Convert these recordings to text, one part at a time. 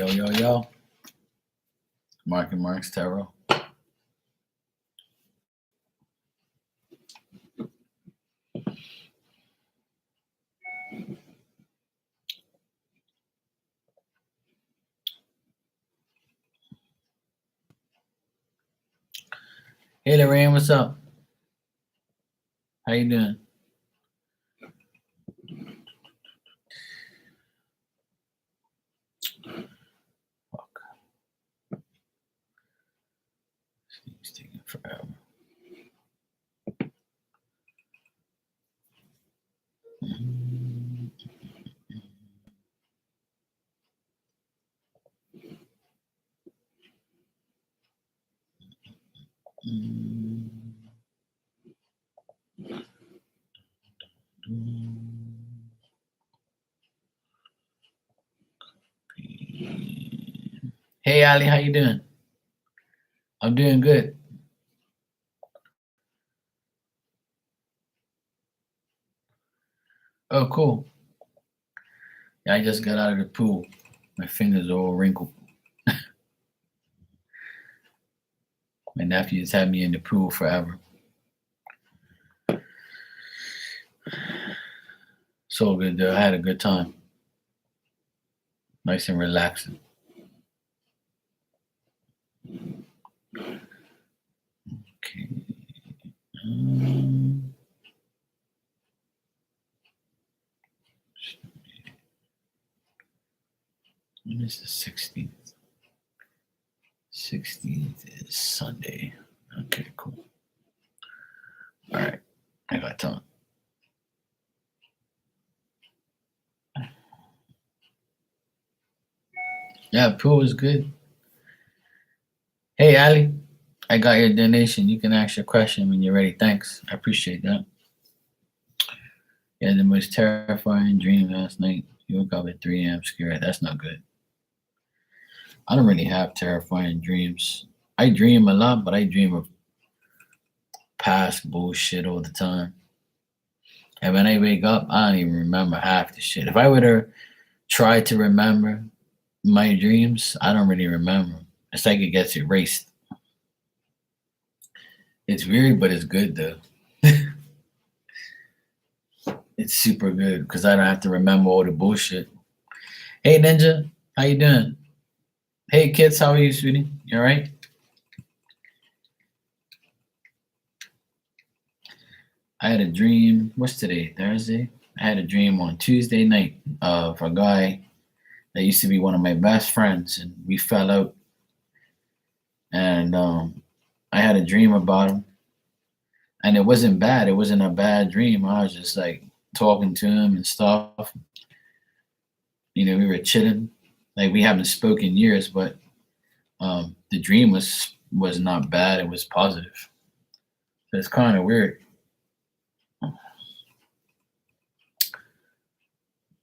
Yo. Mark and Mark's Tarot. Hey, Lorraine, what's up? How you doing? Fuck. It's taking forever. Hey, Ali, how you doing? I'm doing good. Oh, cool. Yeah, I just got out of the pool. My fingers are all wrinkled. My nephews had me in the pool forever. So good, though. I had a good time. Nice and relaxing. Okay. When is the 16th? 16th is Sunday. Okay, cool. All right. I got time. Yeah, pool is good. Hey, Ali, I got your donation. You can ask your question when you're ready. Thanks. I appreciate that. Yeah, the most terrifying dream last night. You woke up at 3 a.m. scared. That's not good. I don't really have terrifying dreams. I dream a lot, but I dream of past bullshit all the time. And when I wake up, I don't even remember half the shit. If I were to try to remember my dreams, I don't really remember. It's like it gets erased. It's weird, but it's good though. It's super good because I don't have to remember all the bullshit. Hey Ninja, how you doing? Hey kids, how are you, sweetie? You all right? I had a dream. What's today? Thursday? I had a dream on Tuesday night of a guy that used to be one of my best friends, and we fell out. And I had a dream about him, and it wasn't bad. It wasn't a bad dream. I was just like talking to him and stuff. You know, we were chilling. Like we haven't spoken in years, but the dream was not bad. It was positive. So it's kind of weird.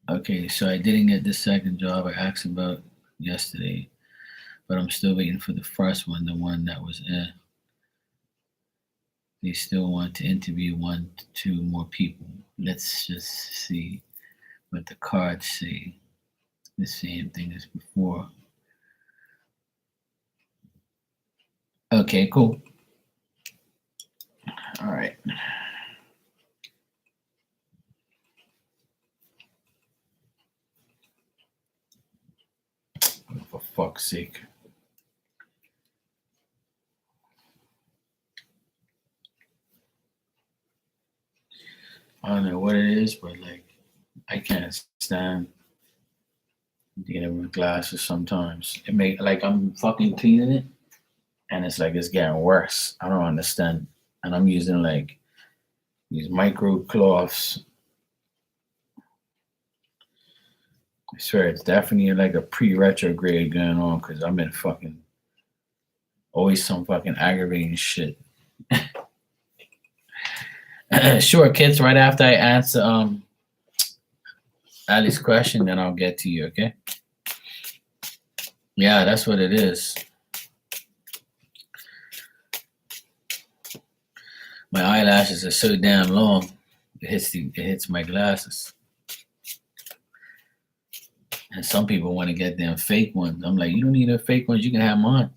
Okay, so I didn't get this second job I asked about yesterday, but I'm still waiting for the first one, the one that was in. They still want to interview 1 to 2 more people. Let's just see what the cards say. The same thing as before. Okay, cool. All right. For fuck's sake. I don't know what it is, but like I can't stand dealing with glasses sometimes. It make like I'm fucking cleaning it and it's like it's getting worse. I don't understand. And I'm using like these micro cloths. I swear it's definitely like a pre-retrograde going on because I'm in fucking always some fucking aggravating shit. Sure, kids, right after I answer Ali's question, then I'll get to you, okay? Yeah, that's what it is. My eyelashes are so damn long, it hits my glasses. And some people want to get them fake ones. I'm like, you don't need no fake ones. You can have mine.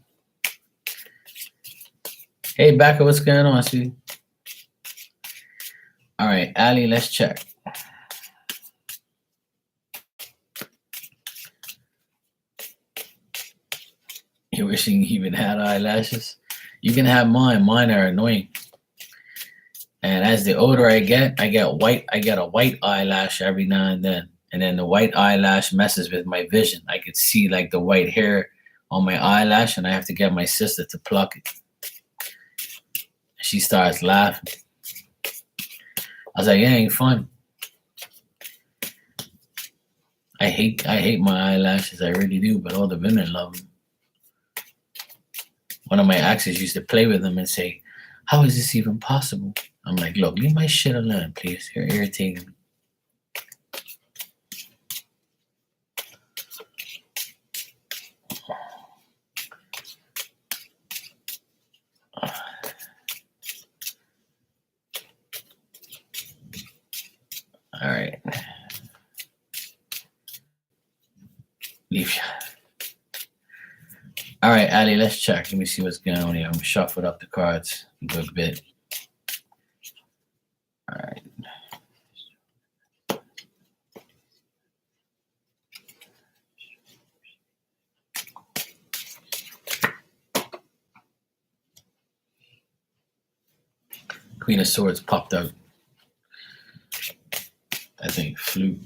Hey, Becca, what's going on, sweetie? All right, Ali, let's check. You wishing you even had eyelashes? You can have mine. Mine are annoying. And as the older I get white. I get a white eyelash every now and then the white eyelash messes with my vision. I could see like the white hair on my eyelash, and I have to get my sister to pluck it. She starts laughing. I was like, "It ain't fun." I hate my eyelashes. I really do, but all the women love them. One of my exes used to play with them and say, "How is this even possible?" I'm like, "Look, leave my shit alone, please. You're irritating me." All right. Leave. All right, Ali, let's check. Let me see what's going on here. I'm gonna shuffle up the cards a good bit. All right. Queen of Swords popped out. I think flute.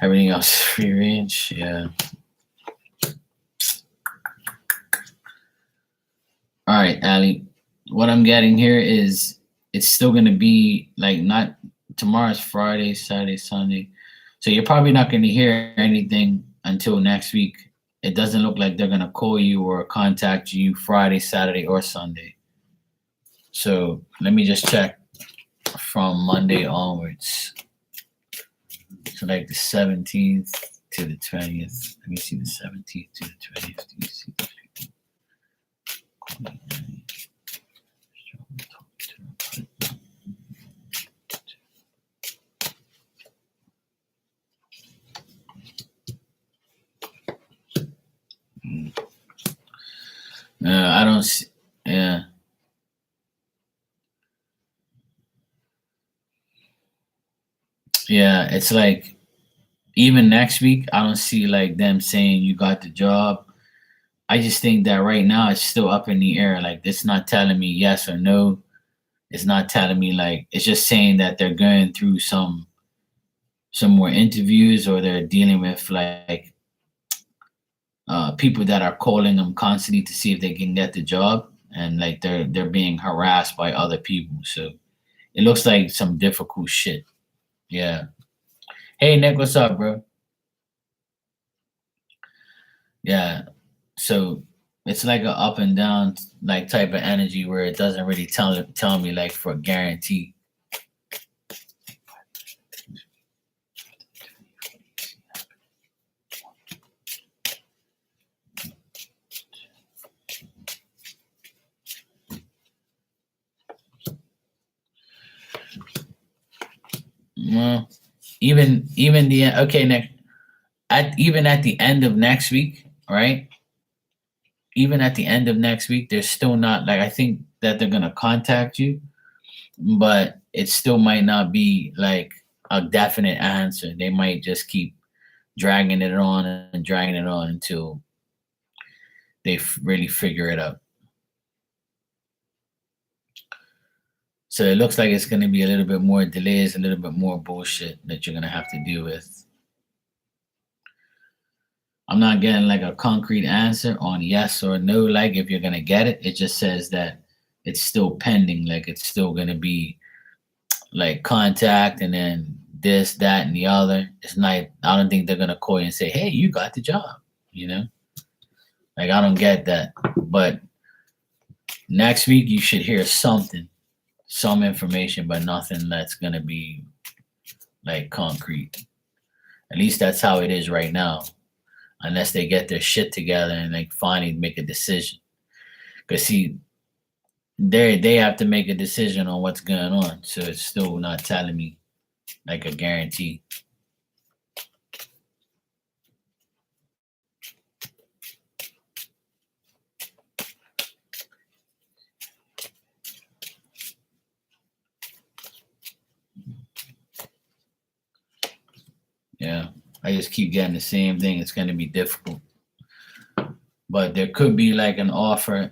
Everything else is free range. Yeah. All right, Ali. What I'm getting here is it's still going to be like not tomorrow's Friday, Saturday, Sunday. So you're probably not going to hear anything until next week. It doesn't look like they're going to call you or contact you Friday, Saturday, or Sunday. So let me just check from Monday onwards. So like the 17th to the 20th. Let me see the 17th to the 20th. Do you see those people? I don't see. Yeah. Yeah, it's like even next week, I don't see like them saying you got the job. I just think that right now it's still up in the air. Like it's not telling me yes or no. It's not telling me like it's just saying that they're going through some more interviews or they're dealing with like people that are calling them constantly to see if they can get the job, and like they're being harassed by other people. So it looks like some difficult shit. Yeah. Hey Nick, what's up, bro? Yeah. So it's like a up and down like type of energy where it doesn't really tell me like for a guarantee. Well, even the okay, Nick. Even at the end of next week, right? Even at the end of next week, they're still not like I think that they're gonna contact you, but it still might not be like a definite answer. They might just keep dragging it on and dragging it on until they really figure it out. So it looks like it's going to be a little bit more delays, a little bit more bullshit that you're going to have to deal with. I'm not getting like a concrete answer on yes or no, like if you're going to get it. It just says that it's still pending, like it's still going to be like contact and then this, that, and the other. It's not, I don't think they're going to call you and say, hey, you got the job, you know? Like I don't get that. But next week you should hear something, some information, but nothing that's going to be like concrete. At least that's how it is right now. Unless they get their shit together and like finally make a decision. Cause see, they have to make a decision on what's going on. So it's still not telling me like a guarantee. Yeah. I just keep getting the same thing. It's gonna be difficult. But there could be like an offer,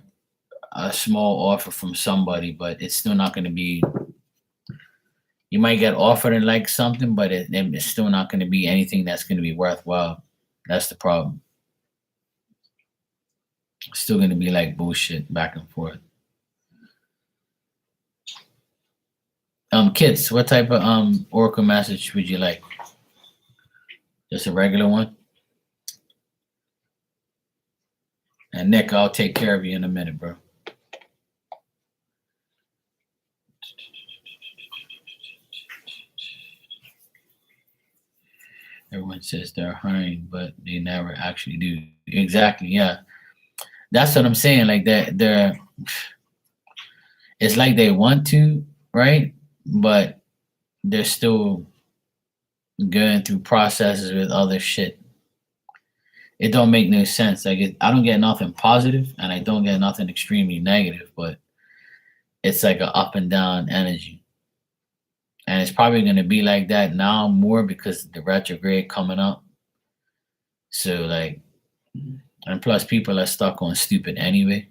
a small offer from somebody, but it's still not gonna be, you might get offered and like something, but it's still not gonna be anything that's gonna be worthwhile. That's the problem. It's still gonna be like bullshit back and forth. Kids, what type of Oracle message would you like? Just a regular one? And Nick, I'll take care of you in a minute, bro. Everyone says they're hiring, but they never actually do. Exactly, yeah. That's what I'm saying. Like they're it's like they want to, right? But they're still going through processes with other shit. It don't make no sense. Like I don't get nothing positive, and I don't get nothing extremely negative, but it's like a up and down energy, and it's probably gonna be like that now more because the retrograde coming up. So like, and plus people are stuck on stupid anyway.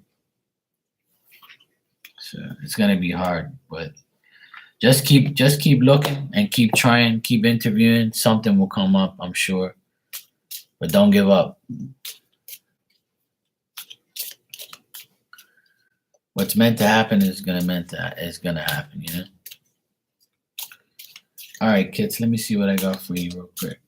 So it's gonna be hard, but just keep looking and keep trying, keep interviewing. Something will come up, I'm sure. But don't give up. What's meant to happen is gonna happen, you know? Alright, kids, let me see what I got for you real quick.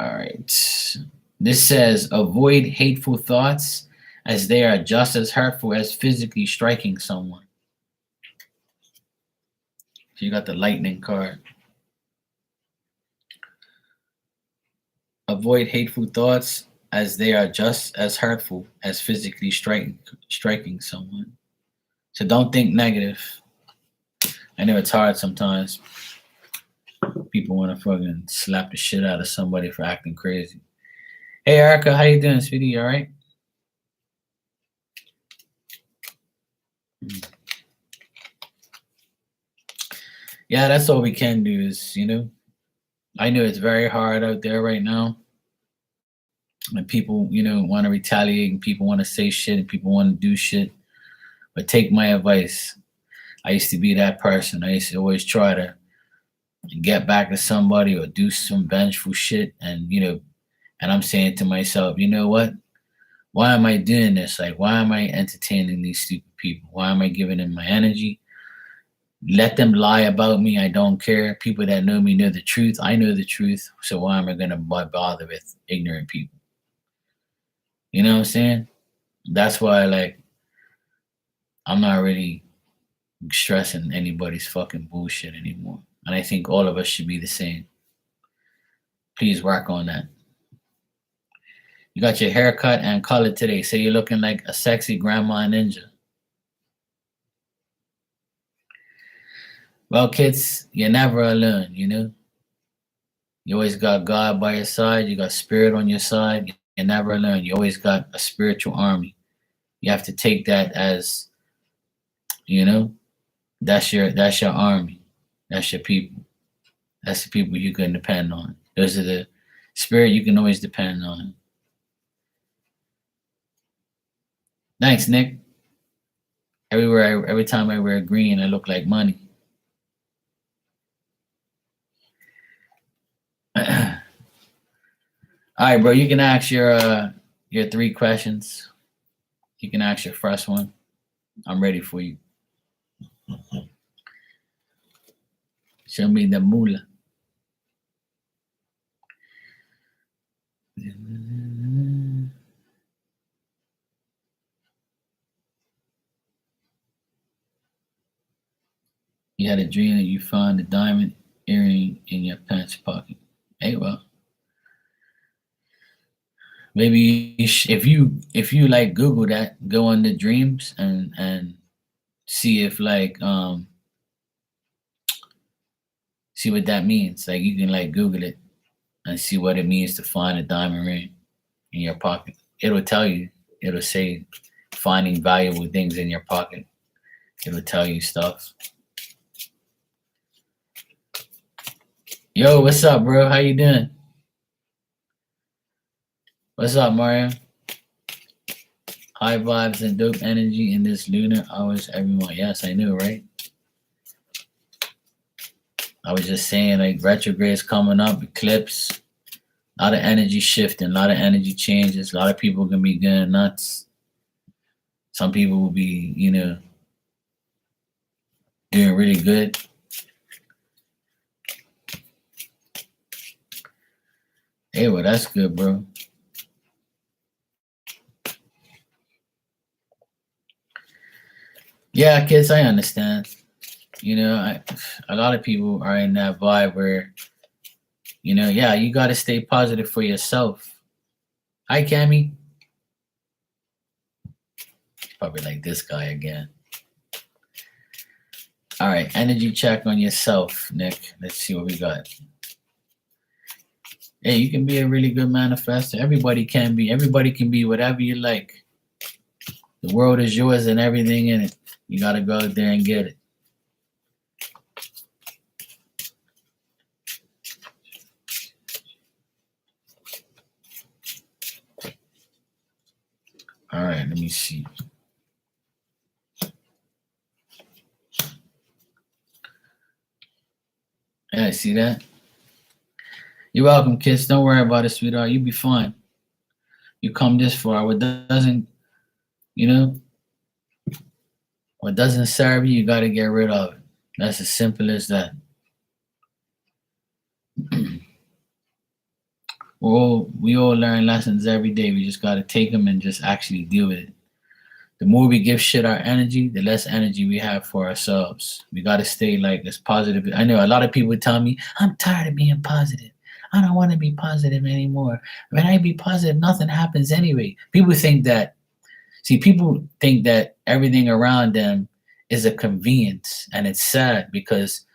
Alright. This says avoid hateful thoughts as they are just as hurtful as physically striking someone. So you got the lightning card. Avoid hateful thoughts as they are just as hurtful as physically striking someone. So don't think negative. I know it's hard sometimes. People want to fucking slap the shit out of somebody for acting crazy. Hey Erica, how you doing, sweetie? You all right? Yeah, that's all we can do is, I know it's very hard out there right now. And people, want to retaliate and people want to say shit and people want to do shit. But take my advice. I used to be that person. I used to always try to get back to somebody or do some vengeful shit. And I'm saying to myself, you know what? Why am I doing this? Like, why am I entertaining these stupid people? Why am I giving them my energy? Let them lie about me. I don't care. People that know me know the truth. I know the truth. So why am I going to bother with ignorant people? You know what I'm saying? That's why, like, I'm not really stressing anybody's fucking bullshit anymore. And I think all of us should be the same. Please work on that. You got your hair cut and colored today, so you're looking like a sexy grandma ninja. Well, kids, you're never alone, You always got God by your side. You got spirit on your side. You're never alone. You always got a spiritual army. You have to take that as, that's your army. That's your people. That's the people you can depend on. Those are the spirit you can always depend on. Thanks, Nick. Every time I wear green, I look like money. All right, bro. You can ask your 3 questions. You can ask your first one. I'm ready for you. Show me the moolah. You had a dream that you found a diamond earring in your pants pocket. Hey, well, maybe if you like Google that, go on the dreams and see if like see what that means. Like you can like Google it and see what it means to find a diamond ring in your pocket. It'll tell you. It'll say finding valuable things in your pocket. It'll tell you stuff. Yo, what's up, bro? How you doing? What's up, Mario? High vibes and dope energy in this lunar hours, everyone. Yes, I knew, right? I was just saying, like, retrogrades coming up, eclipse, a lot of energy shifting, a lot of energy changes. A lot of people can be going nuts. Some people will be, doing really good. Hey, well, that's good, bro. Yeah, kids, I understand. A lot of people are in that vibe where, yeah, you got to stay positive for yourself. Hi, Cammy. Probably like this guy again. All right, energy check on yourself, Nick. Let's see what we got. Hey, you can be a really good manifester. Everybody can be. Everybody can be whatever you like. The world is yours and everything in it. You got to go out there and get it. All right, let me see. Yeah, see that? You're welcome, kids. Don't worry about it, sweetheart. You'll be fine. You come this far. What doesn't serve you, you got to get rid of it. That's as simple as that. We all learn lessons every day. We just got to take them and just actually deal with it. The more we give shit our energy, the less energy we have for ourselves. We got to stay like as positive. I know a lot of people tell me, I'm tired of being positive. I don't want to be positive anymore. When I be positive, nothing happens anyway. People think that everything around them is a convenience. And it's sad because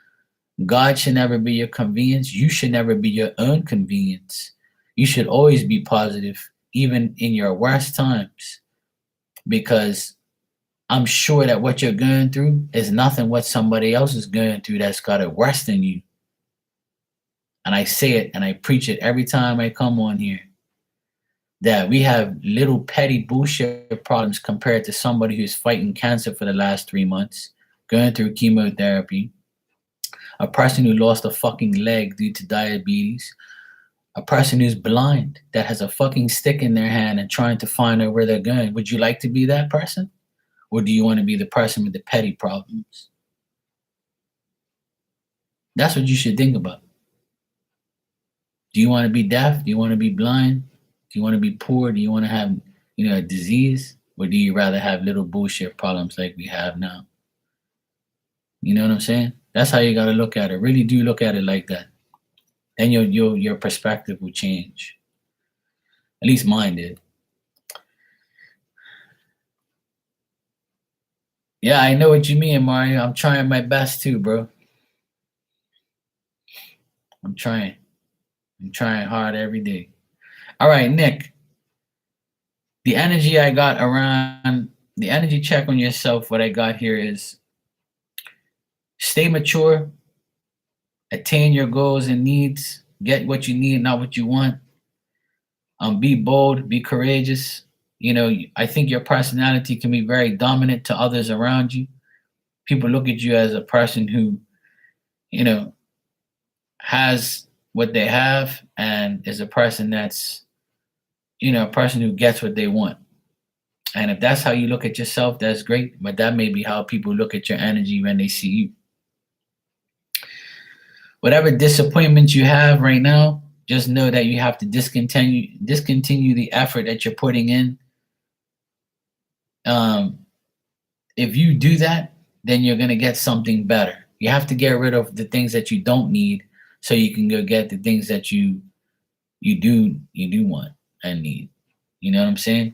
God should never be your convenience. You should never be your own convenience. You should always be positive, even in your worst times. Because I'm sure that what you're going through is nothing what somebody else is going through that's got it worse than you. And I say it and I preach it every time I come on here, that we have little petty bullshit problems compared to somebody who's fighting cancer for the last 3 months, going through chemotherapy, a person who lost a fucking leg due to diabetes, a person who's blind that has a fucking stick in their hand and trying to find out where they're going. Would you like to be that person? Or do you want to be the person with the petty problems? That's what you should think about. Do you want to be deaf? Do you want to be blind? Do you want to be poor? Do you want to have, a disease? Or do you rather have little bullshit problems like we have now? You know what I'm saying? That's how you got to look at it. Really do look at it like that. Then your perspective will change. At least mine did. Yeah, I know what you mean, Mario. I'm trying my best too, bro. I'm trying hard every day. All right, Nick. The energy I got around the energy check on yourself, what I got here is stay mature, attain your goals and needs, get what you need, not what you want. Be bold, be courageous. I think your personality can be very dominant to others around you. People look at you as a person who, has what they have and is a person that's, a person who gets what they want. And if that's how you look at yourself, that's great. But that may be how people look at your energy when they see you. Whatever disappointments you have right now, just know that you have to discontinue the effort that you're putting in. If you do that, then you're going to get something better. You have to get rid of the things that you don't need so you can go get the things that you do want and need. You know what I'm saying?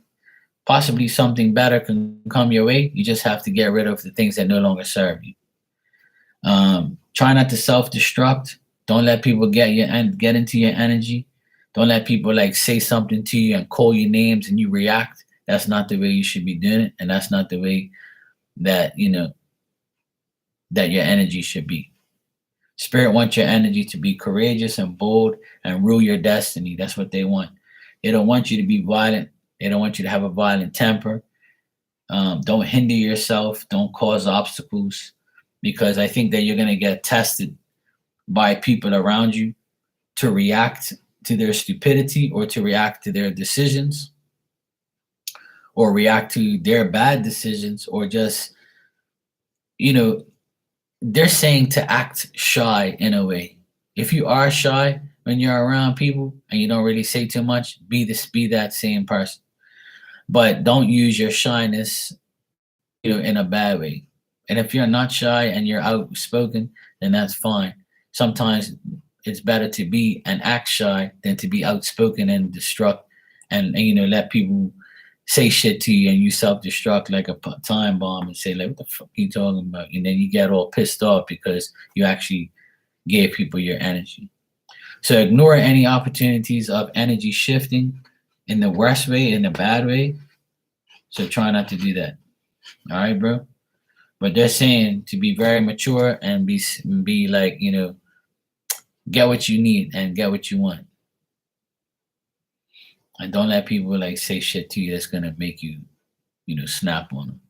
Possibly something better can come your way. You just have to get rid of the things that no longer serve you. Try not to self-destruct. Don't let people get into your energy. Don't let people like say something to you and call you names and you react. That's not the way you should be doing it, and that's not the way that that your energy should be. Spirit wants your energy to be courageous and bold and rule your destiny. That's what they want. They don't want you to be violent. They don't want you to have a violent temper. Don't hinder yourself. Don't cause obstacles, because I think that you're going to get tested by people around you to react to their stupidity or to react to their decisions or react to their bad decisions, or just, you know, they're saying to act shy in a way. If you are shy when you're around people and you don't really say too much, be that same person. But don't use your shyness, in a bad way. And if you're not shy and you're outspoken, then that's fine. Sometimes it's better to be and act shy than to be outspoken and destruct and let people say shit to you and you self-destruct like a time bomb and say like, what the fuck are you talking about? And then you get all pissed off because you actually gave people your energy. So ignore any opportunities of energy shifting in the worst way, in the bad way. So try not to do that. All right, bro. But they're saying to be very mature and be like, get what you need and get what you want. And don't let people like say shit to you that's gonna make you, snap on them.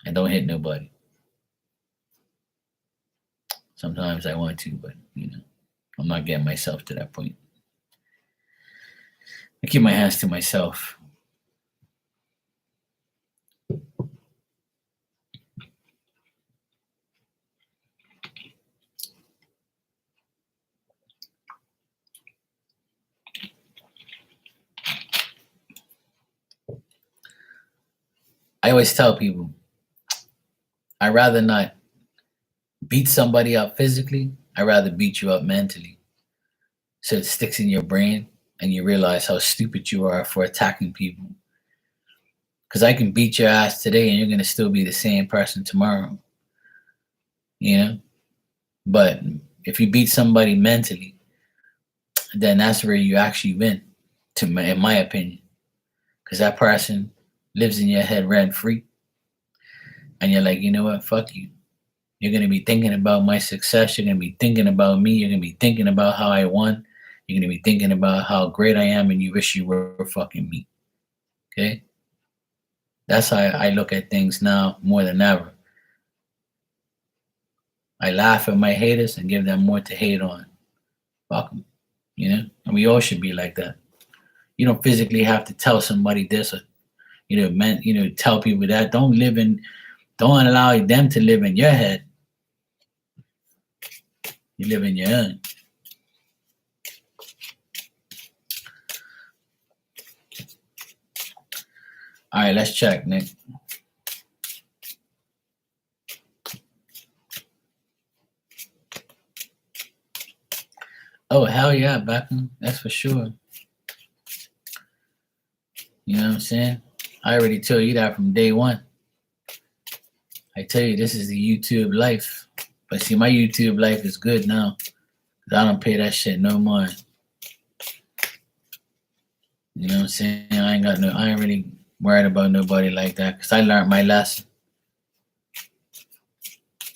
And don't hit nobody. Sometimes I want to, but I'm not getting myself to that point. I keep my hands to myself. I always tell people, I'd rather not beat somebody up physically. I'd rather beat you up mentally. So it sticks in your brain and you realize how stupid you are for attacking people. Because I can beat your ass today and you're going to still be the same person tomorrow. But if you beat somebody mentally, then that's where you actually win, in my opinion. Because that person lives in your head rent free. And you're like, you know what? Fuck you. You're going to be thinking about my success. You're going to be thinking about me. You're going to be thinking about how I won. You're going to be thinking about how great I am, and you wish you were fucking me. Okay? That's how I look at things now more than ever. I laugh at my haters and give them more to hate on. Fuck them. And we all should be like that. You don't physically have to tell somebody this or, tell people that. Don't allow them to live in your head. You live in your own. All right, let's check, Nick. Oh, hell yeah, Beckham. That's for sure. You know what I'm saying? I already told you that from day one. I tell you, this is the YouTube life. But see, my YouTube life is good now. I don't pay that shit no more. You know what I'm saying? I ain't really worried about nobody like that because I learned my lesson.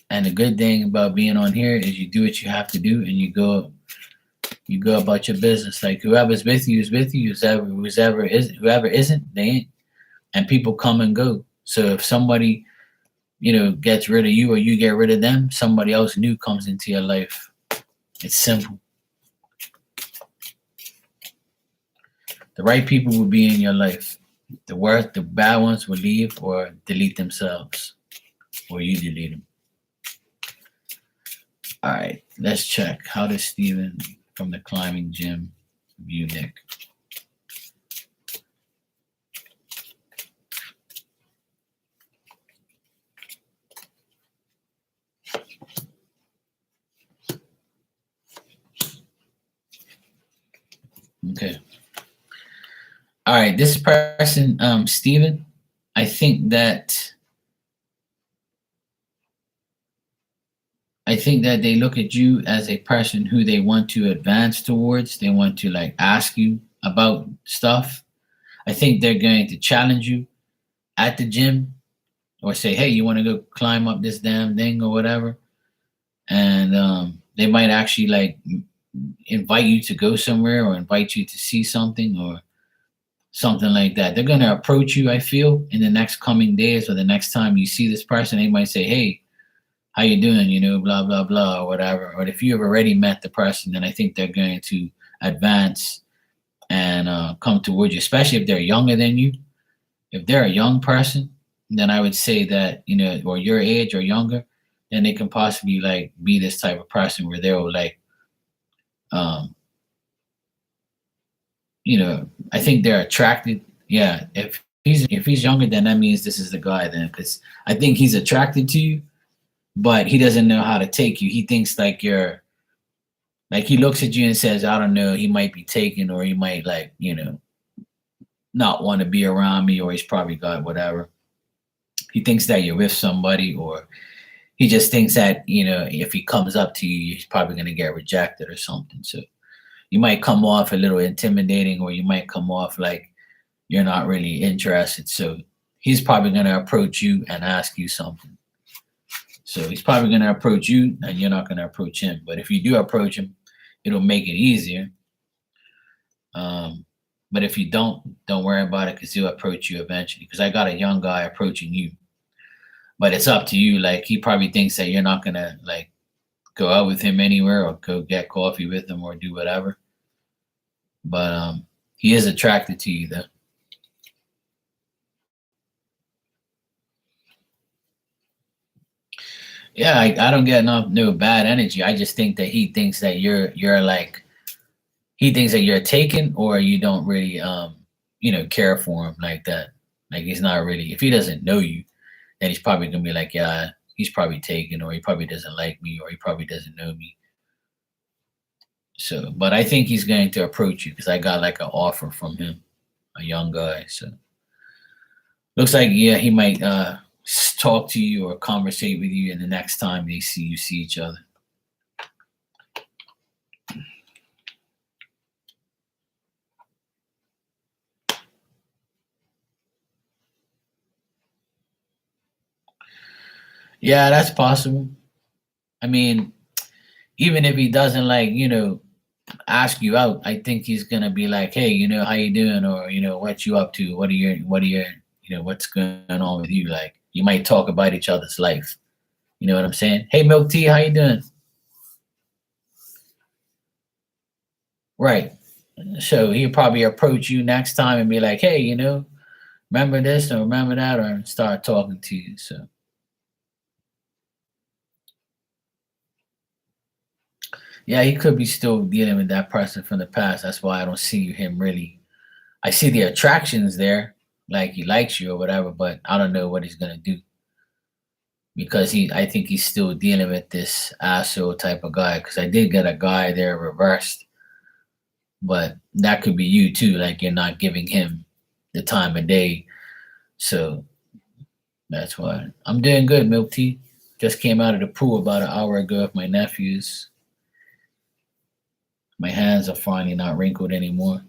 And the good thing about being on here is you do what you have to do and you go about your business. Like whoever's with you is with you. Whoever isn't, they ain't. And people come and go. So if somebody, gets rid of you or you get rid of them, somebody else new comes into your life. It's simple. The right people will be in your life. The bad ones will leave or delete themselves, or you delete them. All right, let's check. How does Steven from the climbing gym view Nick? Okay. All right. This person, Steven, I think that I think that they look at you as a person who they want to advance towards. They want to like ask you about stuff. I think they're going to challenge you at the gym or say, "Hey, you want to go climb up this damn thing or whatever?" And they might actually like invite you to go somewhere or invite you to see something or something like that. They're going to approach you, I feel, in the next coming days or the next time you see this person. They might say, "Hey, how you doing?" Blah blah blah or whatever. Or if you have already met the person, then I think they're going to advance and come towards you, especially if they're younger than you. If they're a young person, then I would say that, or your age or younger, then they can possibly like be this type of person where they'll like, um, I think they're attracted. Yeah, if he's younger, then that means this is the guy. Then because I think he's attracted to you, but he doesn't know how to take you. He thinks like you're like he looks at you and says, I don't know, he might be taken or he might like, not want to be around me or he's probably got whatever. He thinks that you're with somebody or he just thinks that, if he comes up to you, he's probably going to get rejected or something. So you might come off a little intimidating or you might come off like you're not really interested. So he's probably going to approach you and ask you something. So he's probably going to approach you and you're not going to approach him. But if you do approach him, it'll make it easier. But if you don't worry about it because he'll approach you eventually. Because I got a young guy approaching you, but it's up to you. Like he probably thinks that you're not gonna like go out with him anywhere or go get coffee with him or do whatever. But he is attracted to you though. Yeah, I don't get no bad energy. I just think that he thinks that you're like he thinks that you're taken or you don't really care for him like that. Like he's not really if he doesn't know you, then he's probably gonna be like, yeah, he's probably taken or he probably doesn't like me or he probably doesn't know me. So, but I think he's going to approach you because I got like an offer from him, a young guy. So looks like yeah, he might talk to you or conversate with you in the next time they see each other. Yeah, that's possible. I mean, even if he doesn't like, ask you out, I think he's gonna be like, hey, how you doing, or what you up to, what are your, what's going on with you? Like, you might talk about each other's life. You know what I'm saying? Hey, Milk Tea, how you doing? Right. So he'll probably approach you next time and be like, hey, remember this or remember that, or start talking to you. So yeah, he could be still dealing with that person from the past. That's why I don't see him really. I see the attractions there, like he likes you or whatever, but I don't know what he's gonna do because I think he's still dealing with this asshole type of guy. Because I did get a guy there reversed, but that could be you too. Like you're not giving him the time of day. So that's why I'm doing good, Milk Tea. Just came out of the pool about an hour ago with my nephews. My hands are finally not wrinkled anymore.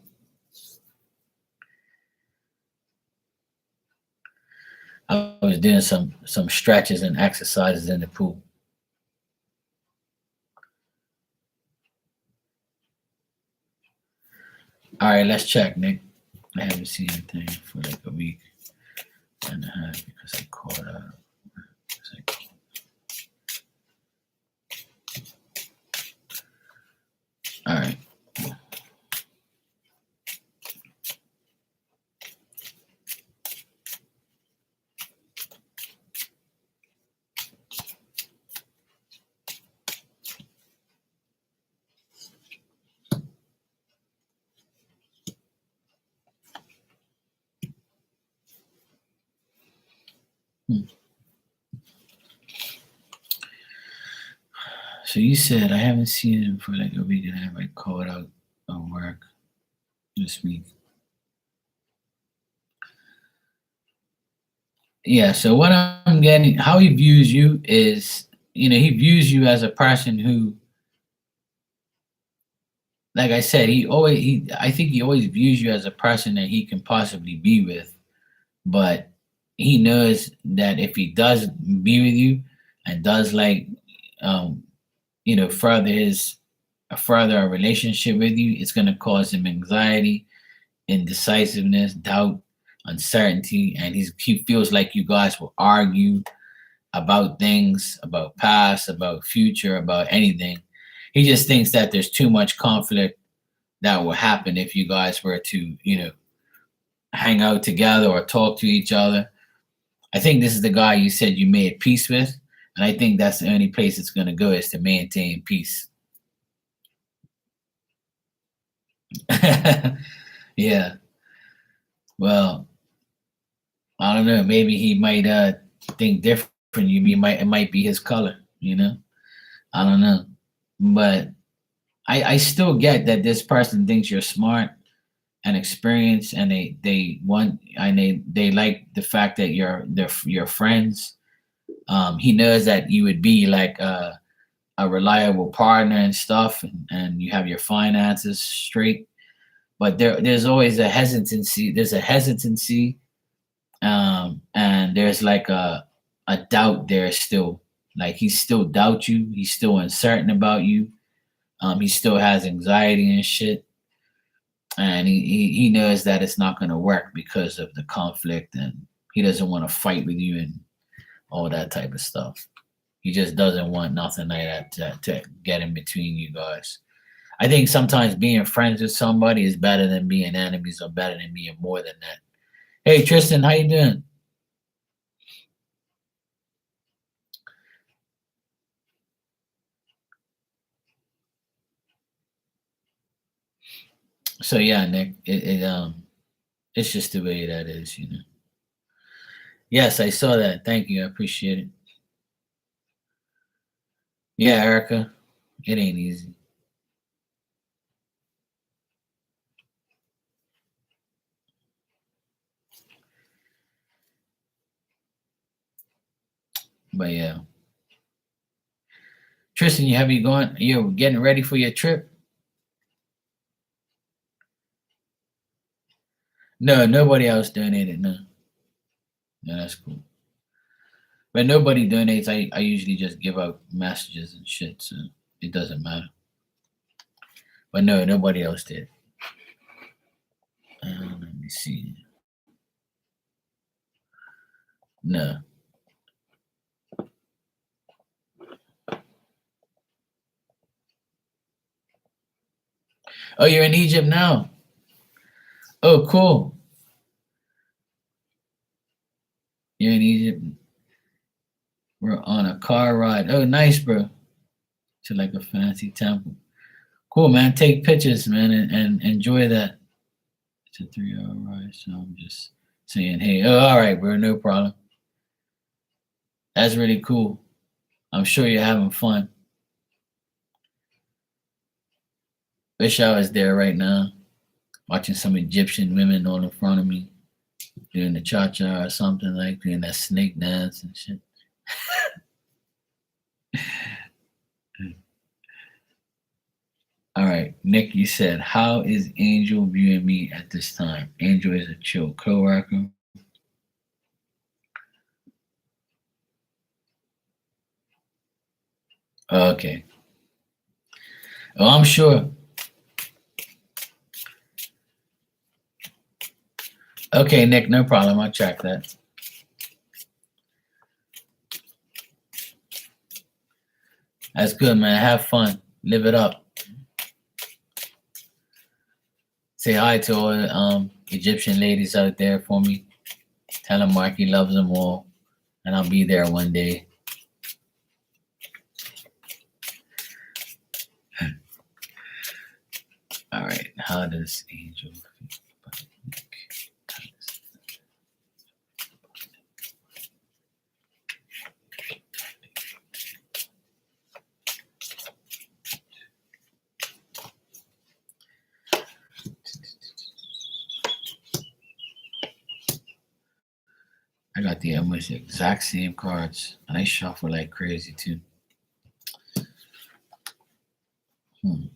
I was doing some stretches and exercises in the pool. All right, let's check, Nick. I haven't seen anything for like a week and a half because I caught up. All right. Hmm. So you said I haven't seen him for like a week and a half. I called out on work. this week. Yeah. So what I'm getting, how he views you is, he views you as a person who, like I said, I think he always views you as a person that he can possibly be with, but he knows that if he does be with you and does like, um, further further a relationship with you, it's going to cause him anxiety, indecisiveness, doubt, uncertainty, and he feels like you guys will argue about things, about past, about future, about anything. He just thinks that there's too much conflict that will happen if you guys were to, hang out together or talk to each other. I think this is the guy you said you made peace with, and I think that's the only place it's going to go is to maintain peace. Yeah. Well, I don't know. Maybe he might think different. It might be his color. I don't know, but I still get that this person thinks you're smart and experienced, and they like the fact that you're friends. He knows that you would be like a reliable partner and stuff, and you have your finances straight. But there's always a hesitancy. There's a hesitancy, and there's like a doubt there still. Like he still doubts you. He's still uncertain about you. He still has anxiety and shit, and he knows that it's not going to work because of the conflict, and he doesn't want to fight with you and all that type of stuff. He just doesn't want nothing like that to get in between you guys. I think sometimes being friends with somebody is better than being enemies or better than being more than that. Hey Tristan, how you doing? So yeah, Nick, it's just the way that is. Yes, I saw that. Thank you. I appreciate it. Yeah, Erica, it ain't easy. But yeah. Tristan, you going? You're getting ready for your trip? No, nobody else donated. No, no, that's cool. But nobody donates. I usually just give out messages and shit, so it doesn't matter. But no, nobody else did. Let me see. No. Oh, you're in Egypt now. Oh, cool. You're in Egypt. We're on a car ride. Oh, nice, bro. To like a fancy temple. Cool, man. Take pictures, man, and enjoy that. It's a 3 hour ride, so I'm just saying, hey, oh, all right, bro, no problem. That's really cool. I'm sure you're having fun. Wish I was there right now, watching some Egyptian women all in front of me, doing the cha cha or something like doing that snake dance and shit. All right, Nick, you said, how is Angel viewing me at this time? Angel is a chill coworker. Okay. Oh, I'm sure. Okay, Nick, no problem. I'll track that. That's good, man. Have fun. Live it up. Say hi to all the Egyptian ladies out there for me. Tell them Marky loves them all, and I'll be there one day. All right. How does Angel feel about Nick? I got the almost exact same cards, and I shuffle like crazy too. Hmm.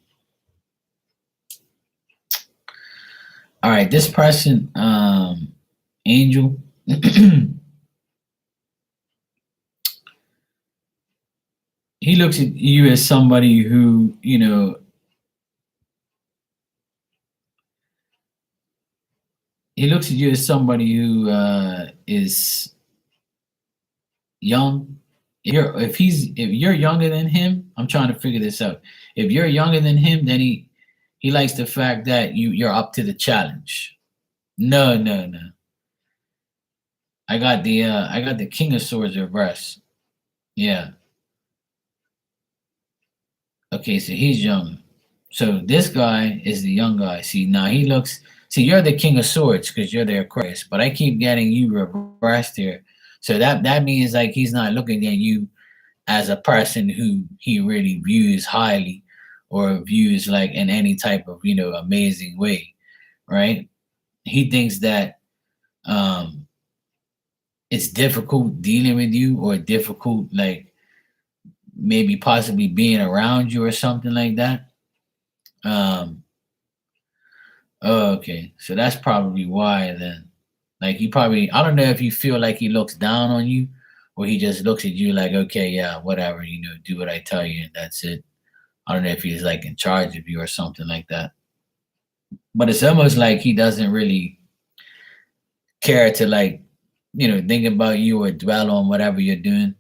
All right, this person, Angel, he looks at you as somebody who, he looks at you as somebody who is young. If you're younger than him, I'm trying to figure this out. If you're younger than him, then he likes the fact that you're up to the challenge. No, no, no. I got the King of Swords reverse. Yeah. Okay, so he's young. So this guy is the young guy. See, now he looks. See, you're the King of Swords because you're the Aquarius, but I keep getting you reversed here. So that means like he's not looking at you as a person who he really views highly or views like in any type of amazing way, right? He thinks that um it's difficult dealing with you or difficult like maybe possibly being around you or something like that. Um, oh, okay, so that's probably why then. Like he probably, I don't know if you feel like he looks down on you, or he just looks at you like, okay, yeah, whatever, do what I tell you, and that's it. I don't know if he's like in charge of you or something like that. But it's almost like he doesn't really care to like, think about you or dwell on whatever you're doing.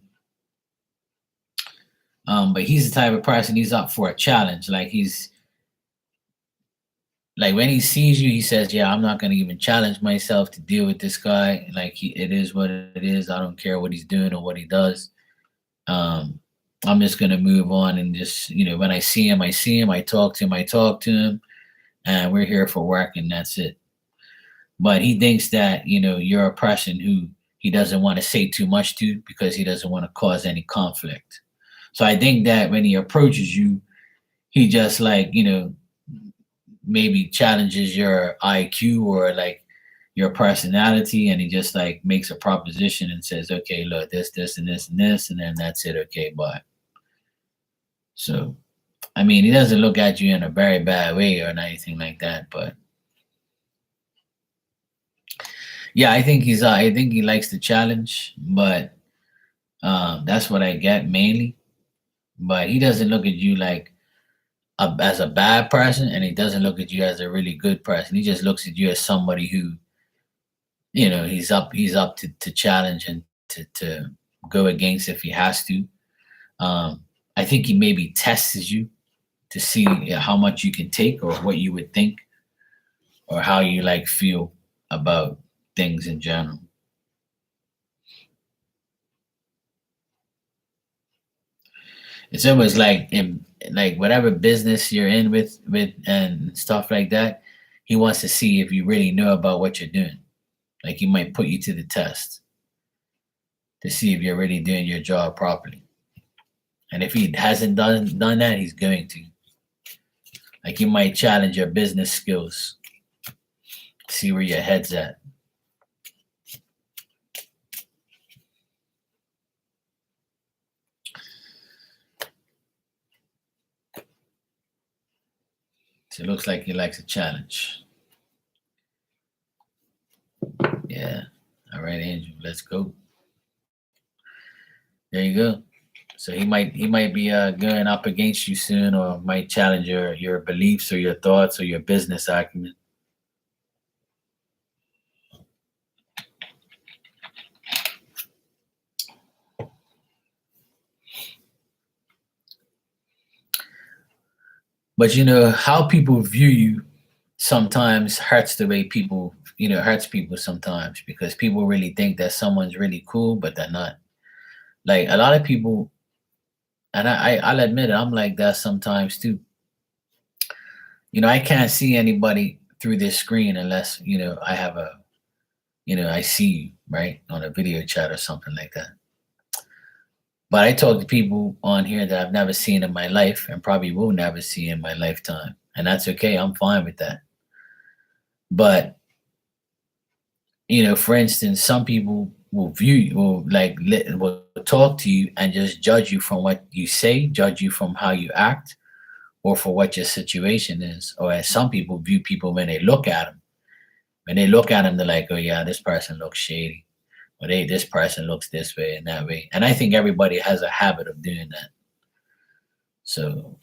But he's the type of person he's up for a challenge. Like when he sees you, he says, "Yeah, I'm not going to even challenge myself to deal with this guy. Like it is what it is. I don't care what he's doing or what he does. Um, I'm just going to move on and just, when I see him, I see him. I talk to him, I talk to him, and we're here for work, and that's it." But he thinks that you're a person who he doesn't want to say too much to because he doesn't want to cause any conflict. So I think that when he approaches you, he just like maybe challenges your IQ or like your personality, and he just like makes a proposition and says, "Okay, look, this, and this, and this," and then that's it. Okay, bye. So, I mean, he doesn't look at you in a very bad way or anything like that, but yeah, I think he likes the challenge, but that's what I get mainly. But he doesn't look at you like as a bad person, and he doesn't look at you as a really good person. He just looks at you as somebody who he's up to challenge and to go against if he has to. I think he maybe tests you to see how much you can take or what you would think or how you like feel about things in general. It's almost like in like whatever business you're in with and stuff like that, he wants to see if you really know about what you're doing. Like he might put you to the test to see if you're really doing your job properly. And if he hasn't done that, he's going to. Like he might challenge your business skills, see where your head's at. So it looks like he likes a challenge. Yeah. All right, Andrew, let's go. There you go. So he might be going up against you soon, or might challenge your beliefs or your thoughts or your business acumen. But how people view you sometimes hurts the way people hurts people sometimes because people really think that someone's really cool, but they're not. Like a lot of people, and I'll admit it, I'm like that sometimes too. I can't see anybody through this screen unless I have I see you right on a video chat or something like that. But I talk to people on here that I've never seen in my life and probably will never see in my lifetime. And that's okay. I'm fine with that. But, for instance, some people will talk to you and just judge you from what you say, judge you from how you act, or for what your situation is. Or as some people view people when they look at them. When they look at them, they're like, "Oh yeah, this person looks shady," or this person looks this way and that way. And I think everybody has a habit of doing that. So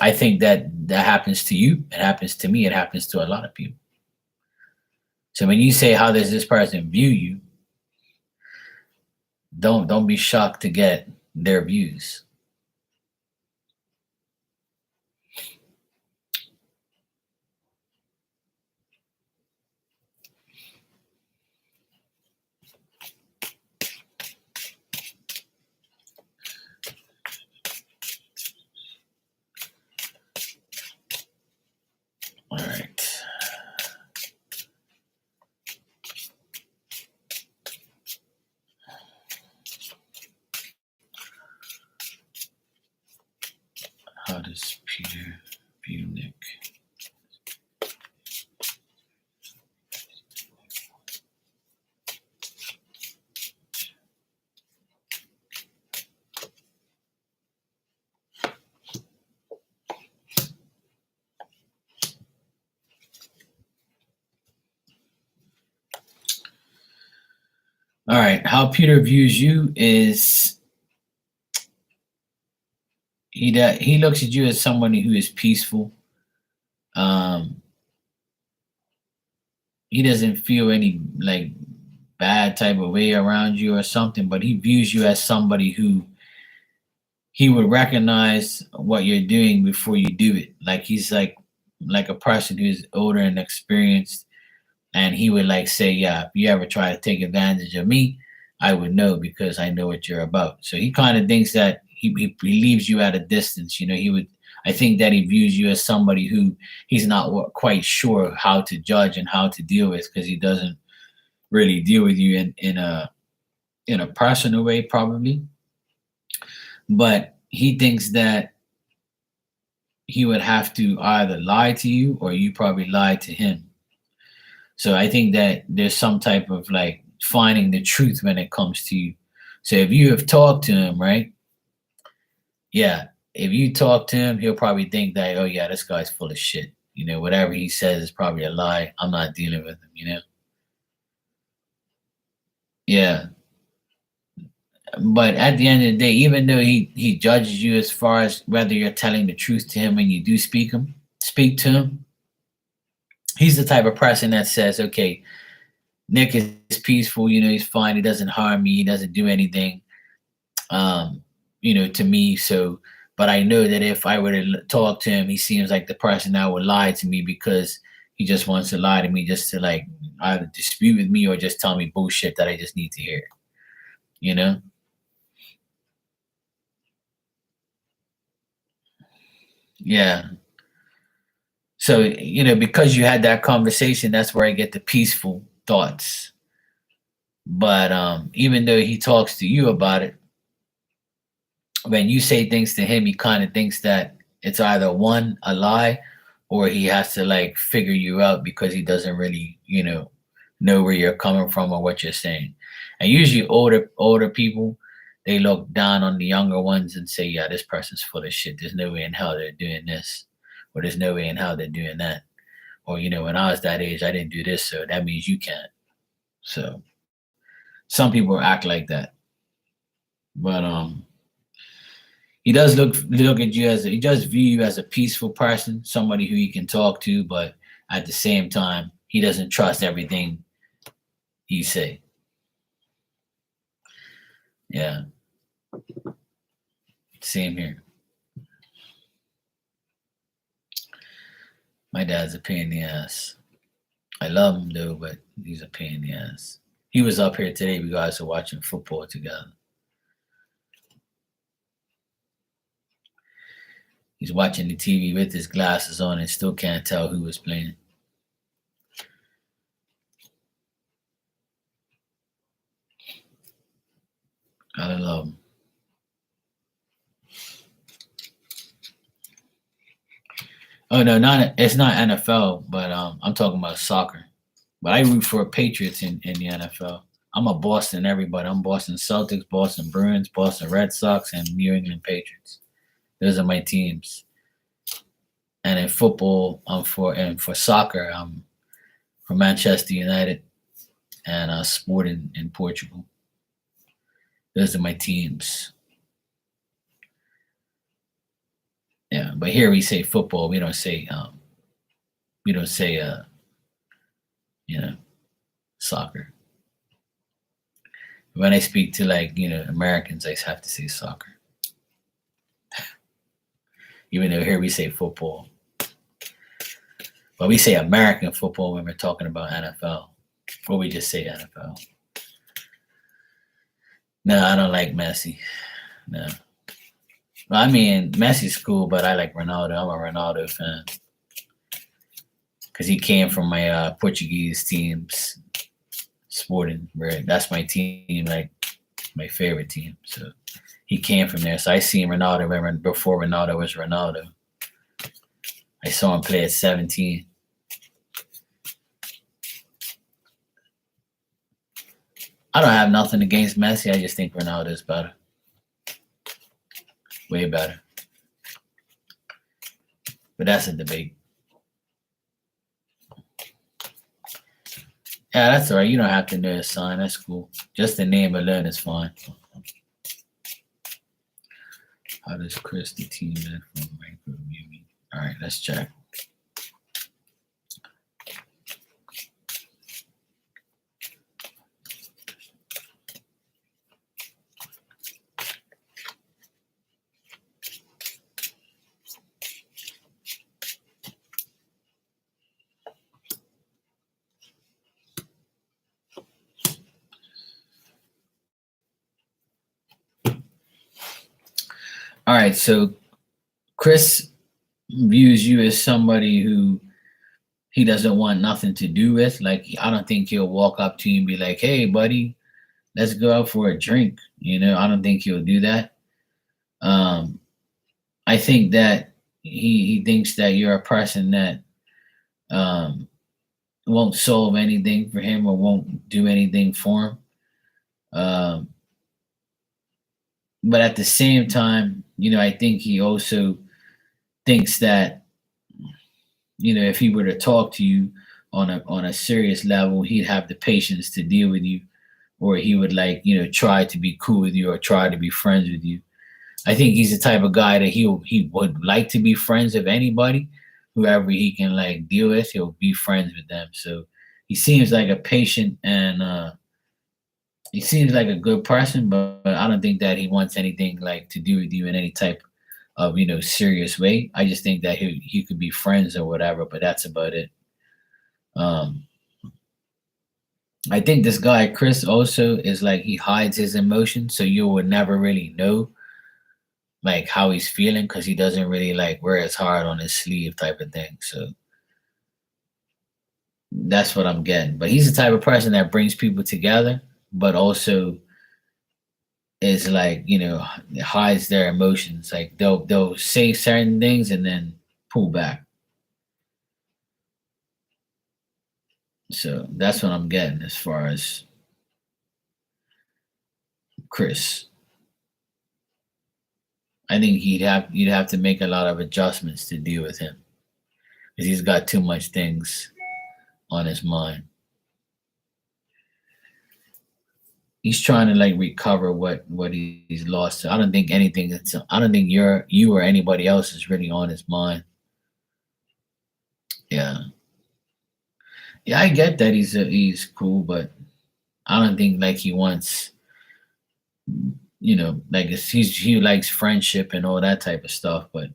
I think that happens to you. It happens to me. It happens to a lot of people. So when you say, "How does this person view you?" Don't be shocked to get their views. All right. How does Peter view Nick? All right. How Peter views you is he looks at you as somebody who is peaceful. Um, he doesn't feel any like bad type of way around you or something, but he views you as somebody who he would recognize what you're doing before you do it. Like he's like a person who's older and experienced, and he would like say, "Yeah, if you ever try to take advantage of me, I would know because I know what you're about." So he kind of thinks that he leaves you at a distance. He would. I think that he views you as somebody who he's not quite sure how to judge and how to deal with because he doesn't really deal with you in a personal way, probably. But he thinks that he would have to either lie to you or you probably lie to him. So I think that there's some type of like finding the truth when it comes to you. So if you have talked to him, right? Yeah. If you talk to him, he'll probably think that, oh yeah, this guy's full of shit. Whatever he says is probably a lie. I'm not dealing with him. Yeah. But at the end of the day, even though he judges you as far as whether you're telling the truth to him when you do speak to him, he's the type of person that says, okay, Nick is peaceful, he's fine, he doesn't harm me, he doesn't do anything, to me. So, but I know that if I were to talk to him, he seems like the person that would lie to me because he just wants to lie to me just to like either dispute with me or just tell me bullshit that I just need to hear, you know? Yeah. So, because you had that conversation, that's where I get the peaceful thoughts. But even though he talks to you about it, when you say things to him, he kind of thinks that it's either one, a lie, or he has to like figure you out because he doesn't really, know where you're coming from or what you're saying. And usually older people, they look down on the younger ones and say, yeah, this person's full of shit. There's no way in hell they're doing this, or there's no way in hell they're doing that. Or, when I was that age, I didn't do this, so that means you can't. So some people act like that. But he does look at you he does view you as a peaceful person, somebody who you can talk to, but at the same time, he doesn't trust everything you say. Yeah, same here. My dad's a pain in the ass. I love him though, but he's a pain in the ass. He was up here today. We guys were watching football together. He's watching the TV with his glasses on and still can't tell who was playing. Gotta love him. Oh no, it's not NFL, but I'm talking about soccer. But I root for Patriots in the NFL. I'm a Boston everybody. I'm Boston Celtics, Boston Bruins, Boston Red Sox, and New England Patriots. Those are my teams. And in football, for soccer, I'm for Manchester United and Sporting in Portugal. Those are my teams. Yeah, but here we say football. We don't say soccer. When I speak to Americans, I have to say soccer. Even though here we say football. But we say American football when we're talking about NFL. Or we just say NFL. No, I don't like Messi. No. Well, I mean, Messi's cool, but I like Ronaldo. I'm a Ronaldo fan. Because he came from my Portuguese teams, Sporting. Right? That's my team, like my favorite team. So he came from there. So I seen Ronaldo before Ronaldo was Ronaldo. I saw him play at 17. I don't have nothing against Messi. I just think Ronaldo is better. Way better. But that's a debate. Yeah, that's all right. You don't have to know his sign. That's cool. Just the name alone is fine. How does Chris the team that from Vancouver? All right, let's check. All right, so Chris views you as somebody who he doesn't want nothing to do with. Like, I don't think he'll walk up to you and be like, "Hey, buddy, let's go out for a drink." I don't think he'll do that. I think that he thinks that you're a person that won't solve anything for him or won't do anything for him. But at the same time, I think he also thinks that if he were to talk to you on a serious level, he'd have the patience to deal with you, or he would try to be cool with you or try to be friends with you. I think he's the type of guy that he would like to be friends with anybody, whoever he can deal with, he'll be friends with them. So he seems like a patient and he seems like a good person, but I don't think that he wants anything to do with you in any type of serious way. I just think that he could be friends or whatever, but that's about it. I think this guy Chris also is he hides his emotions, so you would never really know how he's feeling because he doesn't really wear his heart on his sleeve type of thing. So that's what I'm getting. But he's the type of person that brings people together, but also is hides their emotions. They'll say certain things and then pull back. So that's what I'm getting as far as Chris. I think you'd have to make a lot of adjustments to deal with him because he's got too much things on his mind. He's trying to recover what he's lost. I don't think anything. I don't think you or anybody else is really on his mind. Yeah, yeah, I get that he's cool, but I don't think he wants. He likes friendship and all that type of stuff, but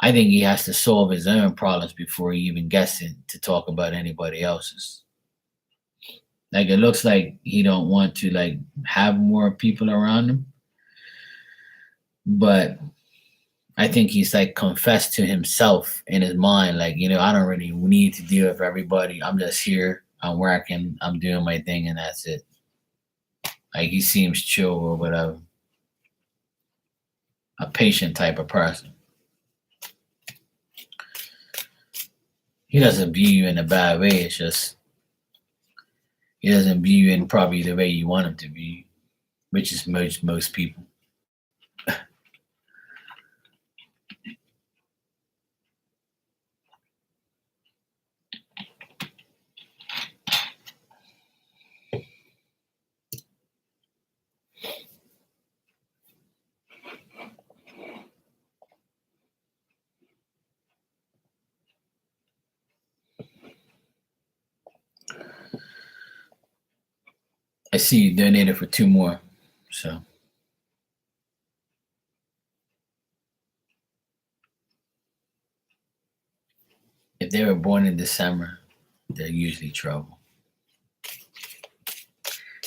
I think he has to solve his own problems before he even gets to talk about anybody else's. It looks like he don't want to have more people around him, but I think he's confessed to himself in his mind, I don't really need to deal with everybody. I'm just here. I'm working. I'm doing my thing, and that's it. He seems chill or whatever. A patient type of person. He doesn't view you in a bad way. It's just He doesn't view you in probably the way you want him to be, which is most people. I see you donated for two more, so if they were born in December, they're usually trouble.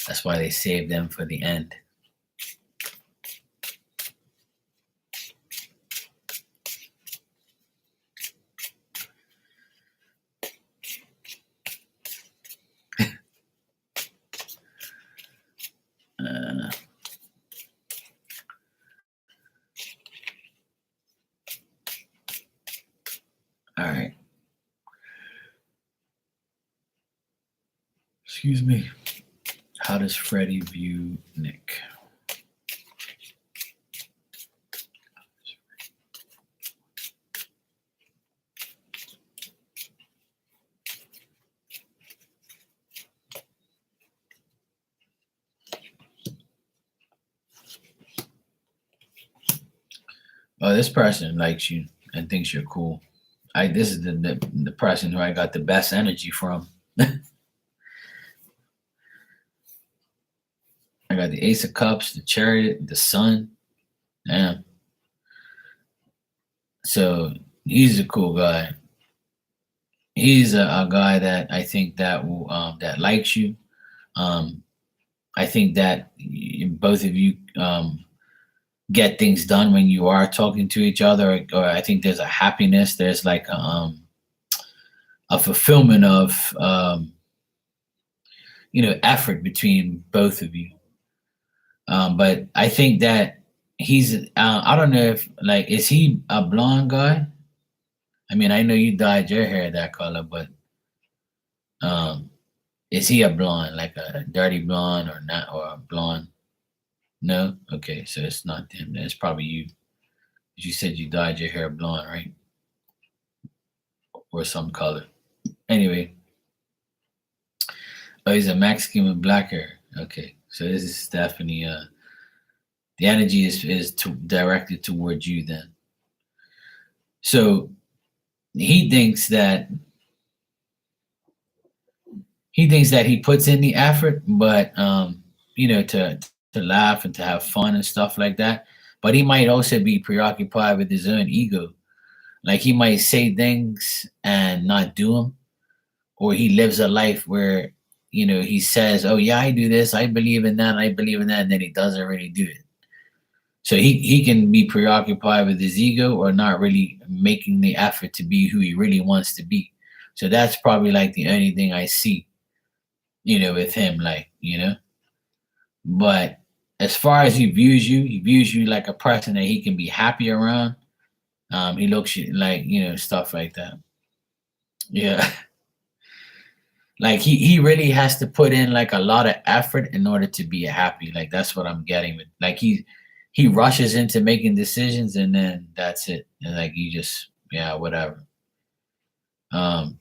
That's why they save them for the end. Uh, all right. Excuse me. How does Freddie view Nick? Oh, this person likes you and thinks you're cool. This is the person who I got the best energy from. I got the Ace of Cups, the Chariot, the Sun. Damn. So he's a cool guy. He's a guy that I think that will that likes you. Um, I think that both of you get things done when you are talking to each other, or I think there's a happiness. There's like a fulfillment of effort between both of you. But I think that he's I don't know if like is he a blonde guy? I mean, I know you dyed your hair that color, but um, is he a blonde, like a dirty blonde or not, or a blonde? No, okay, so it's not him. Then it's probably you. You said you dyed your hair blonde, right, or some color. Anyway, oh, he's a Mexican with black hair. Okay, so this is definitely the energy is directed towards you then. So he thinks that he puts in the effort, but to laugh and to have fun and stuff like that. But he might also be preoccupied with his own ego. Like he might say things and not do them, or he lives a life where he says, "Oh yeah, I do this, I believe in that, I believe in that," and then he doesn't really do it. So he can be preoccupied with his ego or not really making the effort to be who he really wants to be. So that's probably like the only thing I see, with him, like. But as far as he views you like a person that he can be happy around. He looks like, stuff like that. Yeah. Like he really has to put in like a lot of effort in order to be happy. Like that's what I'm getting with. Like he rushes into making decisions and then that's it. And like you just yeah, whatever. Um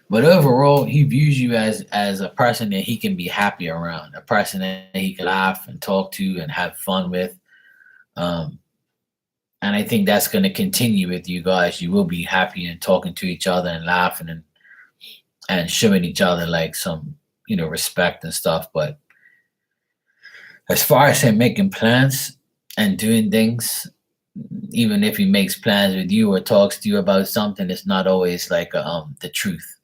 but overall he views you as a person that he can be happy around, a person that he can laugh and talk to and have fun with. Um and I think that's going to continue with you guys. You will be happy and talking to each other and laughing and showing each other like some respect and stuff. But as far as him making plans and doing things, even if he makes plans with you or talks to you about something, it's not always like the truth.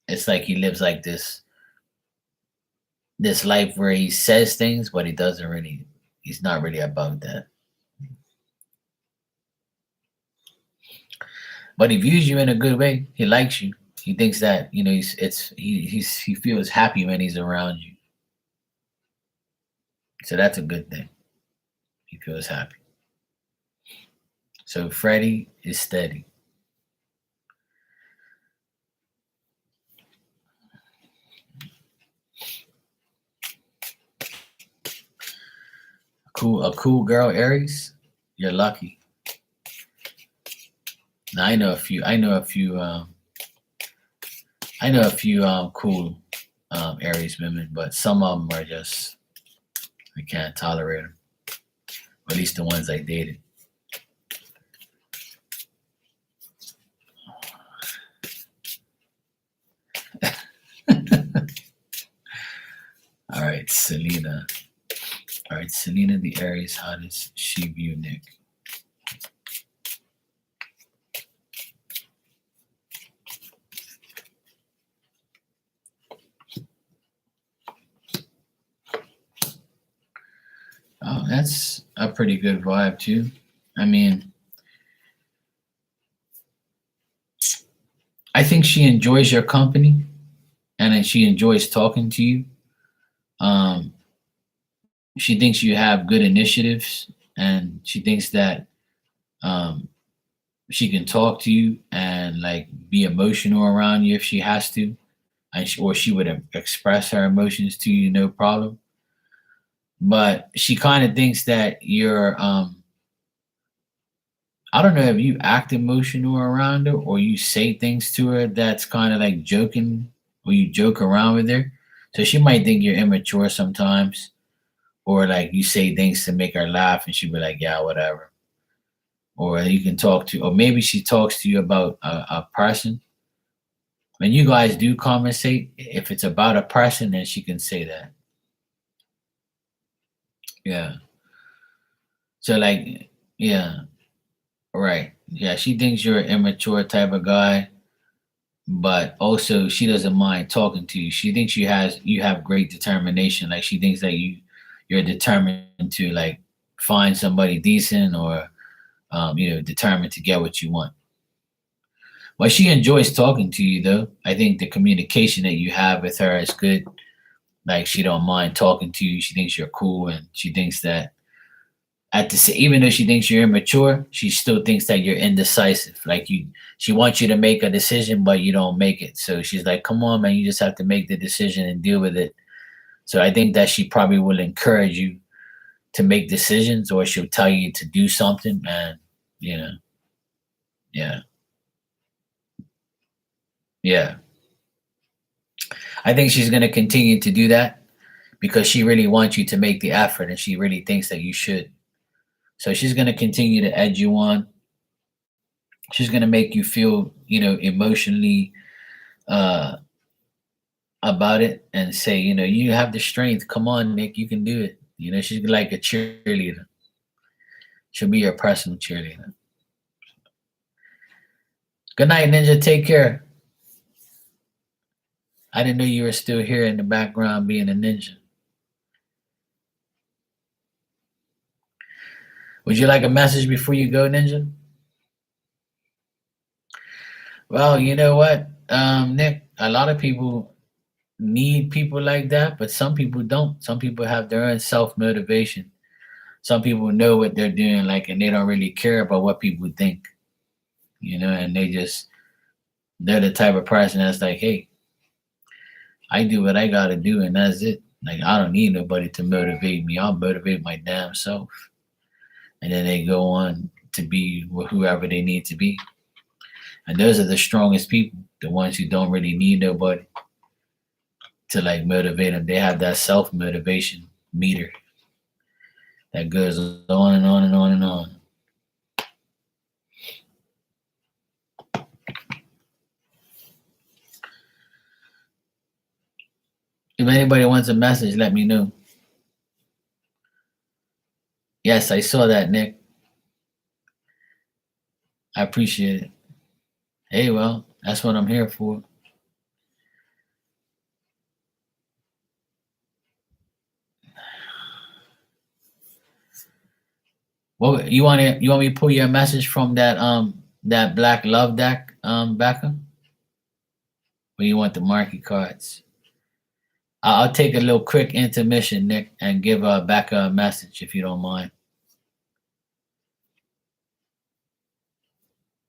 It's like he lives like this life where he says things but he doesn't really, he's not really about that. But he views you in a good way. He likes you. He thinks that he feels happy when he's around you. So that's a good thing. He feels happy. So Freddie is steady. A cool girl, Aries. You're lucky. Now, I know a few. I know a few cool Aries women, but some of them are just I can't tolerate them. At least the ones I dated. All right, Selena. All right, Selena the Aries. How does she view Nick? Oh, that's a pretty good vibe too. I mean, I think she enjoys your company, and then she enjoys talking to you. Um, she thinks you have good initiatives, and she thinks that um, she can talk to you and like be emotional around you if she has to, or she would express her emotions to you, no problem. But she kind of thinks that you're I don't know if you act emotional around her or you say things to her that's kind of like joking or you joke around with her. So she might think you're immature sometimes, or like you say things to make her laugh and she'll be like, yeah, whatever. Or you can talk to, or maybe she talks to you about a person. When you guys do conversate, if it's about a person, then she can say that. Yeah. So, like, yeah, right. Yeah, she thinks you're an immature type of guy, but also she doesn't mind talking to you. She thinks you have great determination. Like she thinks that you're determined to like find somebody decent or determined to get what you want. Well, she enjoys talking to you though. I think the communication that you have with her is good. Like she don't mind talking to you. She thinks you're cool, and she thinks that even though she thinks you're immature, she still thinks that you're indecisive. Like she wants you to make a decision, but you don't make it. So she's like, "Come on, man, you just have to make the decision and deal with it." So I think that she probably will encourage you to make decisions, or she'll tell you to do something, and you know, yeah, yeah. I think she's going to continue to do that because she really wants you to make the effort, and she really thinks that you should. So she's going to continue to edge you on. She's going to make you feel, emotionally uh, about it and say, you have the strength. Come on, Nick, you can do it. She's like a cheerleader. She'll be your personal cheerleader. Good night, Ninja. Take care. I didn't know you were still here in the background being a ninja. Would you like a message before you go, Ninja? Well, you know what, Nick? A lot of people need people like that, but some people don't. Some people have their own self motivation. Some people know what they're doing, like, and they don't really care about what people think, and they're the type of person that's like, hey, I do what I gotta do, and that's it. Like, I don't need nobody to motivate me. I'll motivate my damn self. And then they go on to be whoever they need to be. And those are the strongest people, the ones who don't really need nobody to like motivate them. They have that self motivation meter that goes on and on and on and on. If anybody wants a message, let me know. Yes, I saw that, Nick. I appreciate it. Hey, well, that's what I'm here for. Well, you want me to pull you a message from that Black Love deck, Becca? Or you want the marquee cards? I'll take a little quick intermission, Nick, and give Becca a message if you don't mind.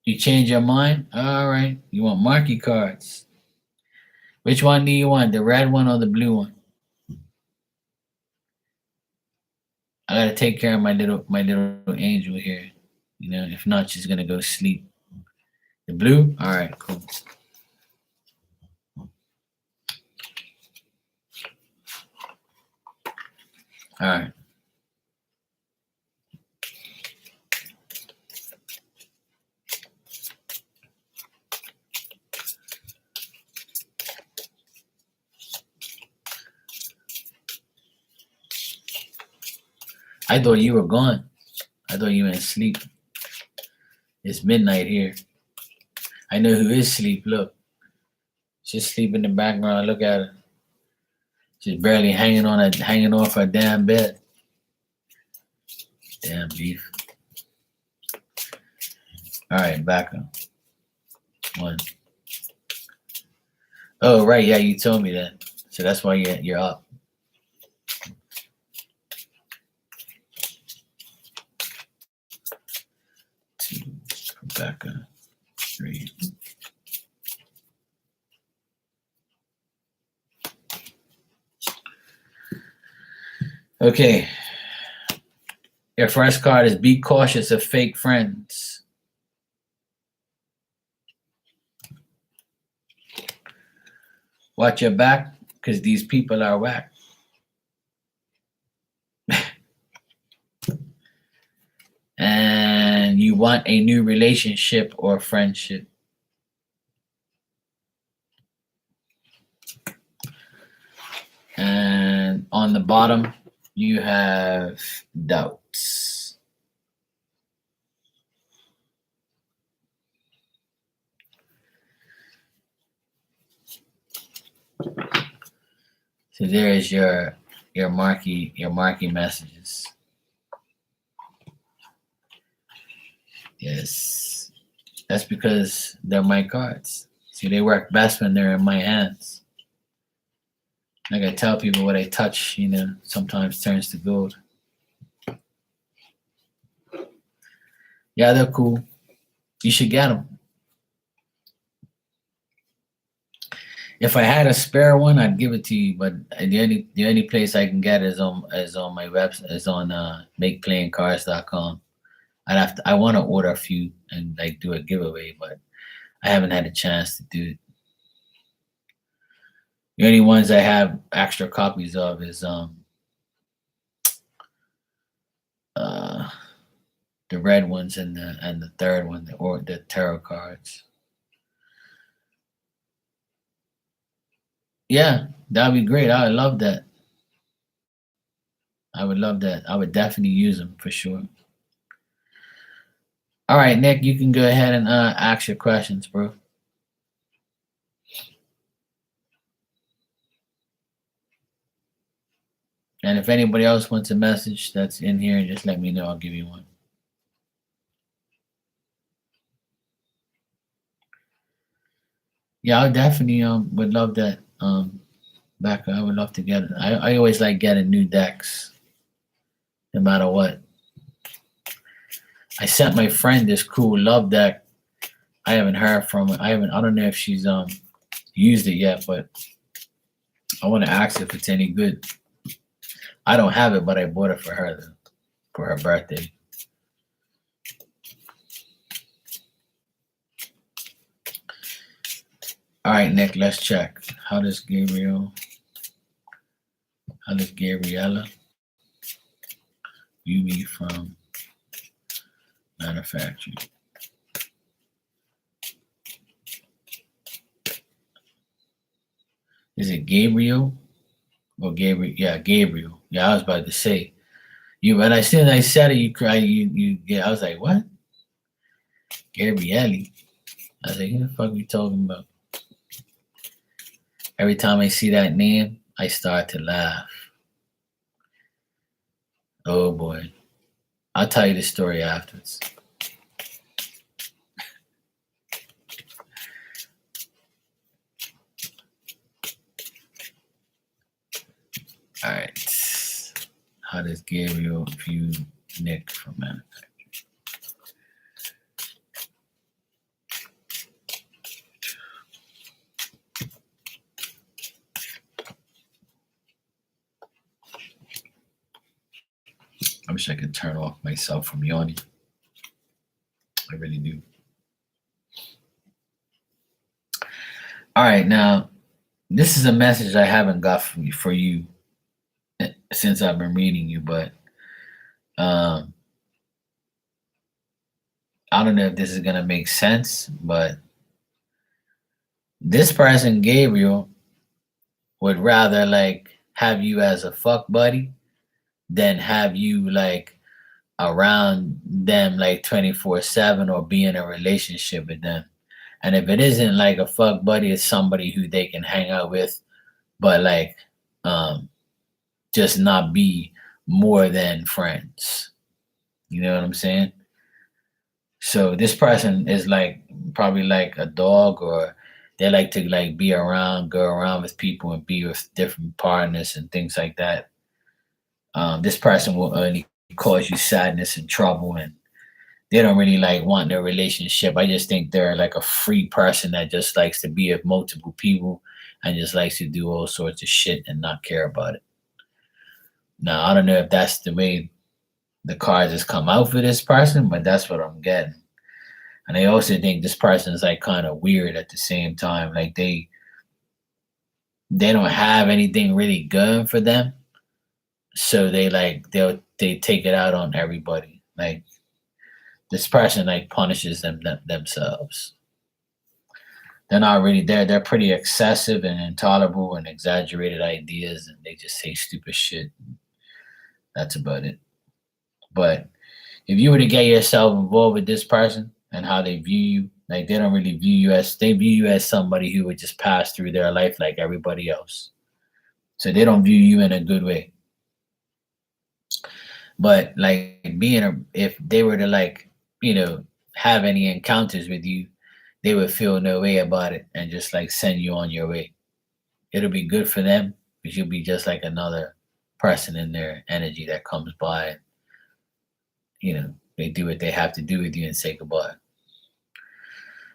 You change your mind? All right. You want marquee cards? Which one do you want? The red one or the blue one? I gotta take care of my little angel here. You know, if not, she's gonna go sleep. The blue? All right, cool. All right. I thought you were gone. I thought you were asleep. It's midnight here. I know who is asleep. Look, she's asleep in the background. Look at her. She's barely hanging off her damn bed. Damn beef. All right, back up. One. Oh right, yeah, you told me that. So that's why you're up. Two. Rebecca. Three. Okay. Your first card is be cautious of fake friends. Watch your back because these people are whack. And you want a new relationship or friendship. And on the bottom, you have doubts. So there is your marquee messages. Yes, that's because they're my cards. See, they work best when they're in my hands. Like I tell people, what I touch, you know, sometimes turns to gold. Yeah, they're cool. You should get them. If I had a spare one, I'd give it to you. But the only place I can get is on my website, is on makeplayingcards.com. I want to order a few and like do a giveaway, but I haven't had a chance to do it. The only ones I have extra copies of is the red ones and the third one, the tarot cards. Yeah, that'd be great. I would love that. I would love that. I would definitely use them for sure. All right, Nick, you can go ahead and ask your questions, bro. And if anybody else wants a message that's in here, just let me know. I'll give you one. Yeah, I definitely would love that. Becca, I would love to get it. I always like getting new decks, no matter what. I sent my friend this cool love deck. I haven't heard from her. I don't know if she's used it yet, but I want to ask if it's any good. I don't have it, but I bought it for her for her birthday. All right, Nick, let's check. How does Gabriella view me from manufacturing? Is it Gabriel or Gabriel? Yeah, Gabriel. Yeah, I was about to say you. When I said it, you cry. Yeah. I was like, what? Gabrielle. I was like, who the fuck are you talking about? Every time I see that name, I start to laugh. Oh boy. I'll tell you the story afterwards. All right. How does Gabriel view Nick from manufacturing? I wish I could turn off myself from yawning. I really do. All right, now this is a message I haven't got for you since I've been reading you, but um, I don't know if this is gonna make sense, but this person, Gabriel, would rather like have you as a fuck buddy than have you like around them like 24/7 or be in a relationship with them. And if it isn't like a fuck buddy, it's somebody who they can hang out with, but like um just not be more than friends. You know what I'm saying? So this person is like probably like a dog, or they like to like be around, go around with people and be with different partners and things like that. This person will only cause you sadness and trouble, and they don't really like want a relationship. I just think they're like a free person that just likes to be with multiple people and just likes to do all sorts of shit and not care about it. Now, I don't know if that's the way the cards has come out for this person, but that's what I'm getting. And I also think this person is like kind of weird at the same time. Like they don't have anything really good for them, so they take it out on everybody. Like this person like punishes themselves. They're not really there. They're pretty excessive and intolerable and exaggerated ideas, and they just say stupid shit. That's about it. But if you were to get yourself involved with this person and how they view you, like they don't really view you as they view you as somebody who would just pass through their life like everybody else. So they don't view you in a good way. But like if they were to like, have any encounters with you, they would feel no way about it and just like send you on your way. It'll be good for them because you'll be just like another person in their energy that comes by. They do what they have to do with you and say goodbye.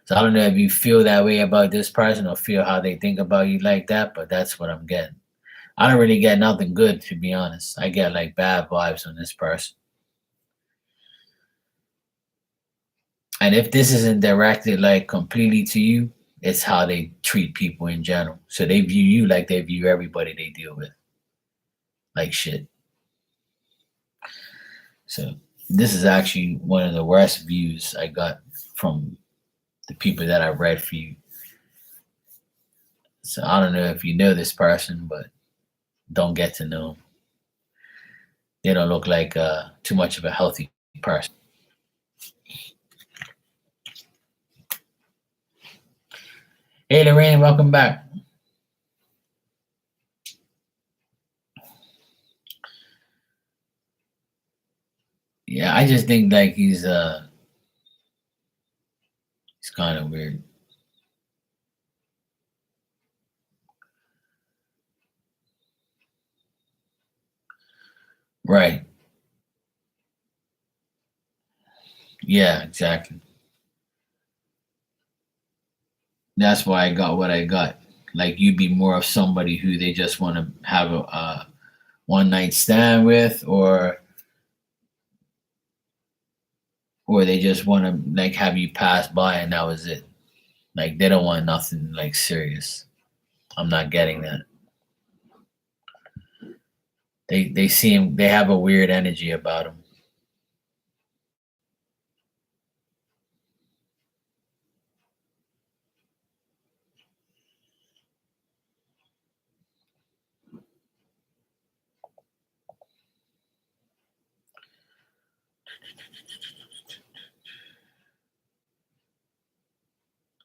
So I don't know if you feel that way about this person or feel how they think about you like that, but that's what I'm getting. I don't really get nothing good, to be honest. I get like bad vibes on this person. And if this isn't directed like completely to you, it's how they treat people in general. So they view you like they view everybody they deal with. Like shit. So this is actually one of the worst views I got from the people that I read for you. So I don't know if you know this person, but don't get to know them. They don't look like too much of a healthy person. Hey Lorraine, welcome back. Yeah, I just think like he's kind of weird. Right. Yeah, exactly. That's why I got what I got. Like you'd be more of somebody who they just want to have a one night stand with, or they just want to like have you pass by and that was it. Like they don't want nothing like serious. I'm not getting that. They have a weird energy about them.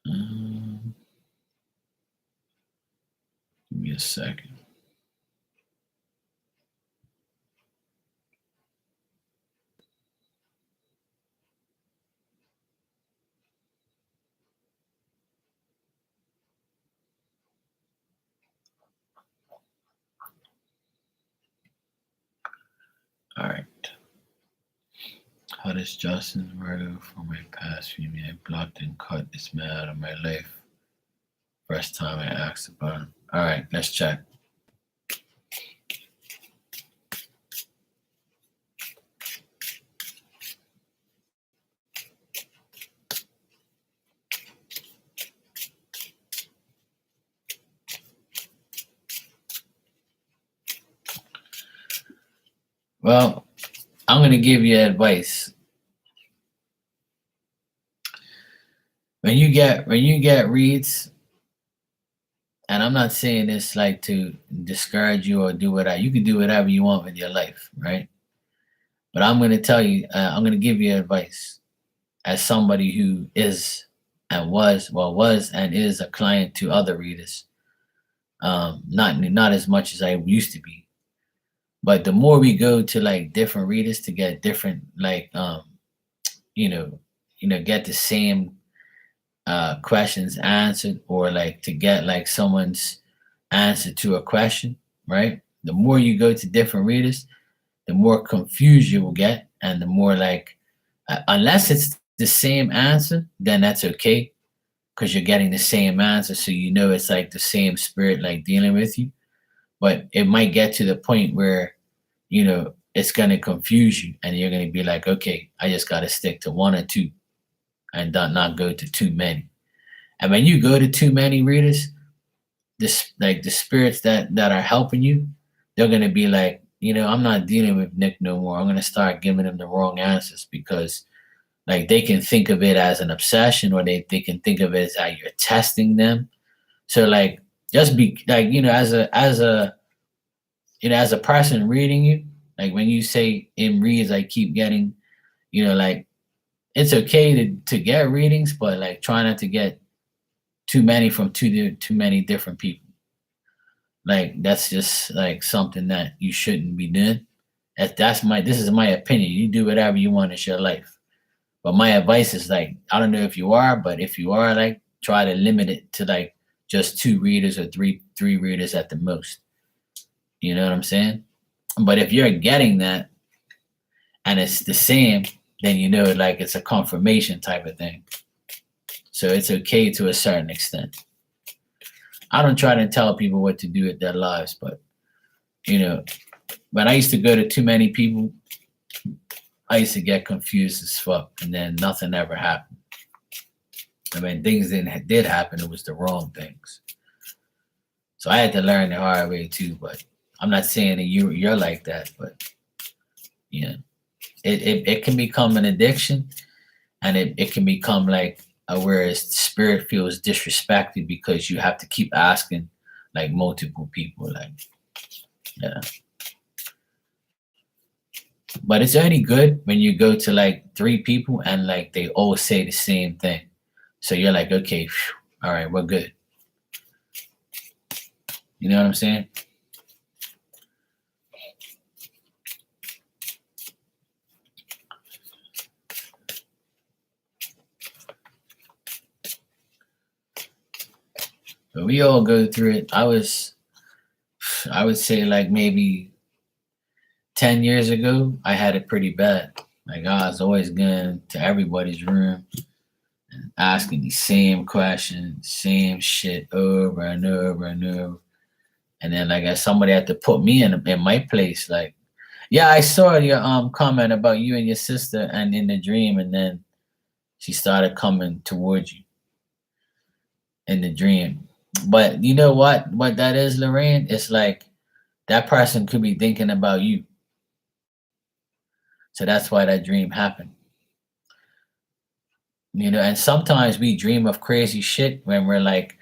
Um, Give me a second. All right. How does Justin's murder from my past view me? I blocked and cut this man out of my life. First time I asked about him. All right, let's check. Well, I'm gonna give you advice. When you get reads, and I'm not saying this like to discourage you or do whatever. You can do whatever you want with your life, right? But I'm gonna tell you, I'm gonna give you advice as somebody who is and was and is a client to other readers. Not as much as I used to be, but the more we go to like different readers to get different like you know get the same questions answered, or like to get like someone's answer to a question, right? The more you go to different readers, the more confused you will get, and the more like, unless it's the same answer, then that's okay because you're getting the same answer, so you know it's like the same spirit like dealing with you. But it might get to the point where it's going to confuse you, and you're going to be like, okay, I just got to stick to one or two and not go to too many. And when you go to too many readers, this like the spirits that are helping you, they're gonna be like, I'm not dealing with Nick no more. I'm gonna start giving them the wrong answers because like they can think of it as an obsession, or they can think of it as how you're testing them. So like just be like, as a person reading you, like when you say in reads, I keep getting, like it's okay to get readings, but like try not to get too many from too many different people. Like that's just like something that you shouldn't be doing. This is my opinion. You do whatever you want. It's your life. But my advice is like, I don't know if you are, but if you are, like try to limit it to like just two readers or three readers at the most. You know what I'm saying? But if you're getting that and it's the same, then like it's a confirmation type of thing. So it's okay to a certain extent. I don't try to tell people what to do with their lives, but you know, when I used to go to too many people, I used to get confused as fuck, and then nothing ever happened. I mean, things did happen. It was the wrong things. So I had to learn the hard way too. But I'm not saying that you're like that, but yeah, it can become an addiction, and it can become like whereas spirit feels disrespected because you have to keep asking like multiple people, like yeah. But it's only good when you go to like three people and like they all say the same thing. So you're like, okay, phew, all right, we're good. You know what I'm saying? But we all go through it. I would say like maybe 10 years ago, I had it pretty bad. Like I was always going to everybody's room and asking the same questions, same shit over and over and over. And then like somebody had to put me in my place. Like, yeah, I saw your comment about you and your sister and in the dream, and then she started coming towards you in the dream. But you know what that is, Lorraine? It's like that person could be thinking about you. So that's why that dream happened. And sometimes we dream of crazy shit when we're like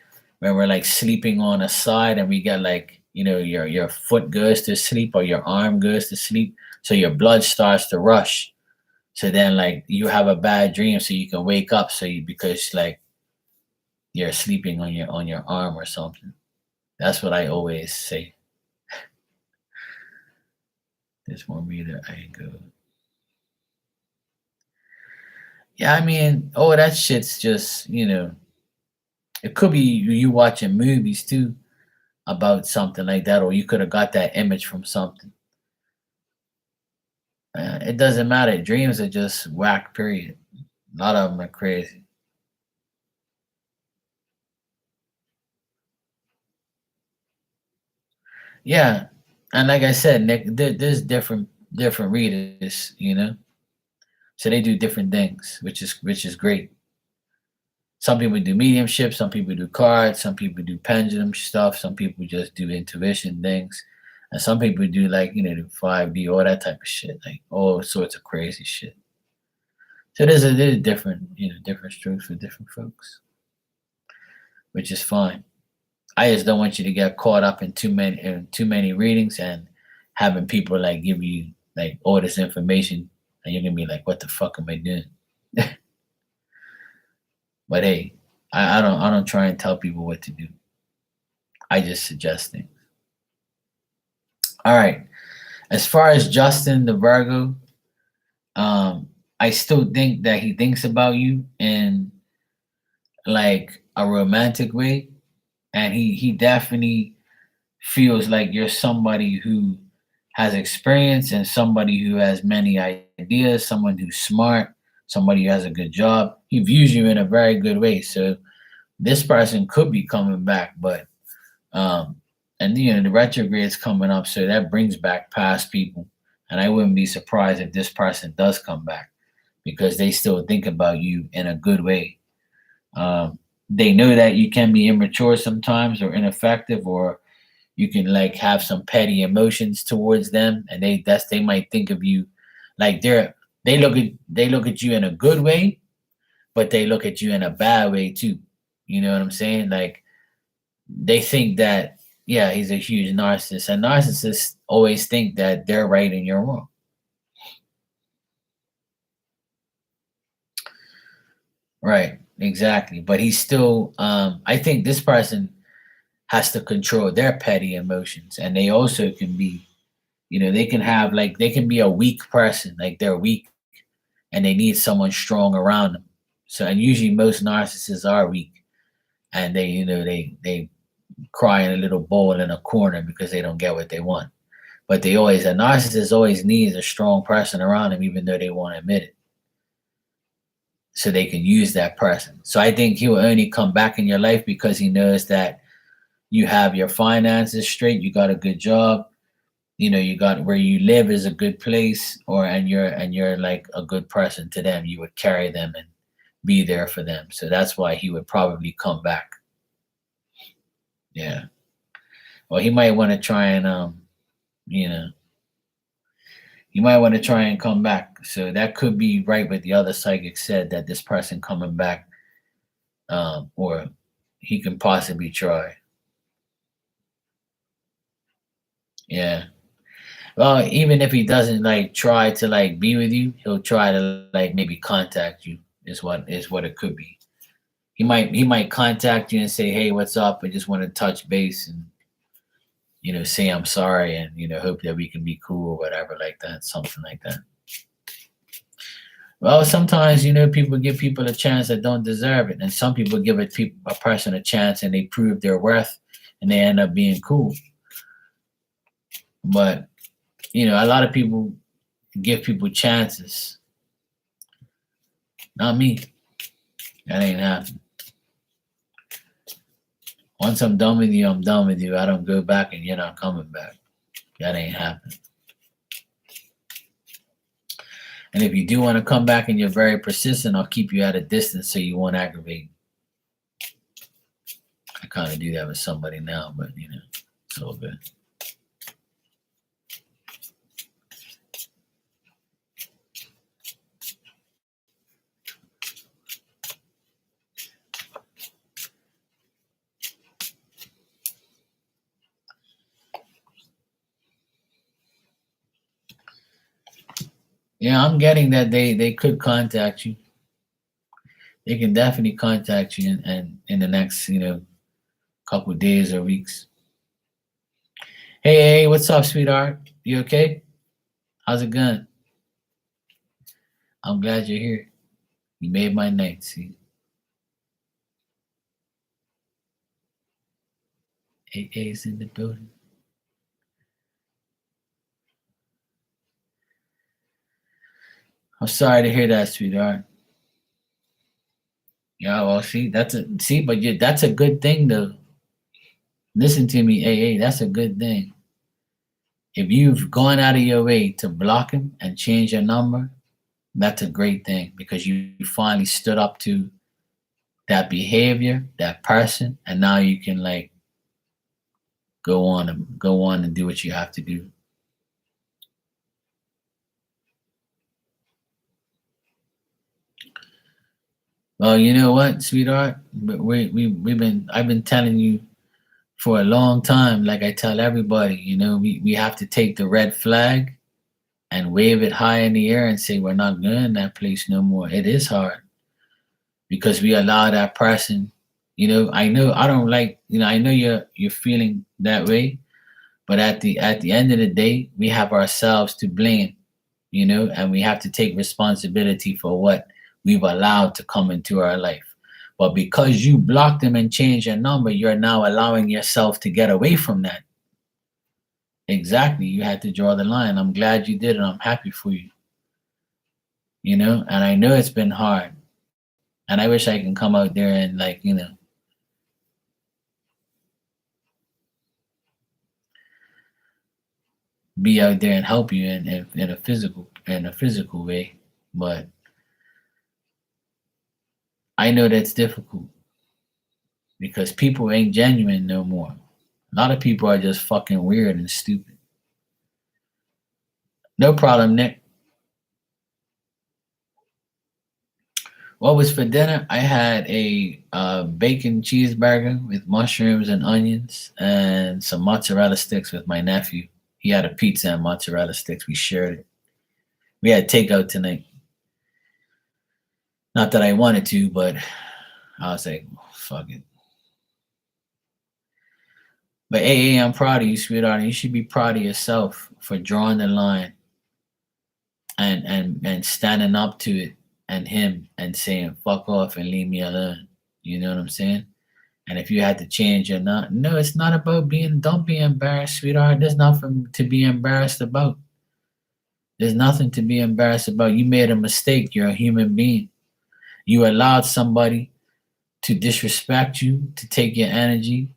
sleeping on a side, and we get like, your foot goes to sleep or your arm goes to sleep. So your blood starts to rush. So then like you have a bad dream so you can wake up, because like you're sleeping on your arm or something. That's what I always say. There's one reader I go. Yeah, I mean, oh, that shit's just, it could be you watching movies too about something like that, or you could have got that image from something. It doesn't matter. Dreams are just whack, period. A lot of them are crazy. Yeah, and like I said, Nick, there's different readers, so they do different things, which is great. Some people do mediumship, some people do cards, some people do pendulum stuff, some people just do intuition things. And some people do like, the 5D, all that type of shit, like all sorts of crazy shit. So there's different, different strokes for different folks, which is fine. I just don't want you to get caught up in too many readings and having people like give you like all this information and you're gonna be like, what the fuck am I doing? But hey, I don't try and tell people what to do. I just suggest things. All right. As far as Justin the Virgo, I still think that he thinks about you in like a romantic way, and he definitely feels like you're somebody who has experience and somebody who has many ideas, someone who's smart, somebody who has a good job. He views you in a very good way. So this person could be coming back, but um and the retrograde's coming up, so that brings back past people. And I wouldn't be surprised if this person does come back because they still think about you in a good way. They know that you can be immature sometimes or ineffective, or you can like have some petty emotions towards them, and they might think of you like they look at you in a good way, but they look at you in a bad way too. You know what I'm saying? Like they think that, yeah, he's a huge narcissist, and narcissists always think that they're right and you're wrong. Right, exactly. But he's still I think this person has to control their petty emotions, and they also can be, they can have like they can be a weak person, like they're weak and they need someone strong around them. So, and usually most narcissists are weak, and they cry in a little bowl in a corner because they don't get what they want. But a narcissist always needs a strong person around them, even though they won't admit it, so they can use that person. So I think he will only come back in your life because he knows that you have your finances straight, you got a good job, you got where you live is a good place, or and you're like a good person to them. You would carry them and be there for them. So that's why he would probably come back. Yeah. Well, he might want to try and you know, you might want to try and come back. So that could be right what the other psychic said, that this person coming back, or he can possibly try. Yeah. Well, even if he doesn't like try to like be with you, he'll try to like maybe contact you. Is what it could be. He might contact you and say, "Hey, what's up? I just want to touch base and say I'm sorry, and hope that we can be cool or whatever like that, something like that." Well, sometimes people give people a chance that don't deserve it, and some people give a person a chance and they prove their worth, and they end up being cool. But a lot of people give people chances. Not me. That ain't happening. Once I'm done with you, I'm done with you. I don't go back and you're not coming back. That ain't happening. And if you do want to come back and you're very persistent, I'll keep you at a distance so you won't aggravate. I kind of do that with somebody now, but it's all good. Yeah, I'm getting that they could contact you. They can definitely contact you and in the next couple days or weeks. Hey, what's up, sweetheart? You okay? How's it going? I'm glad you're here. You made my night. See, AA's in the building. I'm sorry to hear that, sweetheart. Yeah, well, that's a good thing though. Listen to me, AA. That's a good thing. If you've gone out of your way to block him and change your number, that's a great thing because you finally stood up to that behavior, that person, and now you can like go on and do what you have to do. Well, you know what, sweetheart? I've been telling you for a long time, like I tell everybody, we have to take the red flag and wave it high in the air and say we're not going in that place no more. It is hard because we allow that person. I know I don't like. I know you're feeling that way, but at the end of the day, we have ourselves to blame. And we have to take responsibility for what we've allowed to come into our life. But because you blocked them and changed your number, you're now allowing yourself to get away from that. Exactly. You had to draw the line. I'm glad you did, and I'm happy for you. And I know it's been hard. And I wish I can come out there and be out there and help you in a physical way. But I know that's difficult because people ain't genuine no more. A lot of people are just fucking weird and stupid. No problem, Nick. What was for dinner? I had a bacon cheeseburger with mushrooms and onions and some mozzarella sticks with my nephew. He had a pizza and mozzarella sticks. We shared it. We had takeout tonight. Not that I wanted to, but I was like, fuck it. But hey, I'm proud of you, sweetheart. You should be proud of yourself for drawing the line and standing up to it and him and saying fuck off and leave me alone. You know what I'm saying? And if you had to change or not, no, it's not about being. Don't be embarrassed, sweetheart. There's nothing to be embarrassed about. There's nothing to be embarrassed about. You made a mistake. You're a human being. You allowed somebody to disrespect you, to take your energy,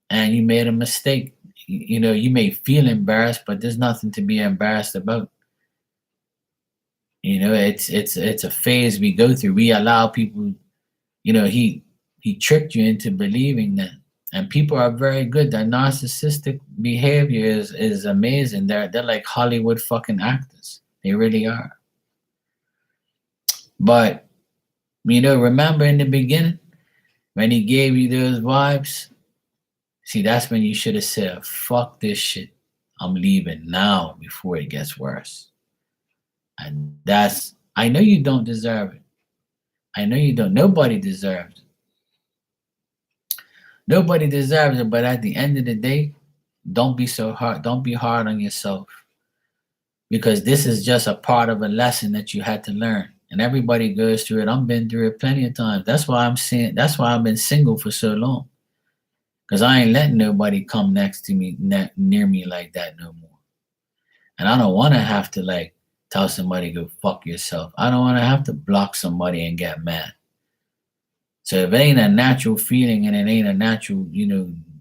and you made a mistake. You may feel embarrassed, but there's nothing to be embarrassed about. It's a phase we go through. We allow people. He tricked you into believing that. And people are very good. Their narcissistic behavior is amazing. They're like Hollywood fucking actors. They really are. But remember in the beginning when he gave you those vibes? See, that's when you should have said, fuck this shit. I'm leaving now before it gets worse. And I know you don't deserve it. I know you don't. Nobody deserves it. Nobody deserves it, but at the end of the day, don't be so hard. Don't be hard on yourself because this is just a part of a lesson that you had to learn. And everybody goes through it. I've been through it plenty of times. That's why I'm saying. That's why I've been single for so long. Because I ain't letting nobody come next to me, near me like that no more. And I don't want to have to tell somebody go fuck yourself. I don't want to have to block somebody and get mad. So if it ain't a natural feeling and it ain't a natural,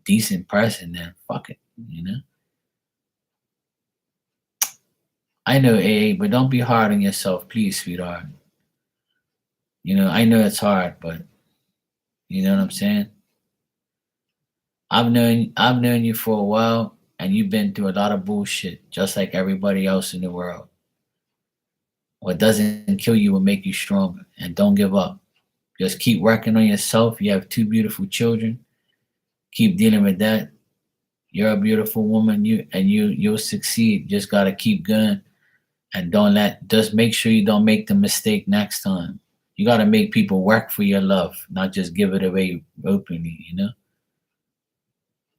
decent person, then fuck it. I know, AA, but don't be hard on yourself, please, sweetheart. I know it's hard, but you know what I'm saying? I've known you for a while and you've been through a lot of bullshit, just like everybody else in the world. What doesn't kill you will make you stronger. And don't give up. Just keep working on yourself. You have two beautiful children. Keep dealing with that. You're a beautiful woman. You'll succeed. Just gotta keep going. And just make sure you don't make the mistake next time. You gotta make people work for your love, not just give it away openly.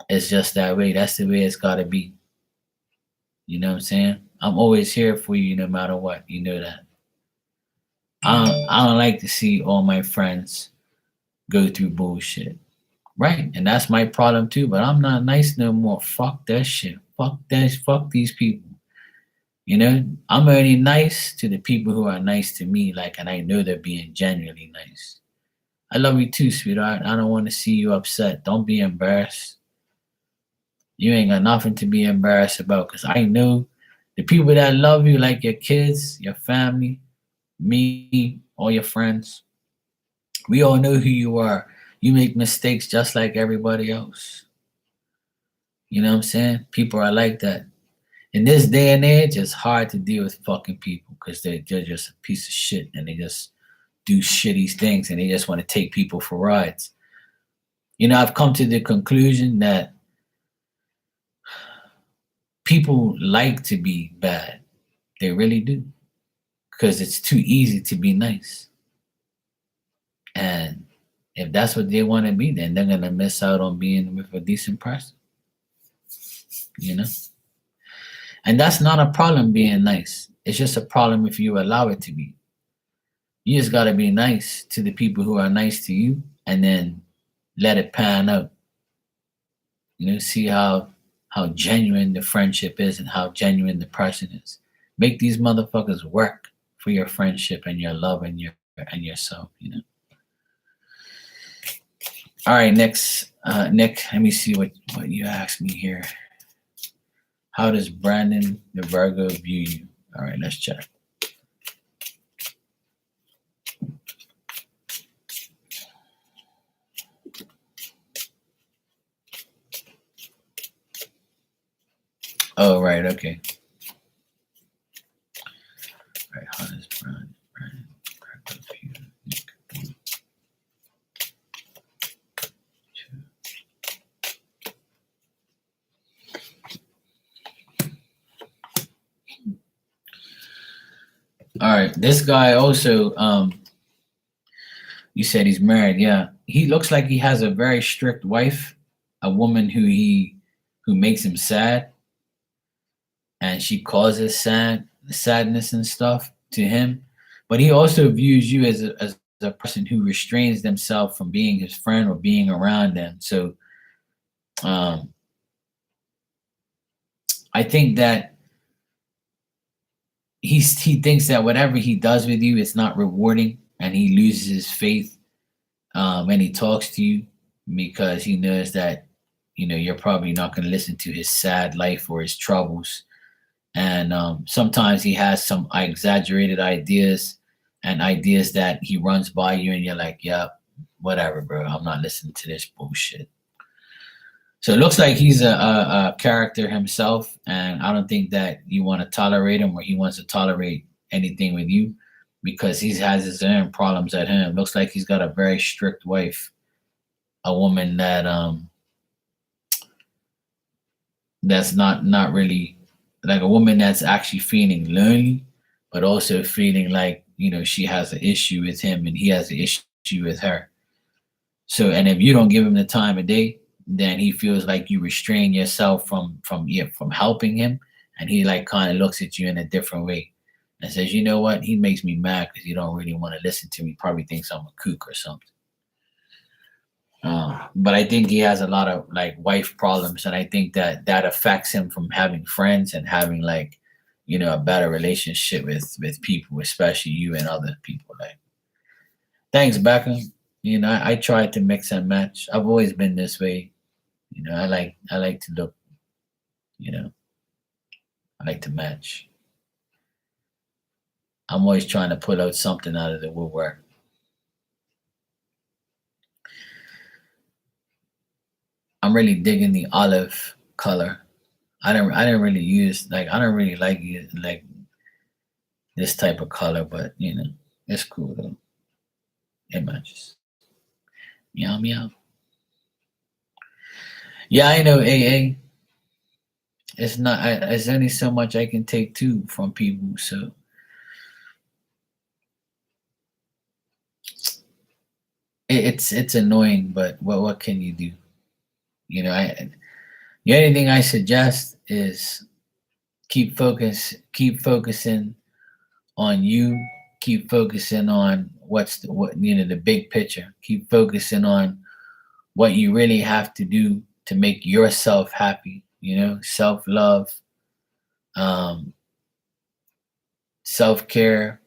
It's just that way. That's the way it's gotta be. You know what I'm saying? I'm always here for you no matter what. You know that. I don't like to see all my friends go through bullshit. Right. And that's my problem too. But I'm not nice no more. Fuck that shit. Fuck that. Fuck these people. I'm only nice to the people who are nice to me, and I know they're being genuinely nice. I love you too, sweetheart. I don't want to see you upset. Don't be embarrassed. You ain't got nothing to be embarrassed about because I know the people that love you, like your kids, your family, me, all your friends, we all know who you are. You make mistakes just like everybody else. You know what I'm saying? People are like that. In this day and age, it's hard to deal with fucking people because they're just a piece of shit and they just do shitty things and they just want to take people for rides. I've come to the conclusion that people like to be bad. They really do. Because it's too easy to be nice. And if that's what they want to be, then they're going to miss out on being with a decent person. You know? And that's not a problem being nice. It's just a problem if you allow it to be. You just got to be nice to the people who are nice to you and then let it pan out. See how genuine the friendship is and how genuine the person is. Make these motherfuckers work for your friendship and your love and yourself. All right, next, Nick. Let me see what you asked me here. How does Brandon the Virgo view you? All right, let's check. Oh, right, okay. All right, how does Brandon Virgo view Nick? All right, this guy also, you said he's married. Yeah, he looks like he has a very strict wife, a woman who makes him sad, and she causes sadness and stuff to him. But he also views you as a person who restrains themselves from being his friend or being around them. So, I think that he thinks that whatever he does with you is not rewarding, and he loses his faith when he talks to you because he knows that you're probably not going to listen to his sad life or his troubles. And sometimes he has some exaggerated ideas and ideas that he runs by you, and you're like, yeah, whatever, bro. I'm not listening to this bullshit. So it looks like he's a character himself, and I don't think that you want to tolerate him or he wants to tolerate anything with you because he has his own problems at home. Looks like he's got a very strict wife, a woman that that's not really like a woman that's actually feeling lonely, but also feeling like she has an issue with him and he has an issue with her. So, and if you don't give him the time of day, then he feels like you restrain yourself from helping him, and he like kind of looks at you in a different way and says, you know what, he makes me mad because you don't really want to listen to me. Probably thinks I'm a kook or something. But I think he has a lot of like wife problems, and I think that affects him from having friends and having like a better relationship with people, especially you and other people. Like, thanks, Becca. I try to mix and match. I've always been this way. I like to look. I like to match. I'm always trying to pull out something out of the woodwork. I'm really digging the olive color. I don't really use I don't really like this type of color, but it's cool though. It matches. Meow meow. Yeah, I know, AA. It's not. It's only so much I can take too from people. So it's annoying, but what can you do? The only thing I suggest is keep focusing on you. Keep focusing on the big picture. Keep focusing on what you really have to do to make yourself happy. Self love, self care.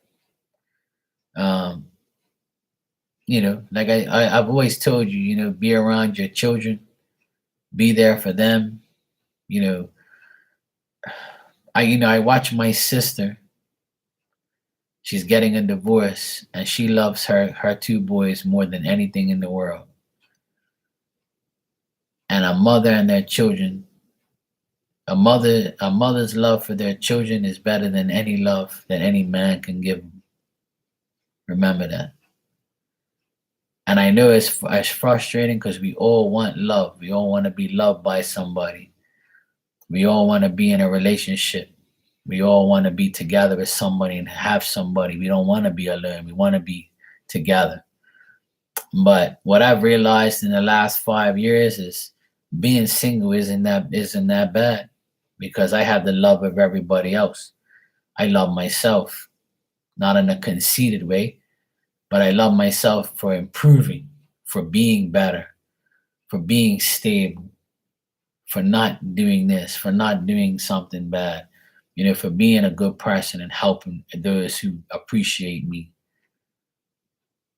Like I've always told you, be around your children, be there for them. I watch my sister. She's getting a divorce, and she loves her two boys more than anything in the world. And a mother and their children A mother's love for their children is better than any love that any man can give them. Remember that. And I know it's frustrating because we all want love. We all want to be loved by somebody. We all want to be in a relationship. We all want to be together with somebody and have somebody. We don't want to be alone. We want to be together. But what I've realized in the last 5 years is being single isn't that bad because I have the love of everybody else. I love myself, not in a conceited way, but I love myself for improving, for being better, for being stable, for not doing this, for not doing something bad, for being a good person and helping those who appreciate me.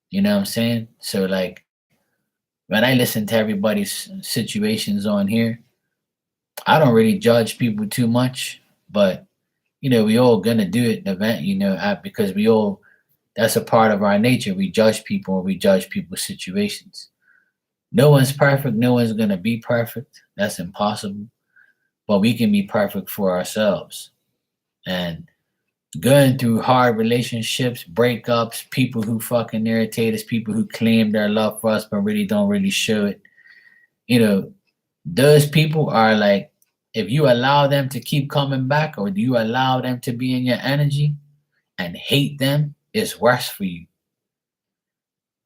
You know what I'm saying? So, like, when I listen to everybody's situations on here, I don't really judge people too much, but we all gonna do it event, because that's a part of our nature. We judge people and we judge people's situations. No one's perfect, no one's gonna be perfect. That's impossible. But we can be perfect for ourselves. And going through hard relationships, breakups, people who fucking irritate us, people who claim their love for us but really don't really show it. You know, those people are like, if you allow them to keep coming back or do you allow them to be in your energy and hate them, it's worse for you.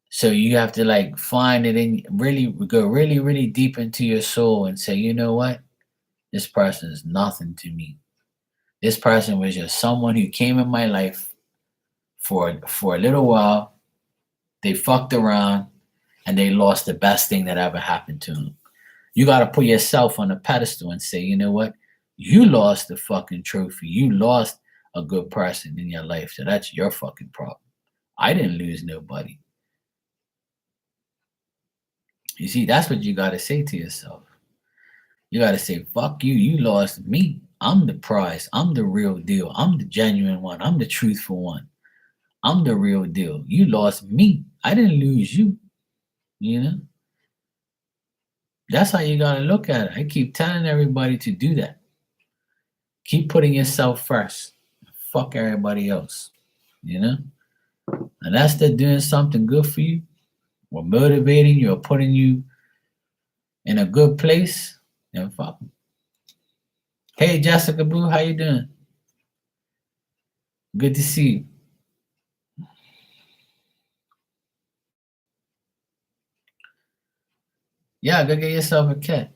So you have to like find it in really go really, really deep into your soul and say, you know what? This person is nothing to me. This person was just someone who came in my life for a little while. They fucked around and they lost the best thing that ever happened to them. You got to put yourself on a pedestal and say, you know what? You lost the fucking trophy. You lost a good person in your life. So that's your fucking problem. I didn't lose nobody. You see, that's what you got to say to yourself. You got to say, fuck you. You lost me. I'm the prize. I'm the real deal. I'm the genuine one. I'm the truthful one. I'm the real deal. You lost me. I didn't lose you. You know? That's how you got to look at it. I keep telling everybody to do that. Keep putting yourself first. Fuck everybody else. You know? Unless they're doing something good for you or motivating you or putting you in a good place, then fuck them. Hey, Jessica Boo, how you doing? Good to see you. Yeah, go get yourself a cat.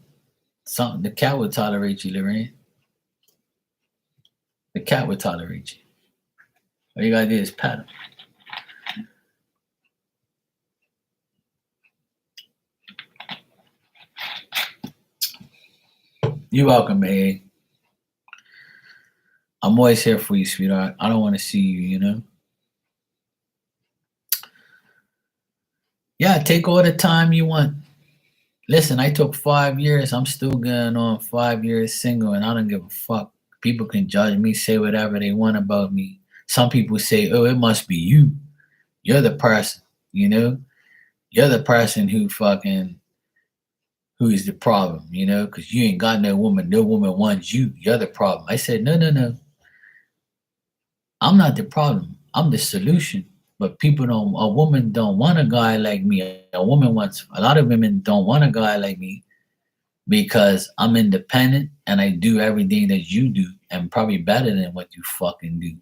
Something the cat would tolerate you, Lorraine. The cat would tolerate you. All you gotta do is pat him. You're welcome, A. I'm always here for you, sweetheart. I don't want to see you, you know? Yeah, take all the time you want. Listen, I took 5 years. I'm still going on 5 years single, and I don't give a fuck. People can judge me, say whatever they want about me. Some people say, oh, it must be you. You're the person, you know? You're the person who is the problem, because you ain't got no woman. No woman wants you. You're the problem. I said, no, no, no. I'm not the problem. I'm the solution. But a woman don't want a guy like me. A lot of women don't want a guy like me because I'm independent and I do everything that you do and probably better than what you fucking do.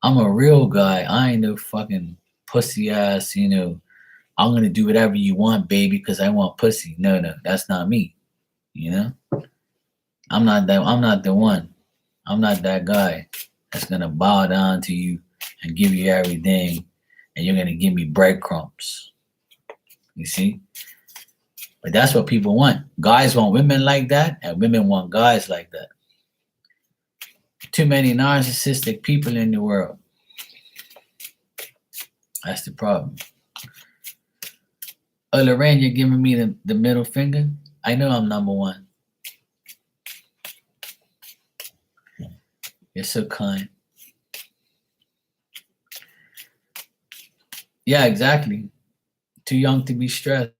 I'm a real guy. I ain't no fucking pussy ass, I'm gonna do whatever you want, baby, because I want pussy. No, no, that's not me. You know? I'm not the one. I'm not that guy that's gonna bow down to you and give you everything and you're gonna give me breadcrumbs. You see? But that's what people want. Guys want women like that, and women want guys like that. Too many narcissistic people in the world. That's the problem. Oh, Lorraine, you're giving me the middle finger? I know I'm number one. You're so kind. Yeah, exactly. Too young to be stressed.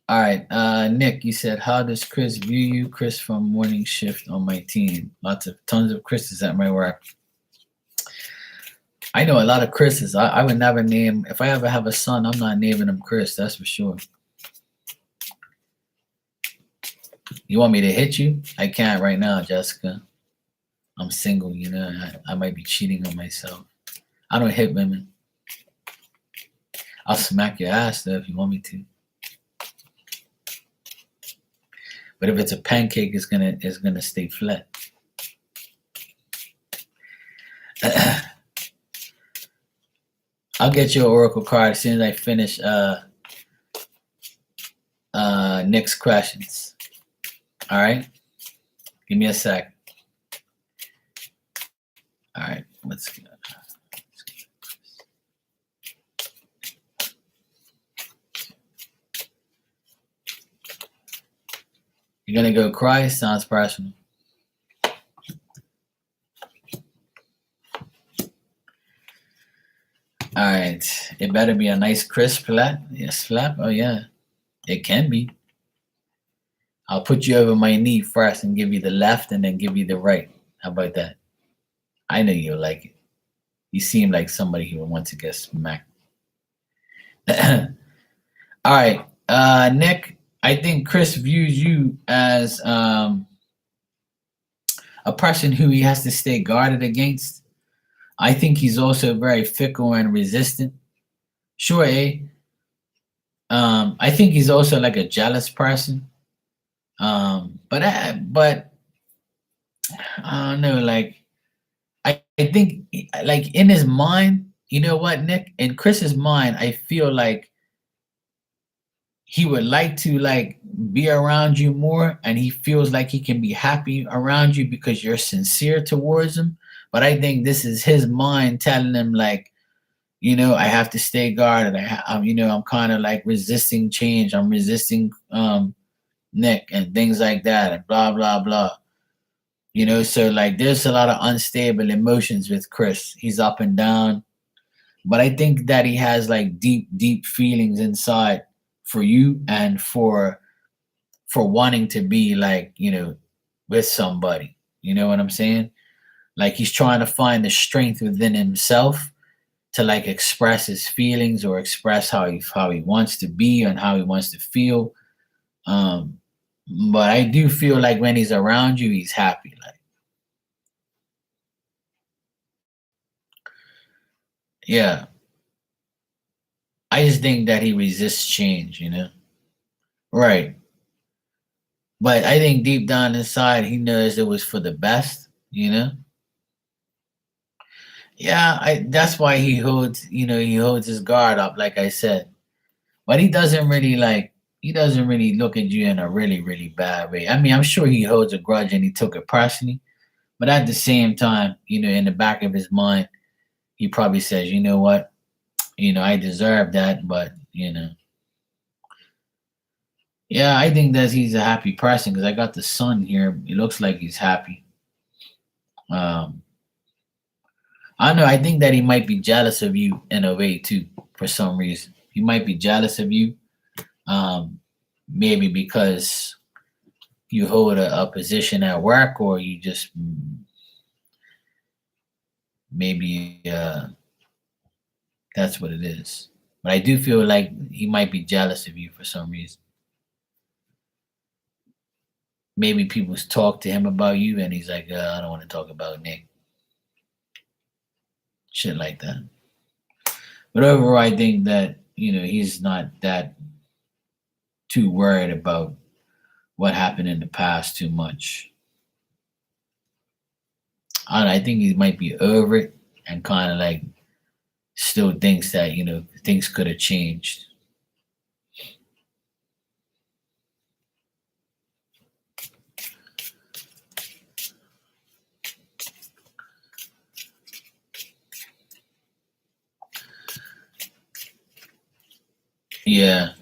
All right. Nick, you said, how does Chris view you? Chris from morning shift on my team. Tons of Chris's at my work. I know a lot of Chris's. I would never name, if I ever have a son, I'm not naming him Chris, that's for sure. You want me to hit you? I can't right now, Jessica. I'm single, you know. I might be cheating on myself. I don't hit women. I'll smack your ass though if you want me to. But if it's a pancake, it's gonna stay flat. I'll get you an oracle card as soon as I finish Nick's questions. All right, give me a sec. All right, let's go. You're gonna go cry? Sounds personal. All right, it better be a nice crisp flat. Yes, flap. Oh yeah, it can be. I'll put you over my knee first and give you the left, and then give you the right. How about that? I know you'll like it. You seem like somebody who would want to get smacked. All right, Nick. I think Chris views you as a person who he has to stay guarded against. I think he's also very fickle and resistant. Sure, eh? I think he's also like a jealous person. But I don't know. Like I think like in his mind, you know what, Nick? In Chris's mind, I feel like he would like to like be around you more, and he feels like he can be happy around you because you're sincere towards him. But I think this is his mind telling him like, you know, I have to stay guarded. You know, I'm kind of like resisting change. I'm resisting Nick and things like that, and blah blah blah. You know, so like there's a lot of unstable emotions with Chris. He's up and down, but I think that he has like deep feelings inside for you and for wanting to be like, you know, with somebody. You know what I'm saying? Like he's trying to find the strength within himself to like express his feelings or express how he wants to be and how he wants to feel. Um, but I do feel like when he's around you, he's happy. Like, yeah, I just think that he resists change, you know? Right. But I think deep down inside, he knows it was for the best, you know? Yeah, that's why he holds, you know, he holds his guard up, like I said. But he doesn't really look at you in a really bad way. I mean, I'm sure he holds a grudge and he took it personally. But at the same time, you know, in the back of his mind, he probably says, you know what? You know, I deserve that, but you know, yeah, I think that he's a happy person because I got the sun here. It looks like he's happy. Um, I don't know. I think that he might be jealous of you in a way too, for some reason. He might be jealous of you, um, maybe because you hold a position at work, or you just maybe that's what it is. But I do feel like he might be jealous of you for some reason. Maybe people talk to him about you, and he's like, I don't want to talk about Nick. Shit like that. But overall, I think that you know he's not that too worried about what happened in the past too much. I think he might be over it and kind of like still thinks that you know things could have changed. Yeah,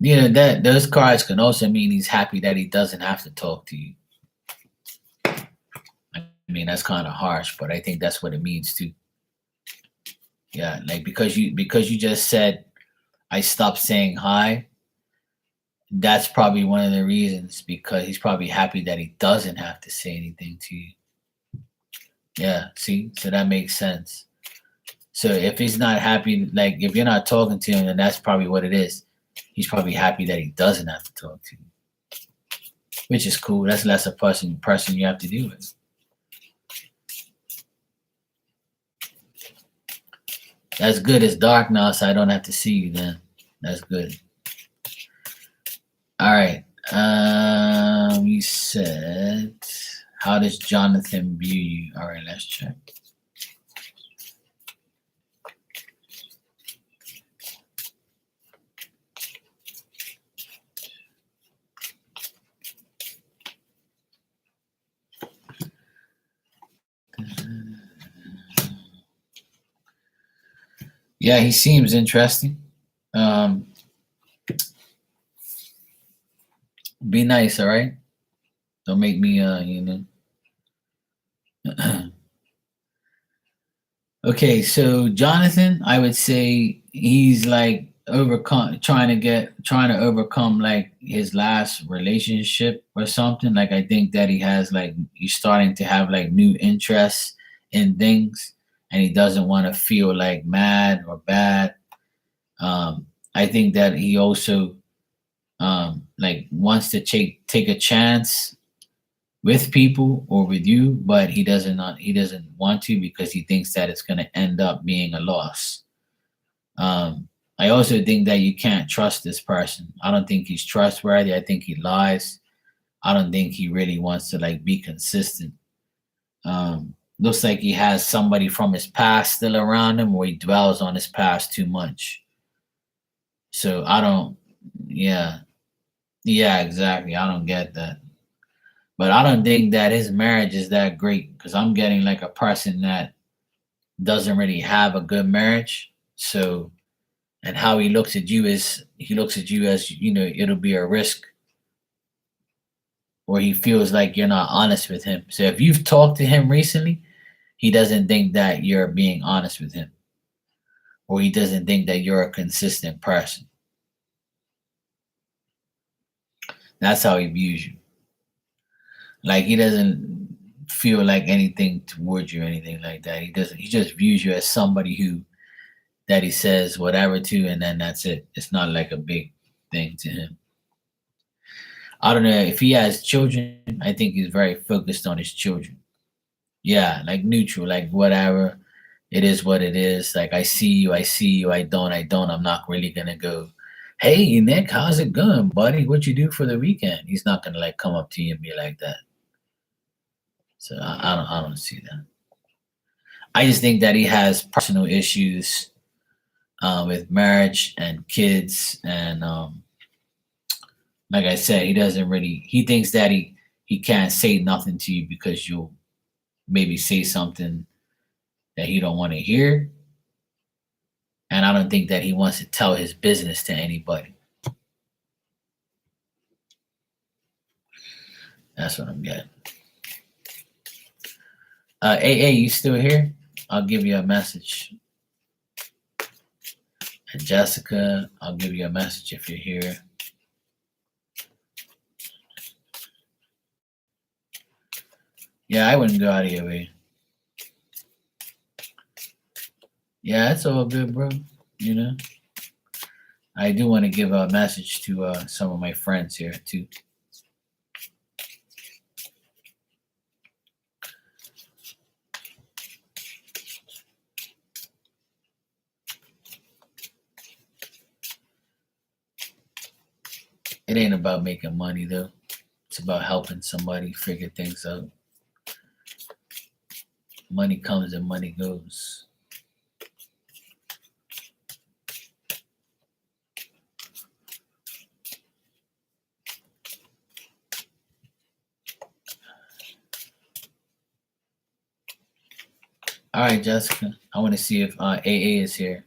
you know that those cards can also mean he's happy that he doesn't have to talk to you. I mean that's kind of harsh, but I think that's what it means too. Yeah, like because you just said I stopped saying hi. That's probably one of the reasons because he's probably happy that he doesn't have to say anything to you. Yeah, see, so that makes sense. So if he's not happy, like if you're not talking to him, then that's probably what it is. He's probably happy that he doesn't have to talk to you, which is cool. That's less a person you have to deal with. That's good. It's dark now, so I don't have to see you then. That's good. All right. You said, how does Jonathan view you? All right, let's check. Yeah, he seems interesting. Um, be nice, all right? Don't make me, Okay, so Jonathan, I would say he's like trying to overcome like his last relationship or something. Like I think that he has like he's starting to have like new interests in things, and he doesn't want to feel like mad or bad. I think that he also like wants to take a chance with people or with you, but he doesn't want to because he thinks that it's going to end up being a loss. I also think that you can't trust this person. I don't think he's trustworthy. I think he lies. I don't think he really wants to like be consistent. Looks like he has somebody from his past still around him, or he dwells on his past too much. So I don't. Yeah, yeah, exactly. I don't get that. But I don't think that his marriage is that great because I'm getting like a person that doesn't really have a good marriage. So, and how he looks at you is he looks at you as, it'll be a risk, or he feels like you're not honest with him. So if you've talked to him recently, he doesn't think that you're being honest with him, or he doesn't think that you're a consistent person. That's how he views you. Like he doesn't feel like anything towards you or anything like that. He doesn't. He just views you as somebody who that he says whatever to, and then that's it. It's not like a big thing to him. I don't know if he has children. I think he's very focused on his children. Yeah, like neutral, like whatever. It is what it is. Like I see you, I see you. I don't. I'm not really gonna go. Hey Nick, how's it going, buddy? What you do for the weekend? He's not gonna like come up to you and be like that. So I don't see that. I just think that he has personal issues with marriage and kids, and like I said, he doesn't really. He thinks that he can't say nothing to you because you'll maybe say something that he don't want to hear, and I don't think that he wants to tell his business to anybody. That's what I'm getting. AA, you still here? I'll give you a message. And Jessica, I'll give you a message if you're here. Yeah, I wouldn't go out of your way. Yeah, it's all good, bro. You know, I do want to give a message to some of my friends here too. It ain't about making money though. It's about helping somebody figure things out. Money comes and money goes. All right, Jessica. I want to see if AA is here.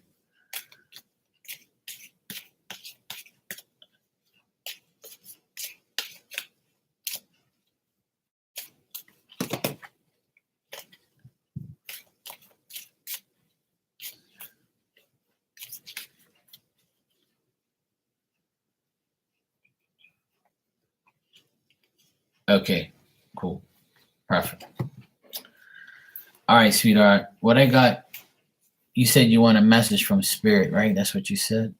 Okay, cool. Perfect. All right, sweetheart. What I got, you said you want a message from spirit, right? That's what you said?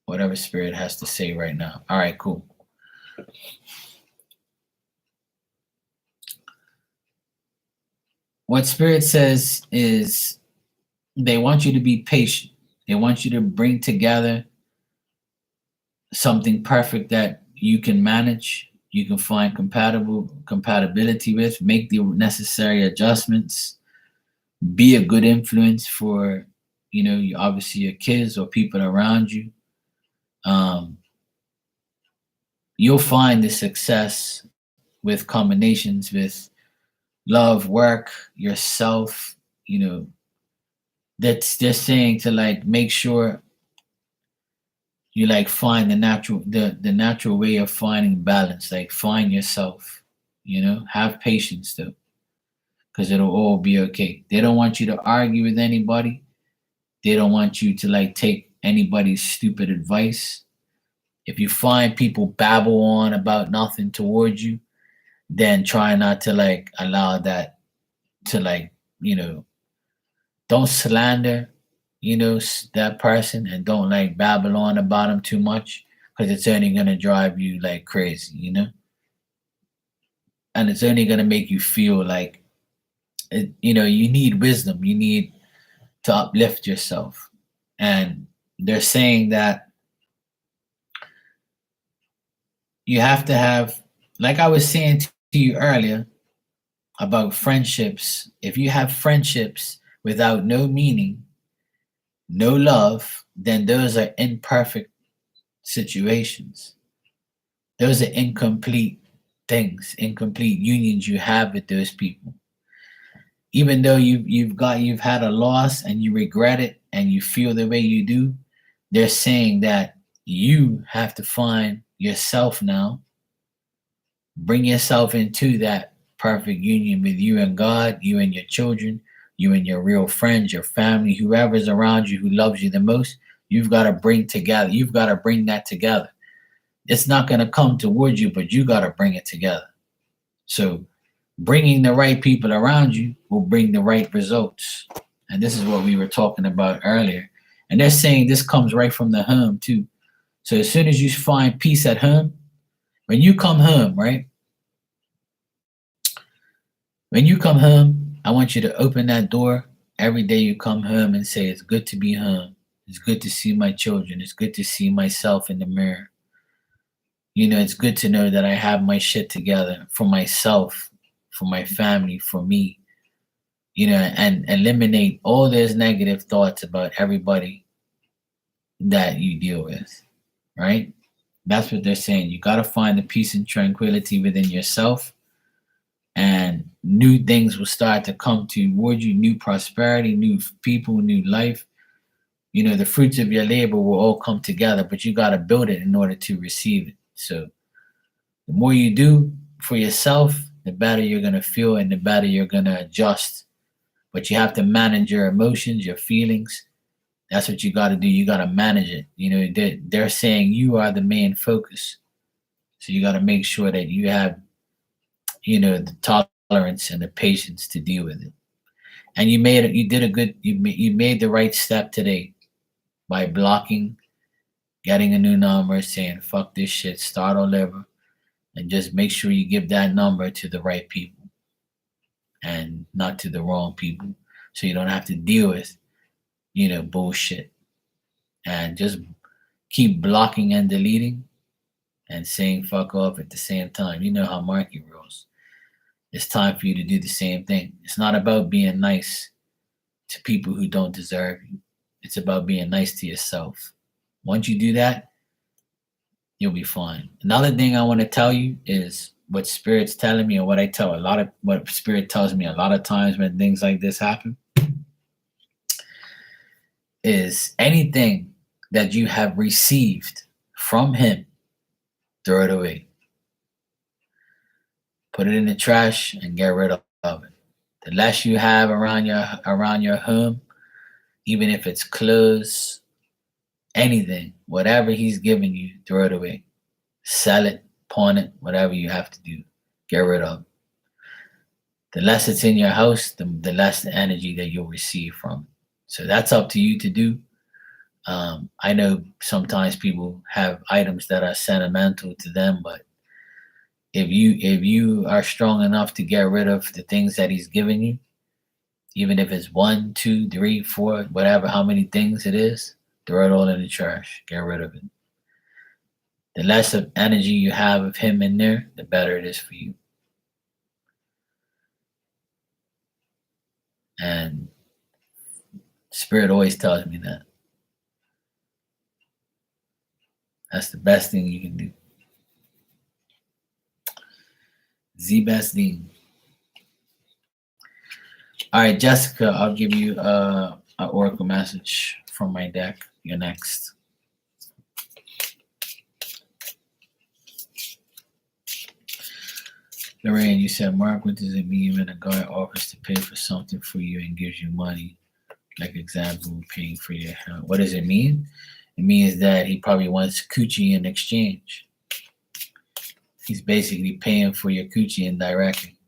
Whatever spirit has to say right now. All right, cool. What spirit says is they want you to be patient. They want you to bring together something perfect that you can manage, you can find compatibility with, make the necessary adjustments, be a good influence for, obviously your kids or people around you. Um, you'll find the success with combinations with love, work, yourself. That's they're saying to like make sure you like find the natural way of finding balance. Like find yourself. Have patience though, because it'll all be okay. They don't want you to argue with anybody. They don't want you to like take anybody's stupid advice. If you find people babble on about nothing towards you, then try not to like allow that to like, don't slander, that person, and don't like babble on about them too much because it's only going to drive you like crazy. And it's only going to make you feel like, you need wisdom. You need to uplift yourself. And they're saying that you have to have, like I was saying to you earlier about friendships, if you have friendships without no meaning, no love, then those are imperfect situations. Those are incomplete things, incomplete unions you have with those people. Even though you've had a loss and you regret it and you feel the way you do, they're saying that you have to find yourself now, bring yourself into that perfect union with you and God, you and your children, you and your real friends, your family, whoever's around you who loves you the most. You've got to bring together. You've got to bring that together. It's not going to come towards you, but you got to bring it together. So bringing the right people around you will bring the right results. And this is what we were talking about earlier. And they're saying this comes right from the home too. So as soon as you find peace at home, when you come home, right? When you come home, I want you to open that door every day you come home and say, it's good to be home. It's good to see my children. It's good to see myself in the mirror. It's good to know that I have my shit together for myself, for my family, for me, and eliminate all those negative thoughts about everybody that you deal with, right? That's what they're saying. You got to find the peace and tranquility within yourself, and new things will start to come toward you, new prosperity, new people, new life. The fruits of your labor will all come together, but you got to build it in order to receive it. So the more you do for yourself, the better you're going to feel and the better you're going to adjust. But you have to manage your emotions, your feelings. That's what you got to do. You got to manage it. They're saying you are the main focus. So you got to make sure that you have, the tolerance and the patience to deal with it. And you made the right step today by blocking, getting a new number, saying, fuck this shit, start all over. And just make sure you give that number to the right people and not to the wrong people. So you don't have to deal with, bullshit. And just keep blocking and deleting and saying fuck off at the same time. You know how Marky rolls. It's time for you to do the same thing. It's not about being nice to people who don't deserve you. It's about being nice to yourself. Once you do that, you'll be fine. Another thing I want to tell you is what Spirit's telling me, and what Spirit tells me a lot of times when things like this happen, is anything that you have received from Him, throw it away. Put it in the trash and get rid of it. The less you have around your home, even if it's clothes, anything, whatever He's given you, throw it away. Sell it, pawn it, whatever you have to do. Get rid of. The less it's in your house, the less the energy that you'll receive from. So that's up to you to do. I know sometimes people have items that are sentimental to them, but if you are strong enough to get rid of the things that he's giving you, even if it's one, two, three, four, whatever, how many things it is, throw it all in the trash. Get rid of it. The less of energy you have of him in there, the better it is for you. And Spirit always tells me that. That's the best thing you can do. The best thing. All right, Jessica, I'll give you an oracle message from my deck. You're next. Lorraine, you said, Mark, what does it mean when a guy offers to pay for something for you and gives you money? Like example, paying for your hair. What does it mean? It means that he probably wants coochie in exchange. He's basically paying for your coochie indirectly.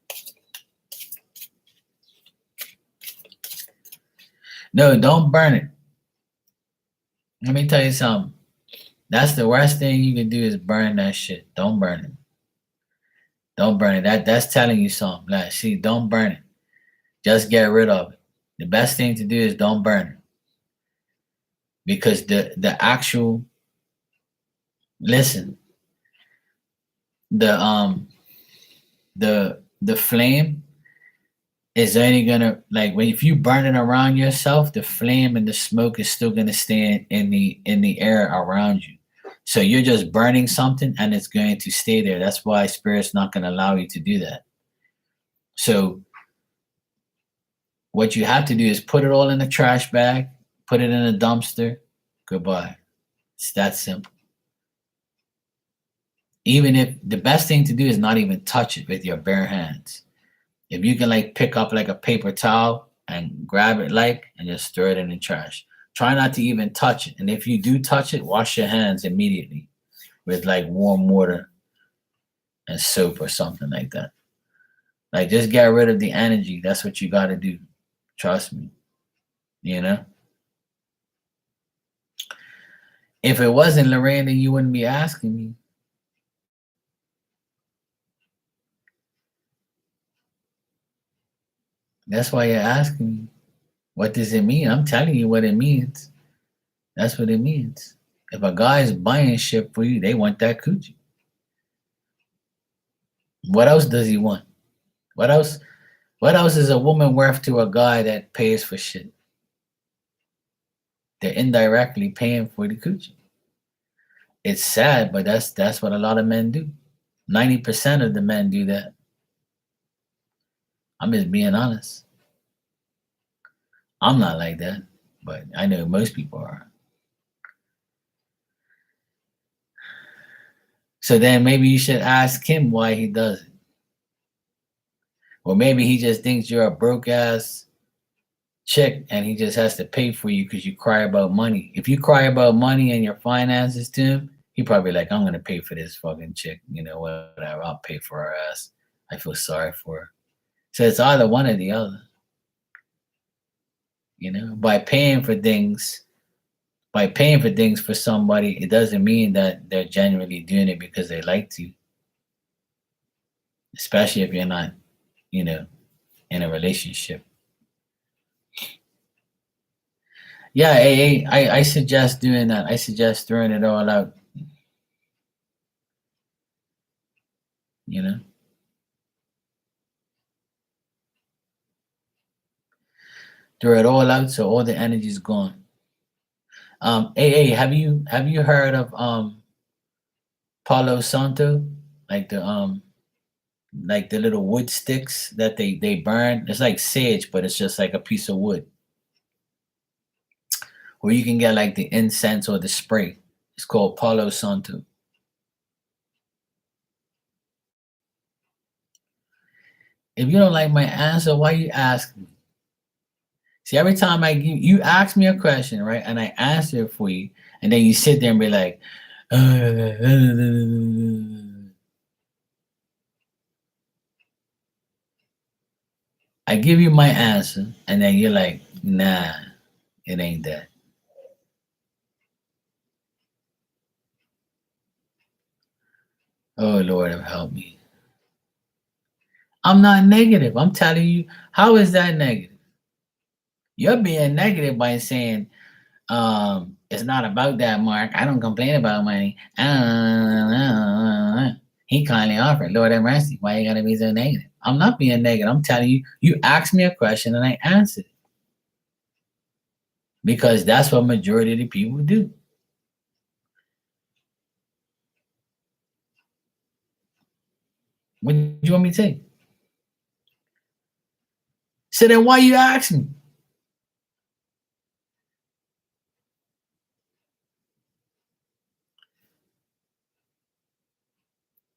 No, don't burn it. Let me tell you something. That's the worst thing you can do is burn that shit. Don't burn it. Don't burn it. That's telling you something. Like, see, don't burn it. Just get rid of it. The best thing to do is don't burn it. Because the actual, listen, the flame is only gonna, like, if you burn it around yourself, the flame and the smoke is still gonna stay in the air around you. So you're just burning something and it's going to stay there. That's why Spirit's not gonna allow you to do that. So what you have to do is put it all in a trash bag, put it in a dumpster, goodbye. It's that simple. Even if the best thing to do is not even touch it with your bare hands. If you can pick up a paper towel and grab it and just throw it in the trash. Try not to even touch it. And if you do touch it, wash your hands immediately with warm water and soap or something like that. Just get rid of the energy. That's what you got to do. Trust me. You know? If it wasn't Lorraine, then you wouldn't be asking me. That's why you're asking me. What does it mean? I'm telling you what it means. That's what it means. If a guy is buying shit for you, they want that coochie. What else does he want? What else is a woman worth to a guy that pays for shit? They're indirectly paying for the coochie. It's sad, but that's what a lot of men do. 90% of the men do that. I'm just being honest. I'm not like that, but I know most people are. So then maybe you should ask him why he does it. Or maybe he just thinks you're a broke ass chick and he just has to pay for you because you cry about money. If you cry about money and your finances to him, he probably I'm going to pay for this fucking chick. Whatever, I'll pay for her ass. I feel sorry for her. So it's either one or the other. By paying for things for somebody, it doesn't mean that they're genuinely doing it because they like to. Especially if you're not, in a relationship. Yeah, I suggest doing that. I suggest throwing it all out. Throw it all out so all the energy's gone. Have you heard of Palo Santo? The little wood sticks that they burn. It's like sage, but it's just like a piece of wood. Or you can get the incense or the spray. It's called Palo Santo. If you don't like my answer, why you ask me? See, every time you ask me a question, right, and I answer it for you, and then you sit there and be like, I give you my answer, and then you're like, nah, it ain't that. Oh Lord, help me. I'm not negative. I'm telling you, how is that negative? You're being negative by saying, it's not about that, Mark. I don't complain about money. He kindly offered. Lord have mercy. Why you gotta be so negative? I'm not being negative. I'm telling you, you asked me a question and I answered it. Because that's what majority of the people do. What do you want me to say? So then why you ask me?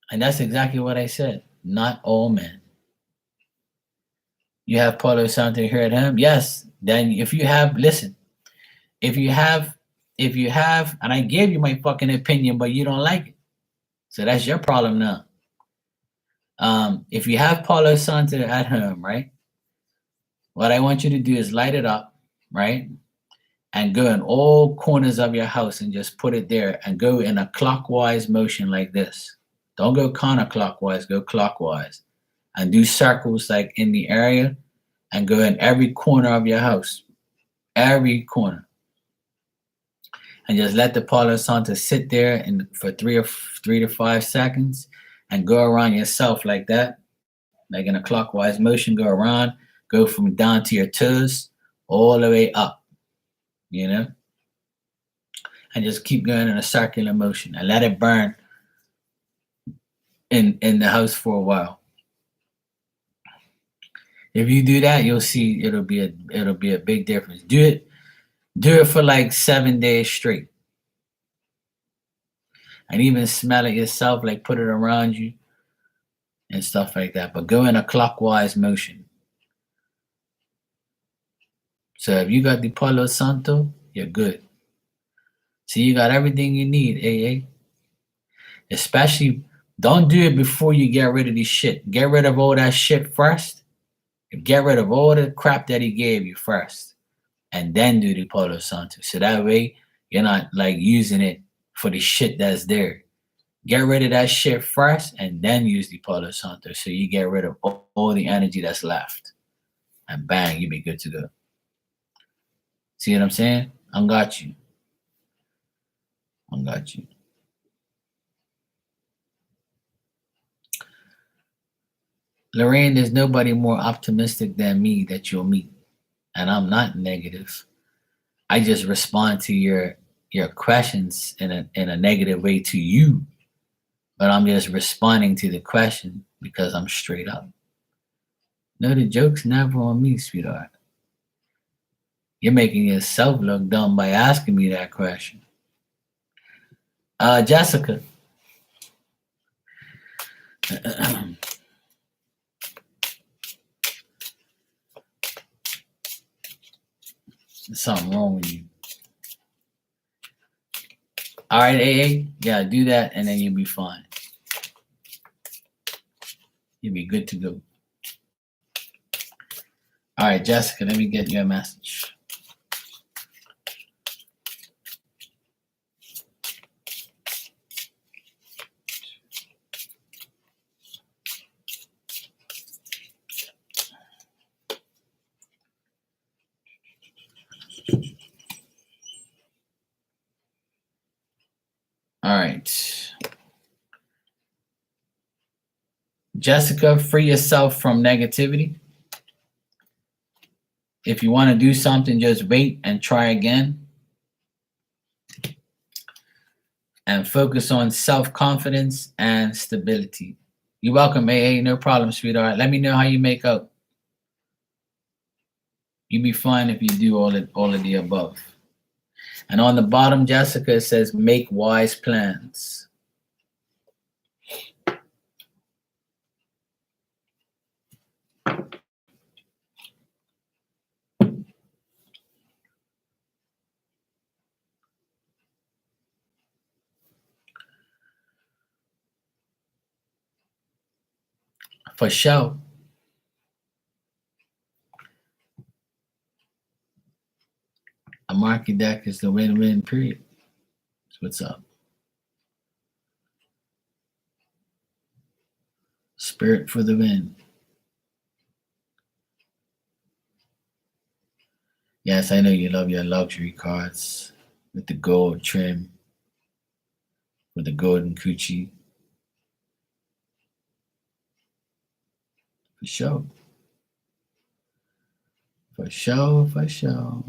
And that's exactly what I said. Not all men. You have Paulo Santo here at him? Yes. Then if you have, listen, if you have, and I gave you my fucking opinion, but you don't like it. So that's your problem now. If you have Paulo Santo at home, right? What I want you to do is light it up, right? And go in all corners of your house and just put it there and go in a clockwise motion like this. Don't go counterclockwise, go clockwise. And do circles like in the area and go in every corner of your house. Every corner. And just let the Palo Santo sit there and for 3 to 5 seconds and go around yourself like that, like in a clockwise motion, go around, go from down to your toes all the way up, you know, and just keep going in a circular motion and let it burn in the house for a while. If you do that, you'll see it'll be a big difference. Do it for like 7 days straight, and even smell it yourself, like put it around you and stuff like that. But go in a clockwise motion. So if you got the Palo Santo, you're good. So you got everything you need, AA. Especially, don't do it before you get rid of the shit. Get rid of all that shit first. Get rid of all the crap that he gave you first, and then do the Palo Santo. So that way you're not like using it for the shit that's there. Get rid of that shit first, and then use the Palo Santo. So you get rid of all the energy that's left, and bang, you be good to go. See what I'm saying? I got you. I got you. Lorraine, there's nobody more optimistic than me that you'll meet. And I'm not negative. I just respond to your questions in a negative way to you. But I'm just responding to the question because I'm straight up. No, the joke's never on me, sweetheart. You're making yourself look dumb by asking me that question. Jessica. There's something wrong with you. All right, AA. Yeah, do that and then you'll be fine. You'll be good to go. All right, Jessica, let me get you a message. All right. Jessica, free yourself from negativity. If you want to do something, just wait and try again. And focus on self-confidence and stability. You're welcome, AA. No problem, sweetheart. Let me know how you make out. You'll be fine if you do all of the above. And on the bottom, Jessica, it says make wise plans. For sure. market deck is the win-win period. So what's up? Spirit for the win. Yes, I know you love your luxury cards with the gold trim, with the golden coochie. For sure. For sure, for sure.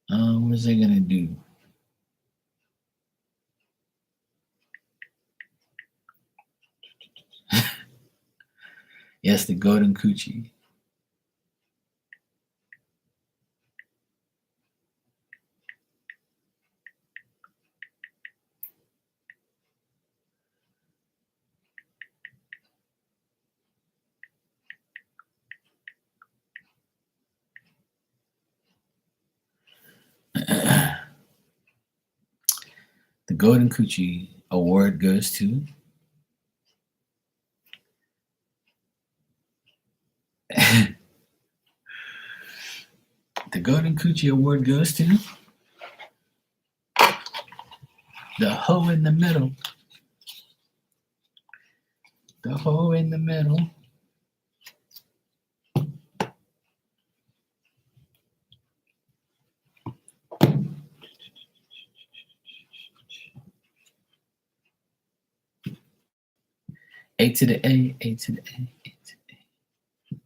What's it gonna do? Yes, the golden coochie. The golden coochie award goes to the golden coochie award goes to the hoe in the middle. The hoe in the middle. A to the A, A to the A, A to the A.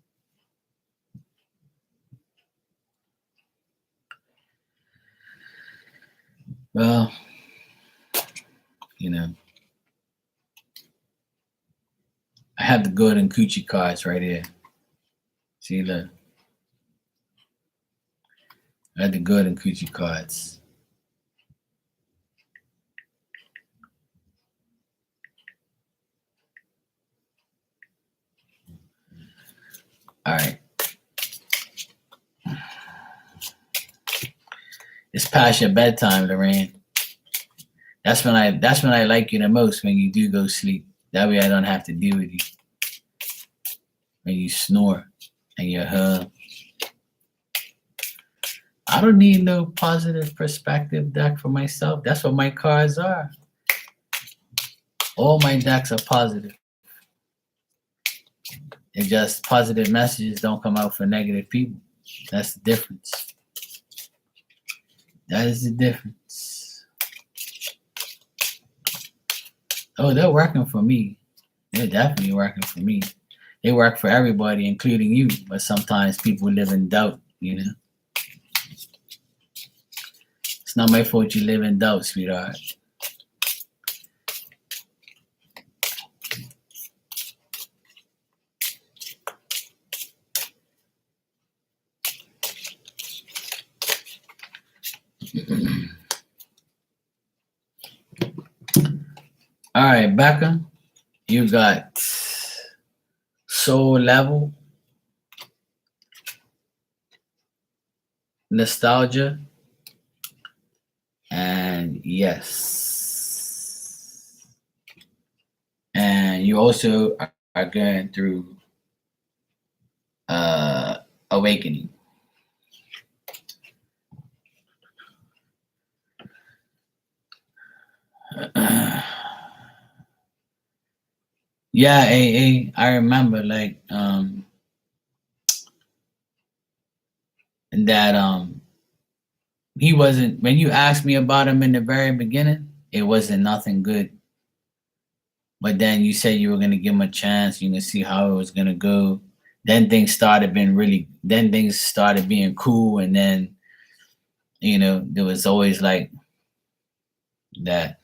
Well, you know, I have the golden coochie cards right here. See, look. I have the golden coochie cards. All right. It's past your bedtime, Lorraine. That's when I like you the most, when you do go sleep. That way I don't have to deal with you. When you snore and you hum. I don't need no positive perspective deck for myself. That's what my cards are. All my decks are positive. It's just positive messages don't come out for negative people. That's the difference. That is the difference. Oh, they're working for me. They're definitely working for me. They work for everybody, including you. But sometimes people live in doubt, you know. It's not my fault you live in doubt, sweetheart. All right, Becca, you got Soul Level, Nostalgia, and Yes. And you also are going through Awakening. Yeah, I remember like that he wasn't, when you asked me about him in the very beginning, it wasn't nothing good. But then you said you were gonna give him a chance, you know, see how it was gonna go. Then things started being cool, and then you know, there was always like that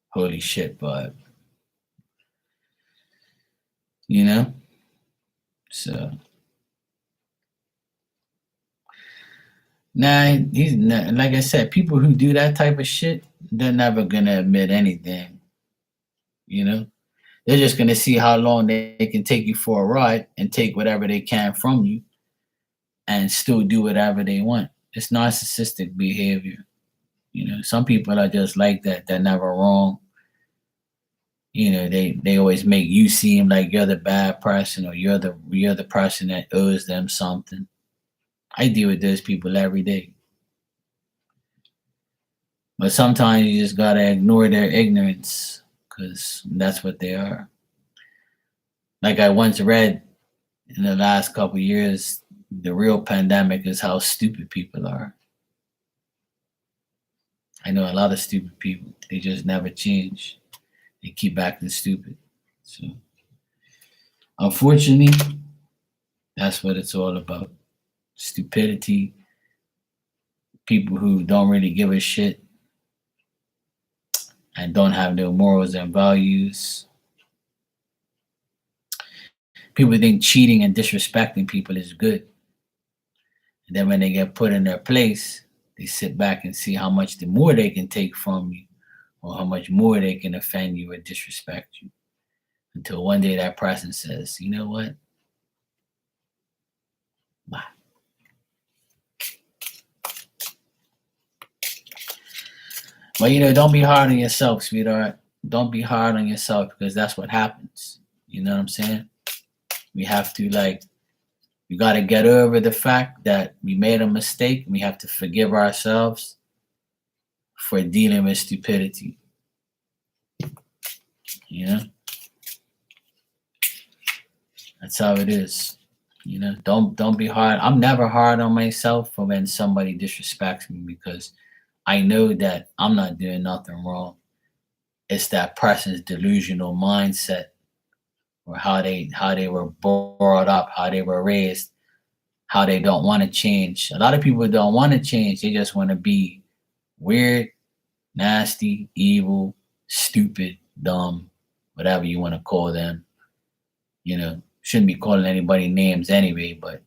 holy shit, but you know? So nah, he's not, like I said, people who do that type of shit, they're never gonna admit anything, you know? They're just gonna see how long they can take you for a ride and take whatever they can from you and still do whatever they want. It's narcissistic behavior. You know, some people are just like that. They're never wrong. You know, they always make you seem like you're the bad person, or you're the person that owes them something. I deal with those people every day. But sometimes you just gotta ignore their ignorance because that's what they are. Like I once read in the last couple of years, the real pandemic is how stupid people are. I know a lot of stupid people. They just never change. They keep acting stupid. So unfortunately, that's what it's all about. Stupidity, people who don't really give a shit and don't have no morals and values. People think cheating and disrespecting people is good. And then when they get put in their place, they sit back and see how much the more they can take from you or how much more they can offend you or disrespect you. Until one day that person says, you know what? Bye. But don't be hard on yourself, sweetheart. Don't be hard on yourself because that's what happens. You know what I'm saying? We have to we got to get over the fact that we made a mistake. We have to forgive ourselves for dealing with stupidity. That's how it is. Don't be hard. I'm never hard on myself for when somebody disrespects me because I know that I'm not doing nothing wrong. It's that person's delusional mindset or how they were brought up, how they were raised, how they don't want to change. A lot of people don't want to change. They just want to be weird, nasty, evil, stupid, dumb, whatever you want to call them. Shouldn't be calling anybody names anyway, but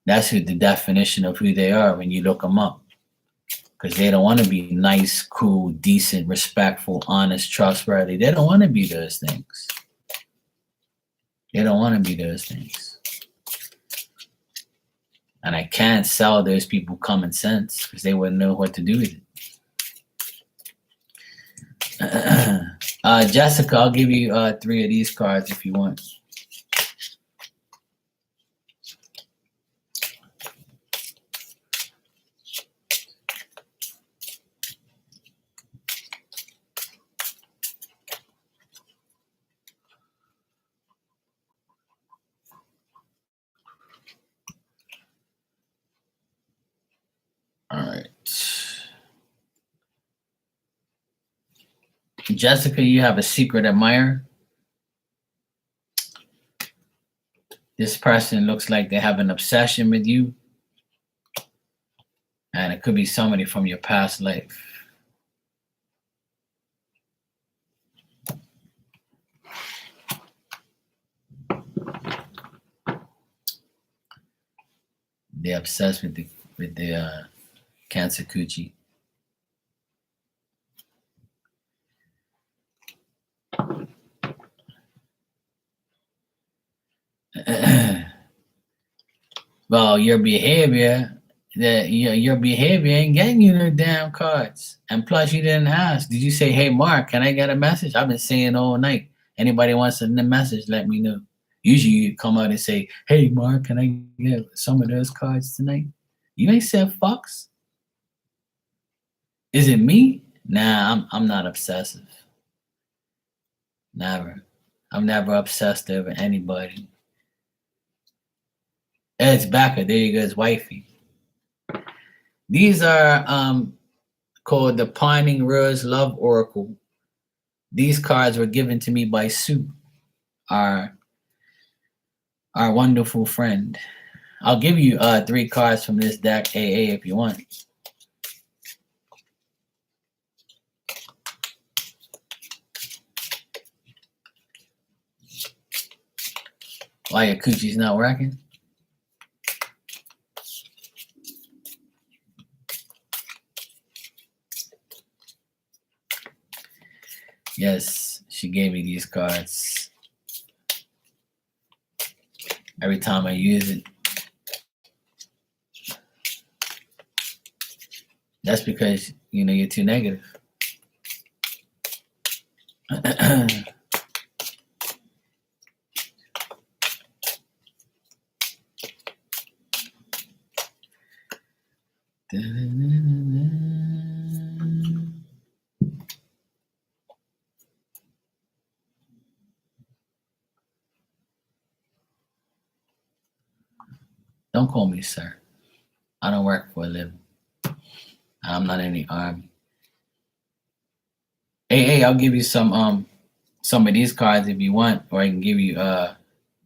that's the definition of who they are when you look them up. Because they don't want to be nice, cool, decent, respectful, honest, trustworthy. They don't want to be those things. They don't want to be those things. And I can't sell those people common sense because they wouldn't know what to do with it. Jessica, I'll give you 3 of these cards if you want. All right. Jessica, you have a secret admirer. This person looks like they have an obsession with you. And it could be somebody from your past life. They're obsessed with the Cancer coochie. Well, your behavior ain't getting you no damn cards. And plus, you didn't ask. Did you say, "Hey, Mark, can I get a message?" I've been saying all night. Anybody wants a message, let me know. Usually, you come out and say, "Hey, Mark, can I get some of those cards tonight?" You ain't said fucks. Is it me? Nah, I'm not obsessive. Never. I'm never obsessed over anybody. It's Backer. There you go. It's wifey. These are called the Pining Rose Love Oracle. These cards were given to me by Sue, our wonderful friend. I'll give you 3 cards from this deck, AA, if you want. Why your coochie's not working? Yes, she gave me these cards. Every time I use it. That's because, you're too negative. Don't call me sir. I don't work for a living. I'm not in the army. Hey, I'll give you some of these cards if you want, or I can give you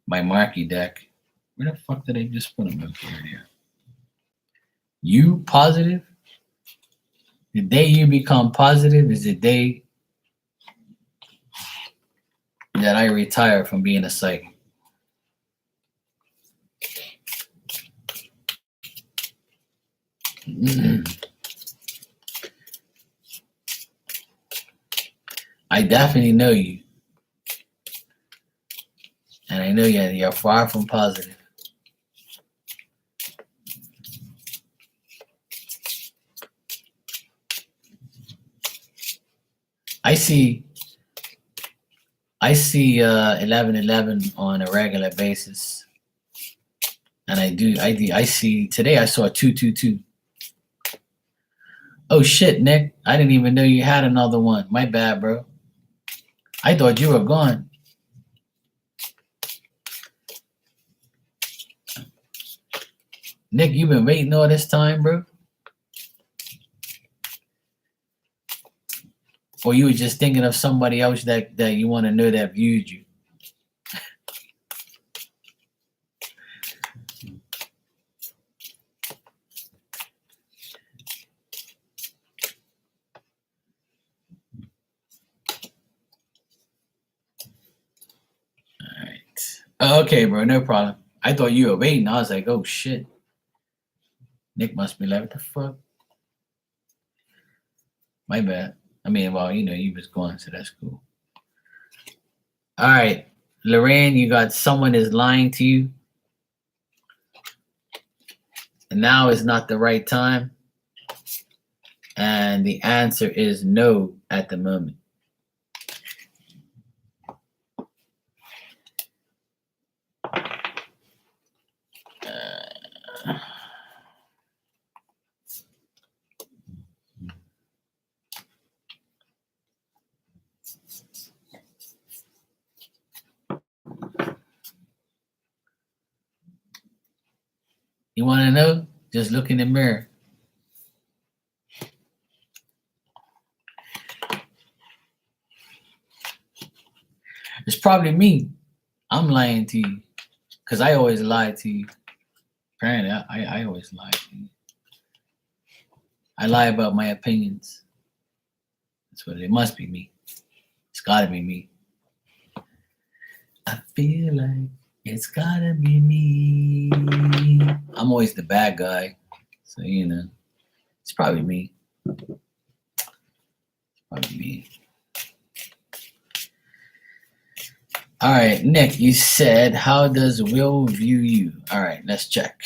my marquee deck. Where the fuck did I just put them up here? You positive? The day you become positive is the day that I retire from being a psychic. I definitely know you. And I know you're far from positive. I see 1111 on a regular basis. And I see today I saw 222. Oh shit, Nick. I didn't even know you had another one. My bad, bro. I thought you were gone. Nick, you been waiting all this time, bro? Or you were just thinking of somebody else that you want to know that viewed you? All right. Okay, bro, no problem. I thought you were waiting. I was like, oh shit. Nick must be like, what the fuck? My bad. I mean, well, you was gone, so that's cool. All right. Lorraine, you got someone is lying to you. And now is not the right time. And the answer is no at the moment. You want to know? Just look in the mirror. It's probably me. I'm lying to you. Because I always lie to you. Apparently, I always lie to you. I lie about my opinions. That's what it must be me. It's got to be me. I feel like it's got to be me. I'm always the bad guy. So, it's probably me. It's probably me. All right, Nick, you said, how does Will view you? All right, let's check.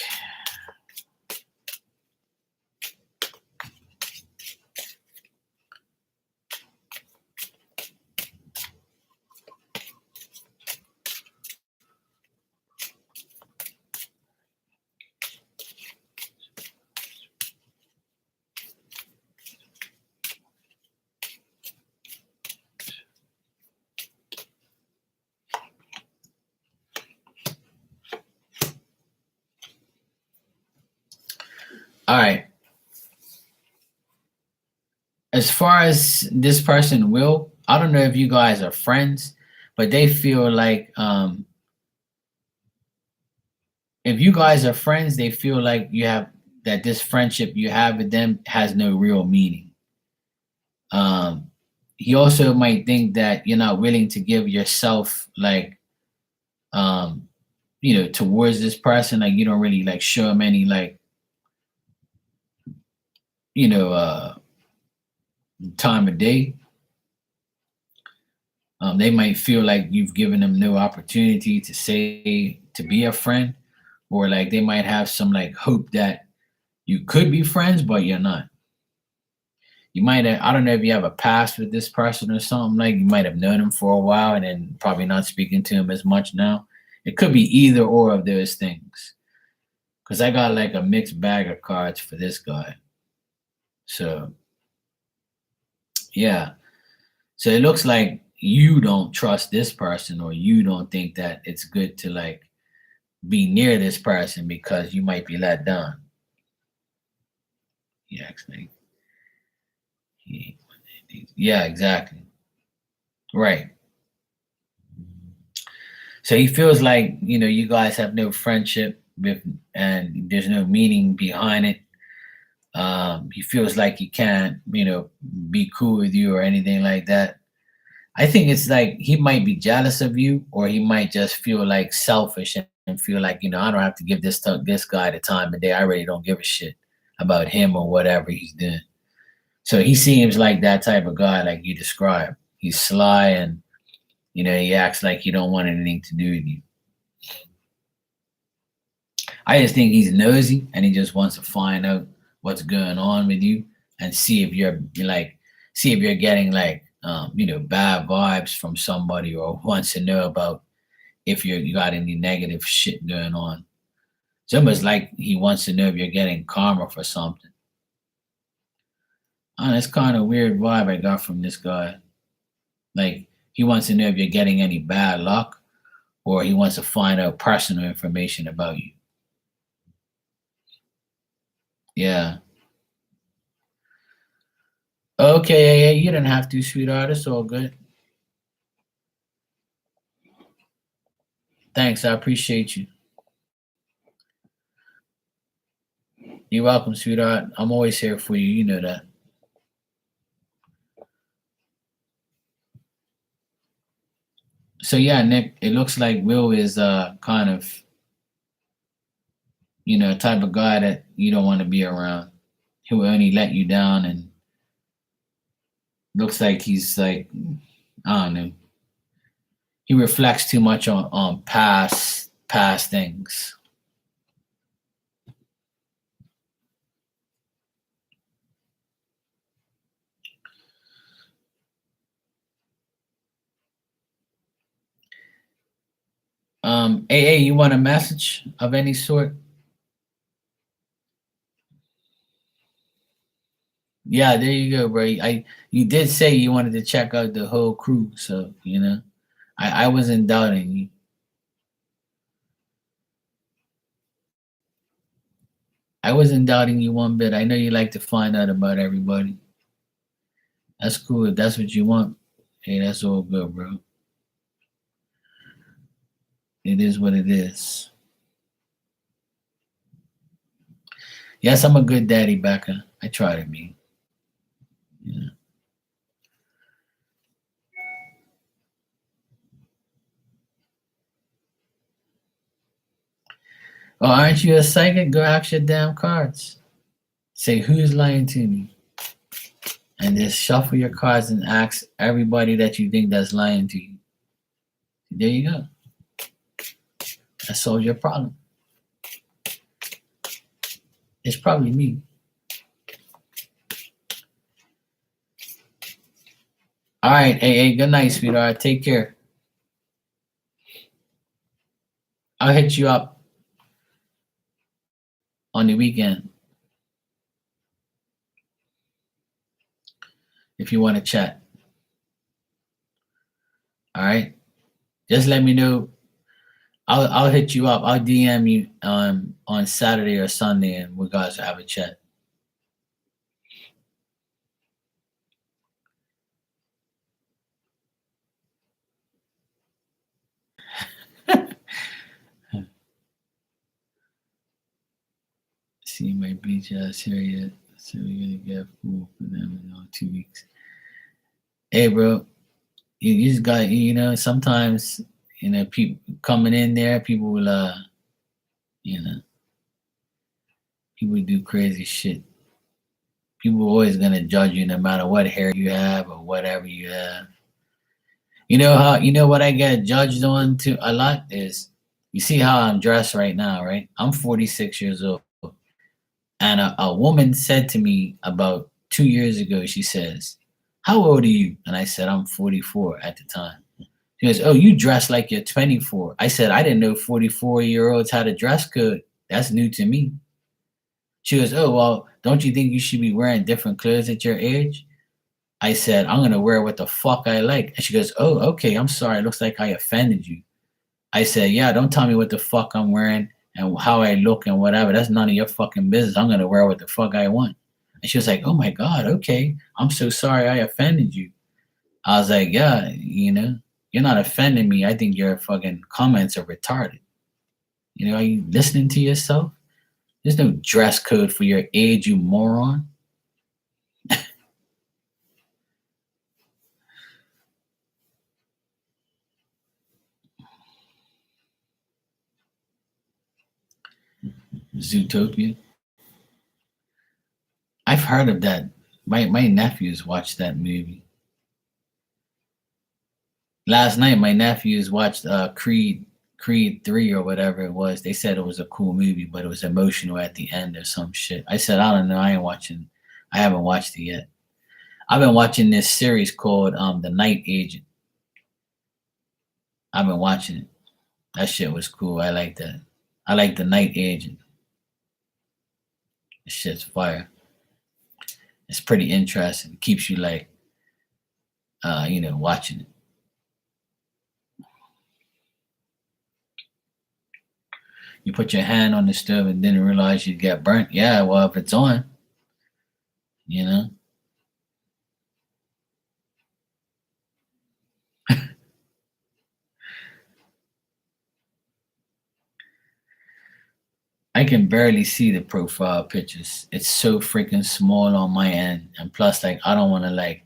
All right. As far as this person Will, I don't know if you guys are friends, but they feel like if you guys are friends, they feel like that this friendship you have with them has no real meaning. He also might think that you're not willing to give yourself towards this person, like you don't really like show him any time of day. They might feel like you've given them no opportunity to be a friend, or like they might have some hope that you could be friends, but you're not. You might have, I don't know if you have a past with this person or something, like you might have known him for a while and then probably not speaking to him as much now. It could be either or of those things. Because I got a mixed bag of cards for this guy. So yeah. So it looks like you don't trust this person, or you don't think that it's good to like be near this person because you might be let down. He acts like he, yeah, exactly. Right. So he feels like, you guys have no friendship with, and there's no meaning behind it. He feels like he can't, be cool with you or anything like that. I think it's like he might be jealous of you, or he might just feel like selfish and feel like, I don't have to give this guy the time of day. I really don't give a shit about him or whatever he's doing. So he seems like that type of guy, like you described. He's sly, and he acts like he don't want anything to do with you. I just think he's nosy, and he just wants to find out what's going on with you, and see if see if you're getting like bad vibes from somebody, or wants to know about if you got any negative shit going on. It's almost like he wants to know if you're getting karma for something. That's kind of weird vibe I got from this guy. Like he wants to know if you're getting any bad luck, or he wants to find out personal information about you. Yeah. Okay, yeah, you didn't have to, sweetheart. It's all good. Thanks, I appreciate you. You're welcome, sweetheart. I'm always here for you. You know that. So yeah, Nick, it looks like Will is kind of, type of guy that you don't want to be around. He will only let you down, and looks like he's like, I don't know. He reflects too much on past things. AA, you want a message of any sort? Yeah, there you go, bro. You did say you wanted to check out the whole crew, so I wasn't doubting you. I wasn't doubting you one bit. I know you like to find out about everybody. That's cool. If that's what you want, hey, that's all good, bro. It is what it is. Yes, I'm a good daddy, Becca. I try to be. Yeah. Oh, aren't you a psychic? Go ask your damn cards. Say who's lying to me, and just shuffle your cards and ask everybody that you think that's lying to you. There you go. That solves your problem. It's probably me. All right, hey, good night, sweetheart. Take care. I'll hit you up on the weekend if you want to chat. All right, just let me know. I'll hit you up. I'll DM you on Saturday or Sunday, and we guys have a chat. See my beach ass here yet? So we're gonna get food for them in 2 weeks. Hey, bro, you just got sometimes people coming in there, people will you know people do crazy shit. People are always gonna judge you no matter what hair you have or whatever you have. What I get judged on to a lot is, you see how I'm dressed right now, right? I'm 46 years old. And a woman said to me about 2 years ago, she says, "How old are you?" And I said, "I'm 44 at the time." She goes, "Oh, you dress like you're 24." I said, "I didn't know 44-year-olds had a dress code. That's new to me." She goes, "Oh well, don't you think you should be wearing different clothes at your age?" I said, "I'm gonna wear what the fuck I like." And she goes, "Oh, okay. I'm sorry. It looks like I offended you." I said, "Yeah, don't tell me what the fuck I'm wearing and how I look and whatever. That's none of your fucking business. I'm gonna wear what the fuck I want." And she was like, "Oh my god, okay. I'm so sorry I offended you." I was like, "Yeah, you're not offending me. I think your fucking comments are retarded. Are you listening to yourself? There's no dress code for your age, you moron." Zootopia. I've heard of that. My nephews watched that movie. Last night my nephews watched Creed 3 or whatever it was. They said it was a cool movie, but it was emotional at the end or some shit. I said, I don't know, I haven't watched it yet. I've been watching this series called The Night Agent. I've been watching it. That shit was cool. I like that. I like The Night Agent. This shit's fire. It's pretty interesting. It keeps you like watching it. You put your hand on the stove and didn't realize you'd get burnt. Yeah, well, if it's on, you know. I can barely see the profile pictures. It's so freaking small on my end, and plus, like, I don't want to make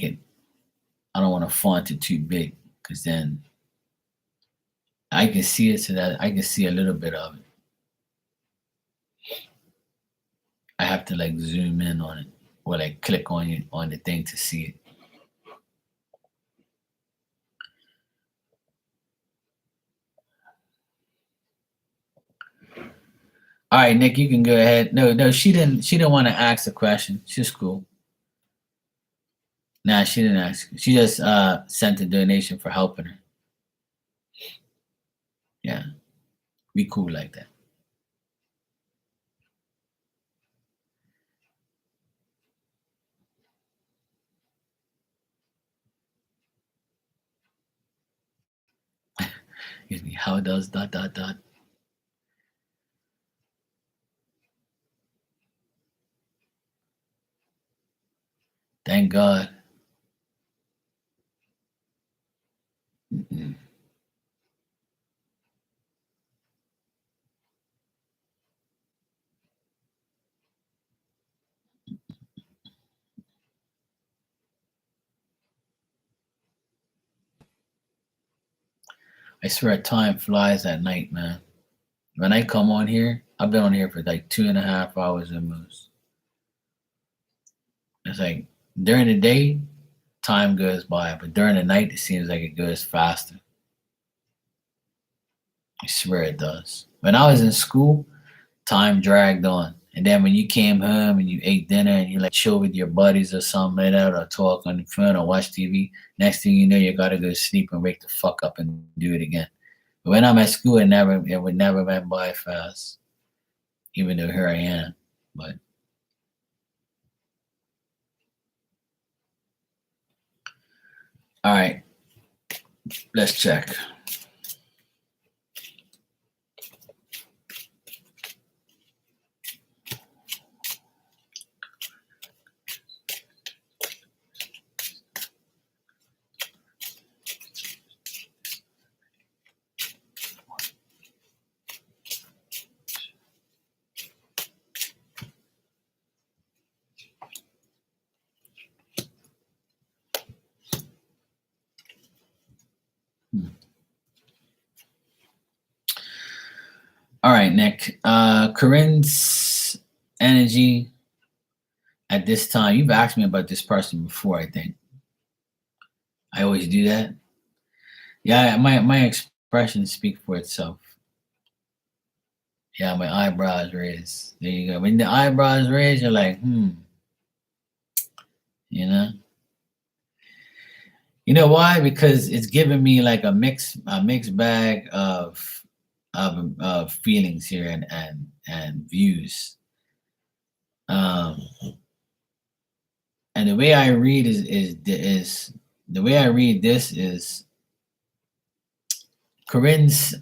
it. I don't want to font it too big because then I can see it so that I can see a little bit of it. I have to like zoom in on it or like click on it on the thing to see it. All right, Nick, you can go ahead. No, no, she didn't. She didn't want to ask a question. She's cool. Nah, she didn't ask. She just sent a donation for helping her. Yeah, be cool like that. Excuse me. How does dot dot dot? Thank God. Mm-mm. I swear time flies at night, man. When I come on here, I've been on here for like 2.5 hours at most. It's like during the day, time goes by, but during the night, it seems like it goes faster. I swear it does. When I was in school, time dragged on. And then when you came home and you ate dinner and you like chill with your buddies or something like that, or talk on the phone or watch TV, next thing you know, you gotta go to sleep and wake the fuck up and do it again. But when I'm at school, it would never went by fast, even though here I am. But all right, let's check. Hmm. All right, Nick. Corinne's energy at this time. You've asked me about this person before, I think. I always do that. Yeah, my expressions speak for itself. Yeah, my eyebrows raised. There you go. When the eyebrows raised, you're like, you know. You know why? Because it's giving me like a mixed bag of of feelings here and views. Um, and the way I read is the way I read this is Corinne's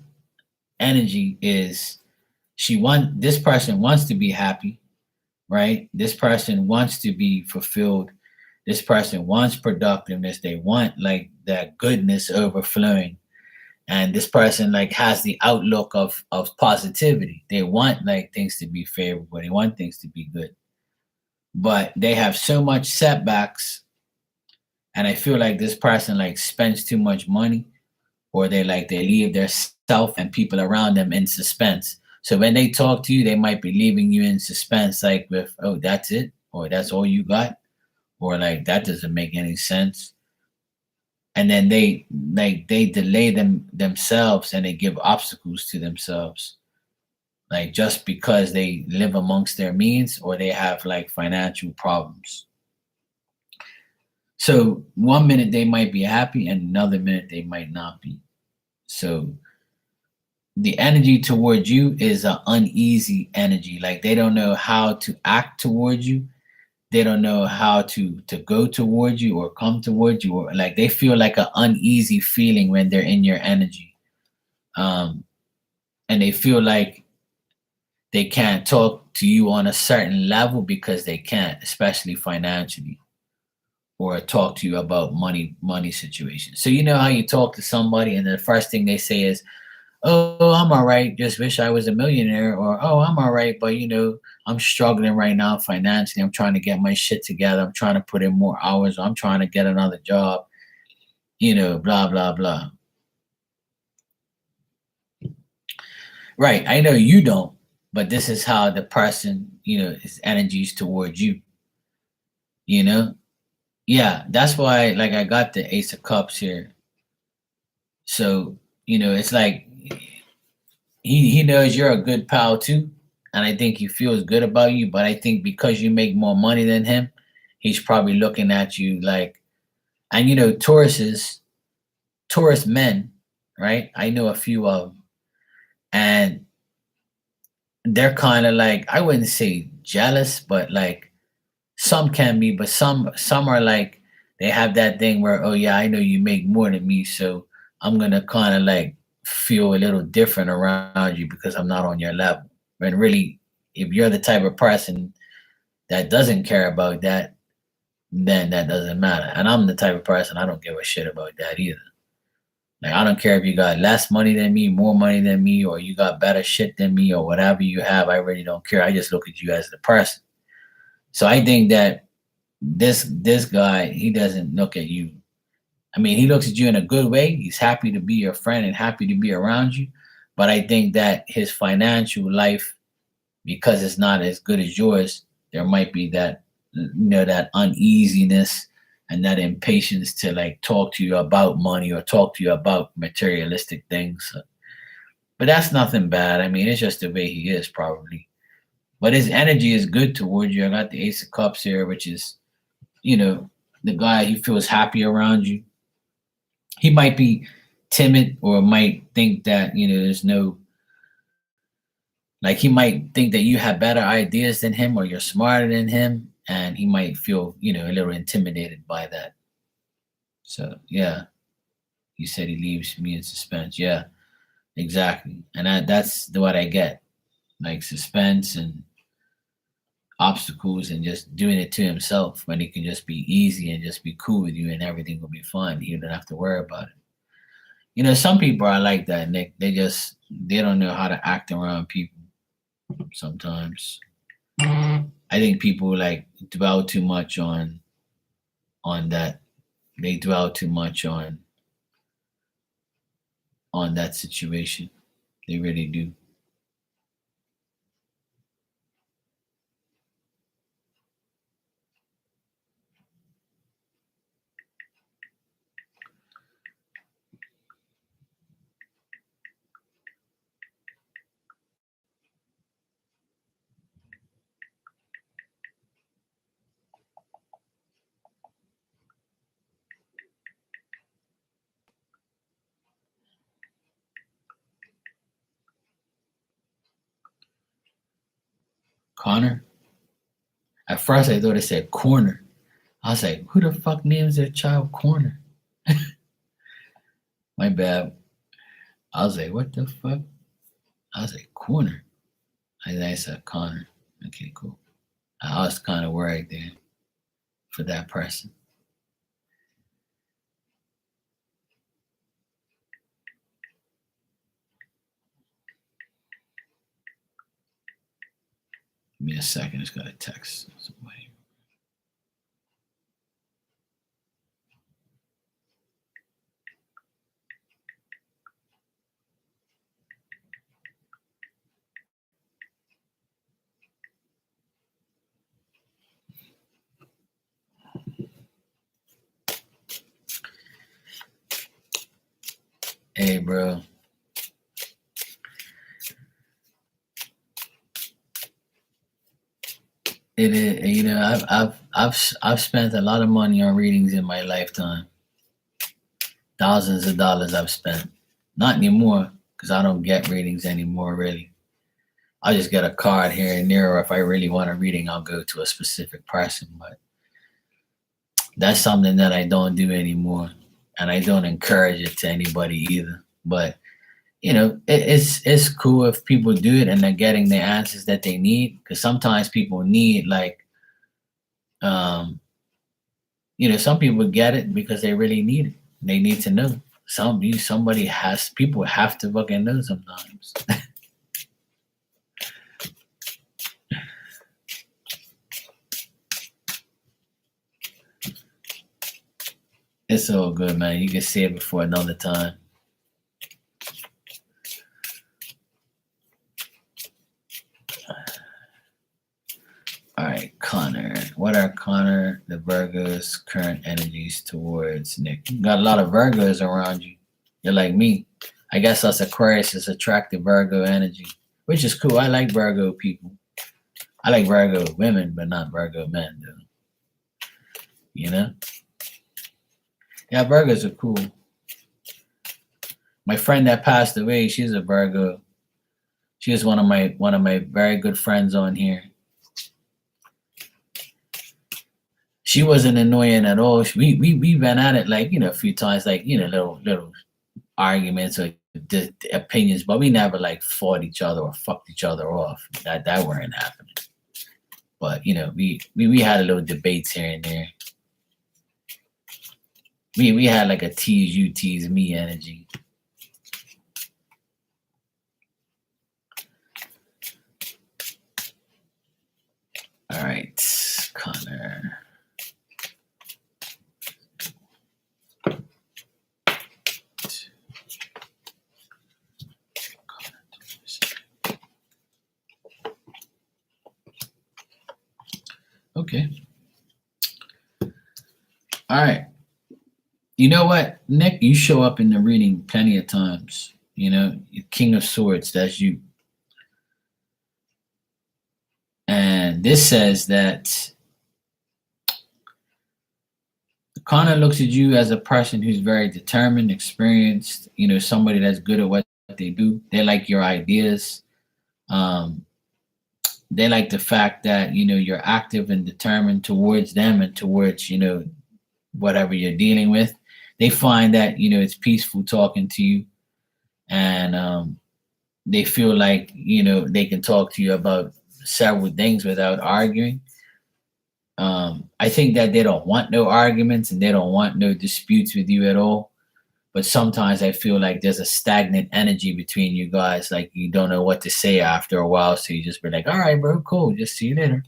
energy is this person wants to be happy, right? This person wants to be fulfilled. This person wants productiveness. They want like that goodness overflowing. And this person like has the outlook of positivity. They want like things to be favorable. They want things to be good. But they have so much setbacks, and I feel like this person like spends too much money, or they leave their self and people around them in suspense. So when they talk to you, they might be leaving you in suspense, like with, "Oh, that's it," or "That's all you got," or like, "That doesn't make any sense." And then they delay themselves, and they give obstacles to themselves, like just because they live amongst their means or they have like financial problems. So one minute they might be happy, and another minute they might not be. So the energy towards you is an uneasy energy. Like they don't know how to act towards you. They don't know how to go towards you or come towards you, or like they feel like an uneasy feeling when they're in your energy. Um, and they feel like they can't talk to you on a certain level because they can't, especially financially, or talk to you about money situations. So you know how you talk to somebody and the first thing they say is, "Oh, I'm all right. Just wish I was a millionaire," or, "Oh, I'm all right, but I'm struggling right now financially. I'm trying to get my shit together. I'm trying to put in more hours. I'm trying to get another job, blah, blah, blah." Right. I know you don't, but this is how the person, his energies towards you, you know? Yeah, that's why like I got the Ace of Cups here. So, it's like he knows you're a good pal too, and I think he feels good about you. But I think because you make more money than him, he's probably looking at you like, and Taurus men, right? I know a few of them, and they're kind of like, I wouldn't say jealous, but like some can be, but some are like they have that thing where, "Oh yeah, I know you make more than me, so I'm gonna kind of like feel a little different around you because I'm not on your level." And really, if you're the type of person that doesn't care about that, then that doesn't matter. And I'm the type of person, I don't give a shit about that either. Like I don't care if you got less money than me, more money than me, or you got better shit than me, or whatever you have. I really don't care. I just look at you as the person. So I think that this guy, he doesn't look at you. I mean, he looks at you in a good way. He's happy to be your friend and happy to be around you. But I think that his financial life, because it's not as good as yours, there might be that uneasiness and that impatience to like talk to you about money or talk to you about materialistic things. But that's nothing bad. I mean, it's just the way he is probably. But his energy is good towards you. I got the Ace of Cups here, which is, you know, the guy, he feels happy around you. He might be timid or might think that, there's no, like, he might think that you have better ideas than him or you're smarter than him. And he might feel, a little intimidated by that. So, yeah, you said he leaves me in suspense. Yeah, exactly. And that's what I get, like suspense and obstacles and just doing it to himself when he can just be easy and just be cool with you and everything will be fine. He don't have to worry about it. Some people are like that, Nick. They don't know how to act around people sometimes. I think people like dwell too much on that. They dwell too much on that situation. They really do. Connor. At first, I thought it said corner. I was like, who the fuck names their child Corner? My bad. I was like, what the fuck? I was like, Corner. I said Connor. Okay, cool. I was kind of worried there for that person. Give me a second. It's got a text. Somebody. Hey, bro. It is, I've spent a lot of money on readings in my lifetime. Thousands of dollars I've spent. Not anymore, because I don't get readings anymore, really. I just get a card here and there, or if I really want a reading, I'll go to a specific person. But that's something that I don't do anymore, and I don't encourage it to anybody either. But it's cool if people do it and they're getting the answers that they need, because sometimes people need like um some people get it because they really need it. They need to know. Somebody has people have to fucking know sometimes. It's all good, man. You can say it before another time. All right, Connor. What are Connor the Virgo's current energies towards Nick? You got a lot of Virgos around you. You're like me. I guess us Aquarius is attractive Virgo energy, which is cool. I like Virgo people. I like Virgo women, but not Virgo men, though. You know? Yeah, Virgos are cool. My friend that passed away, she's a Virgo. She was one of my very good friends on here. She wasn't annoying at all. We been at it like a few times, like little arguments or opinions, but we never like fought each other or fucked each other off. That weren't happening. But we had a little debates here and there. We had like a tease you, tease me energy. All right, Connor. Okay. All right. You know what, Nick? You show up in the reading plenty of times. King of Swords, that's you. And this says that Connor looks at you as a person who's very determined, experienced, somebody that's good at what they do. They like your ideas. They like the fact that, you're active and determined towards them and towards, whatever you're dealing with. They find that, it's peaceful talking to you, and they feel like, they can talk to you about several things without arguing. I think that they don't want no arguments and they don't want no disputes with you at all. But sometimes I feel like there's a stagnant energy between you guys. Like you don't know what to say after a while. So you just be like, all right, bro, cool. Just see you later.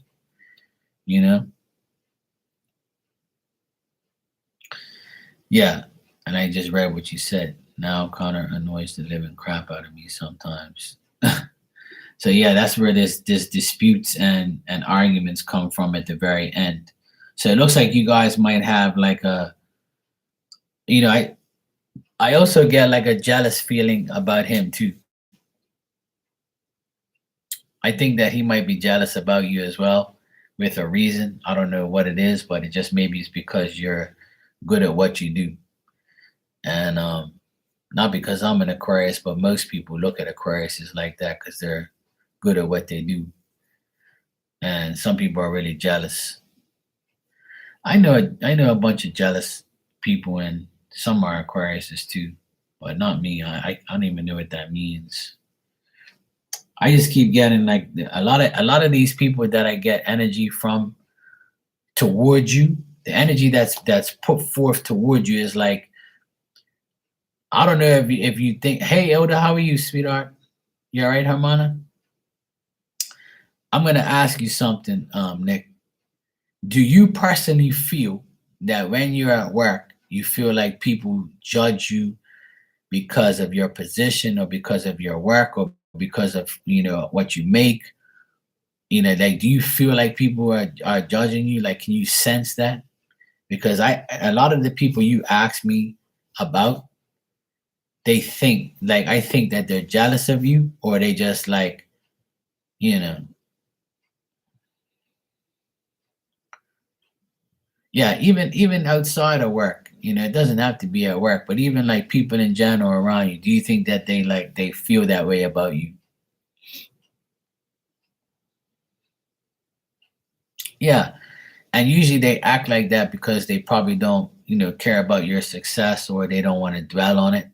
Yeah. And I just read what you said. Now Connor annoys the living crap out of me sometimes. So yeah, that's where this disputes and arguments come from at the very end. So it looks like you guys might have like I also get like a jealous feeling about him too. I think that he might be jealous about you as well with a reason. I don't know what it is, but it just maybe it's because you're good at what you do. And not because I'm an Aquarius, but most people look at Aquarius like that because they're good at what they do. and some people are really jealous. I know a bunch of jealous people, and some are Aquariuses too, but not me. I don't even know what that means. I just keep getting like a lot of these people that I get energy from towards you. The energy that's put forth towards you is like, I don't know if you think, hey Elder, how are you, sweetheart? You all right, Hermana? I'm gonna ask you something, Nick. Do you personally feel that when you're at work, you feel like people judge you because of your position or because of your work or because of what you make? Like, do you feel like people are judging you? Like, can you sense that? Because a lot of the people you ask me about, they think like I think that they're jealous of you, or they just like, you know, yeah, even outside of work, it doesn't have to be at work, but even like people in general around you, do you think that they feel that way about you? Yeah, and usually they act like that because they probably don't, care about your success, or they don't want to dwell on it,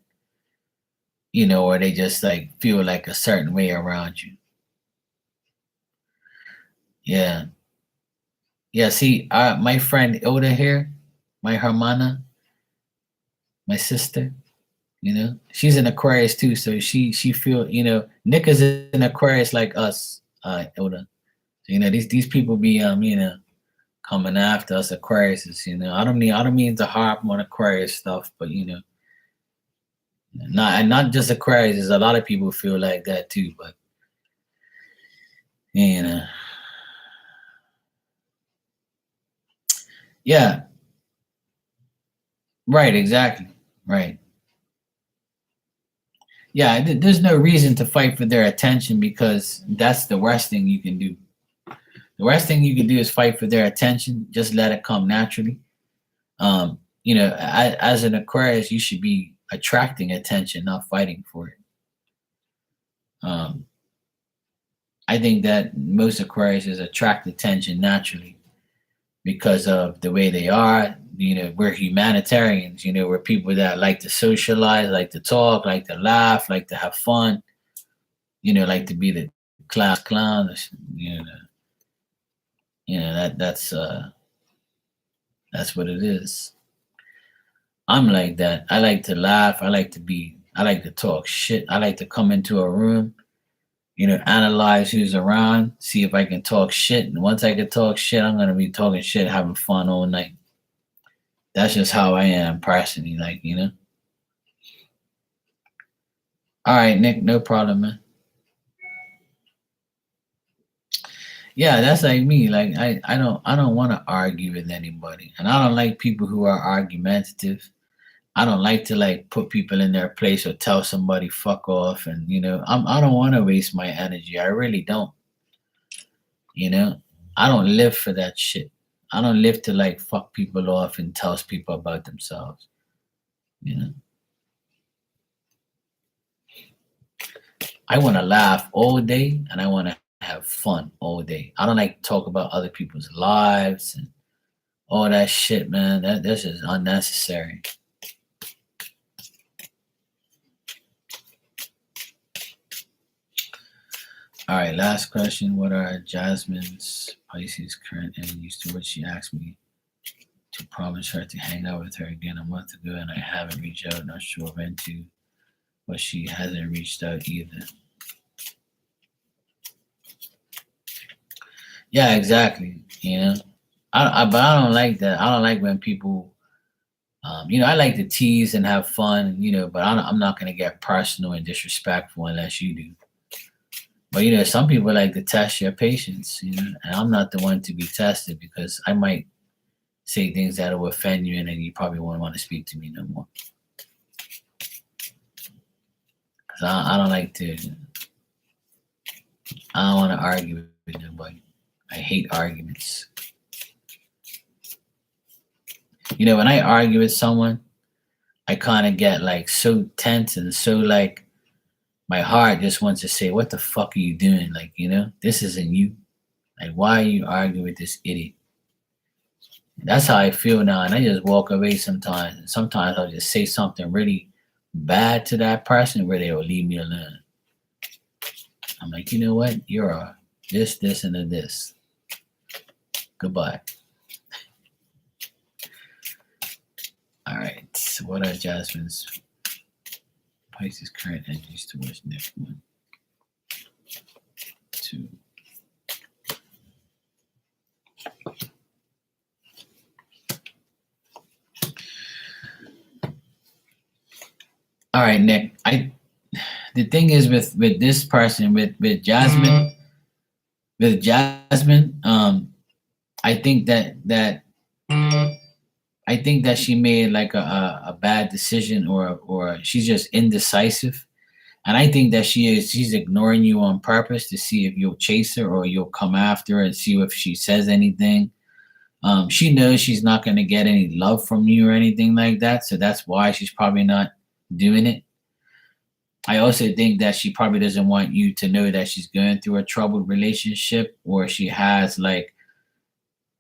or they just like feel like a certain way around you. Yeah. Yeah, see, my friend Ilda here, my Hermana, my sister, she's an Aquarius too, so she feel, Nick is an Aquarius like us, Ilda. So, these people be coming after us Aquariuses. I don't mean to harp on Aquarius stuff, but not just Aquarius. There's a lot of people feel like that too, but you know, yeah, right, exactly, right. Yeah, there's no reason to fight for their attention, because that's the worst thing you can do. The worst thing you can do is fight for their attention. Just let it come naturally. As an Aquarius, you should be attracting attention, not fighting for it. Um, I think that most Aquariuses attract attention naturally because of the way they are. We're humanitarians. We're people that like to socialize, like to talk, like to laugh, like to have fun. Like to be the class clown. That's what it is. I'm like that. I like to laugh. I like to talk shit. I like to come into a room, analyze who's around, see if I can talk shit. And once I can talk shit, I'm gonna be talking shit, having fun all night. That's just how I am personally, like. All right, Nick, no problem, man. Yeah, that's like me. Like I don't want to argue with anybody, and I don't like people who are argumentative. I don't like to like put people in their place or tell somebody fuck off, and I don't want to waste my energy. I really don't. You know, I don't live for that shit. I don't live to like fuck people off and tell people about themselves. You know, I want to laugh all day and I want to have fun all day. I don't like to talk about other people's lives and all that shit, man. That's just unnecessary. All right, last question. What are Jasmine's Pisces current energies, to which she asked me to promise her to hang out with her again a month ago, and I haven't reached out. Not sure when to, but she hasn't reached out either. Yeah, exactly. But I don't like that. I don't like when people, I like to tease and have fun, but I'm not going to get personal and disrespectful unless you do. But some people like to test your patience, and I'm not the one to be tested, because I might say things that will offend you, and then you probably won't want to speak to me no more. Because I don't like to, I don't want to argue with nobody. I hate arguments. When I argue with someone, I kind of get like so tense and so like my heart just wants to say, "What the fuck are you doing?" Like, this isn't you. Like, why are you arguing with this idiot? That's how I feel now, and I just walk away sometimes. And sometimes I'll just say something really bad to that person where they will leave me alone. I'm like, you know what? You're a this, and a this. Goodbye. All right. So what are Jasmine's Pisces current energies towards next month? Two. All right, Nick. The thing is with this person with Jasmine with Jasmine, I think that she made like a bad decision, or she's just indecisive. And I think that she's ignoring you on purpose to see if you'll chase her or you'll come after her and see if she says anything. She knows she's not going to get any love from you or anything like that, so that's why she's probably not doing it. I also think that she probably doesn't want you to know that she's going through a troubled relationship, or she has like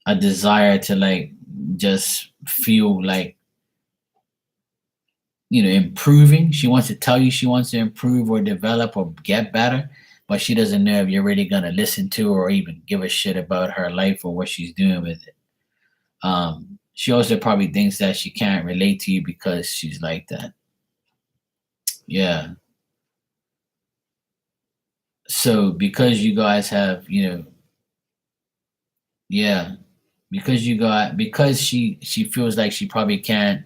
a desire to like just feel like, improving. She wants to tell you she wants to improve or develop or get better, but she doesn't know if you're really gonna listen to her or even give a shit about her life or what she's doing with it. She also probably thinks that she can't relate to you because she's like that. Yeah. So because you guys have, yeah, because she feels like she probably can't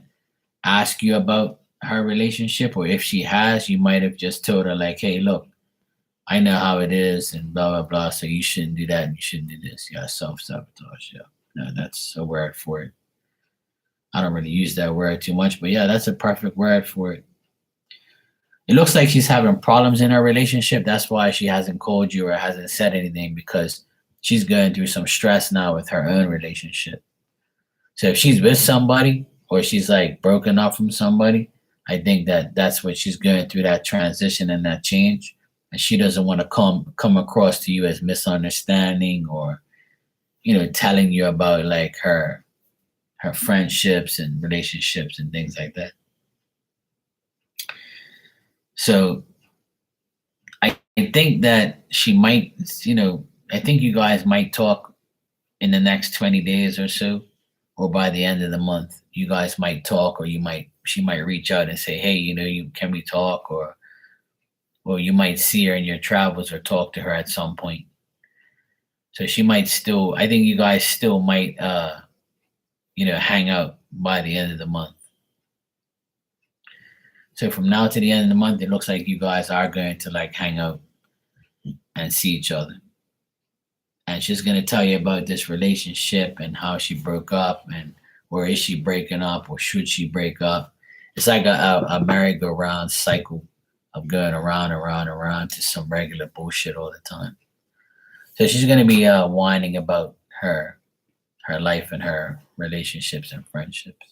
ask you about her relationship, or if she has, you might have just told her like, hey, look, I know how it is and blah blah blah. So you shouldn't do that and you shouldn't do this. Yeah, self sabotage. Yeah, no, that's a word for it. I don't really use that word too much, but yeah, that's a perfect word for it. It looks like she's having problems in her relationship. That's why she hasn't called you or hasn't said anything, because she's going through some stress now with her own relationship. So if she's with somebody or she's like broken up from somebody, I think that that's what she's going through, that transition and that change, and she doesn't want to come across to you as misunderstanding, or telling you about like her friendships and relationships and things like that. So I think that she might, I think you guys might talk in the next 20 days or so, or by the end of the month. You guys might talk, or she might reach out and say, hey, can we talk? Or you might see her in your travels or talk to her at some point. So she might still, I think you guys still might, hang out by the end of the month. So from now to the end of the month, it looks like you guys are going to like hang out and see each other. And she's going to tell you about this relationship and how she broke up, and or is she breaking up, or should she break up. It's like a merry-go-round cycle of going around, around, around to some regular bullshit all the time. So she's going to be whining about her life and her relationships and friendships.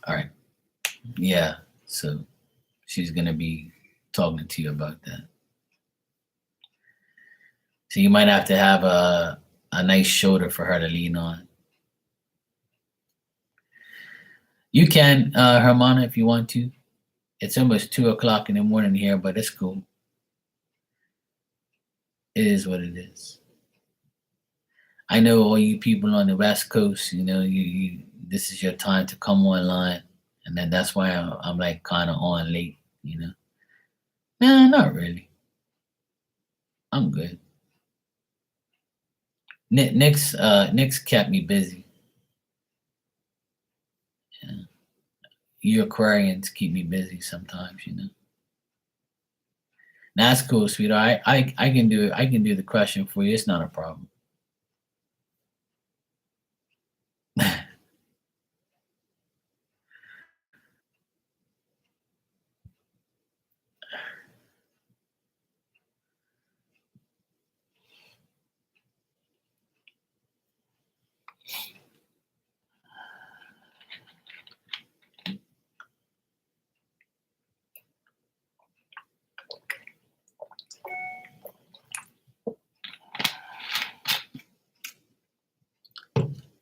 All right. Yeah. So she's going to be talking to you about that. So you might have to have a nice shoulder for her to lean on. You can, Hermana, if you want to. It's almost 2 o'clock in the morning here, but it's cool. It is what it is. I know all you people on the West Coast, you this is your time to come online, and then that's why I'm like kind of on late. Nah, not really. I'm good. Nick's kept me busy. Yeah. You Aquarians keep me busy sometimes. That's cool, sweetheart. I can do it. I can do the question for you. It's not a problem.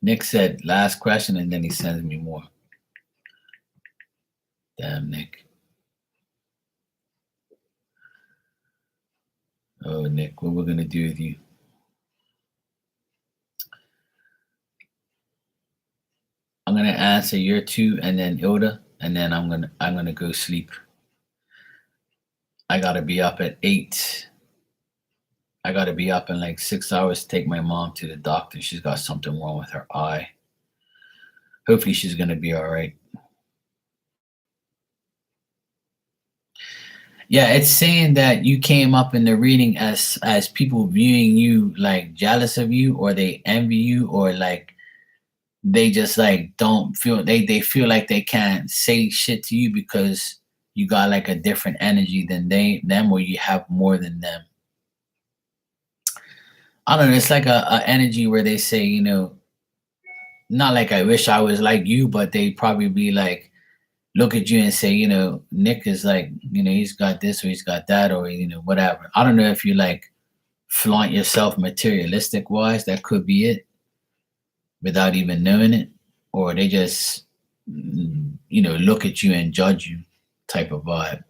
Nick said last question, and then he sends me more. Damn, Nick. Oh, Nick, what we're gonna do with you? I'm gonna answer your two, and then Ilda, and then I'm gonna go sleep. I gotta be up at 8. I gotta be up in like 6 hours to take my mom to the doctor. She's got something wrong with her eye. Hopefully, she's gonna be all right. Yeah, it's saying that you came up in the reading as people viewing you like jealous of you, or they envy you, or like they just like don't feel they feel like they can't say shit to you because you got like a different energy than them, or you have more than them. I don't know. It's like a energy where they say, not like I wish I was like you, but they probably be like, look at you and say, Nick is like, he's got this or he's got that or whatever. I don't know if you like flaunt yourself materialistic wise. That could be it, without even knowing it, or they just look at you and judge you, type of vibe.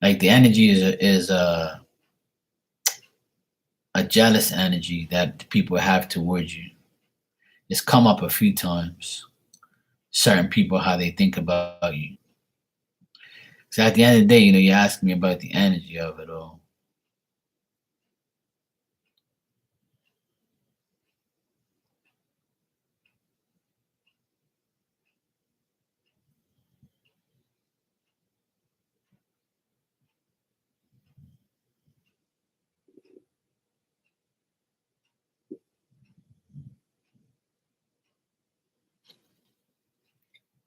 Like the energy is a jealous energy that people have towards you. It's come up a few times. Certain people, how they think about you. So at the end of the day, you ask me about the energy of it all.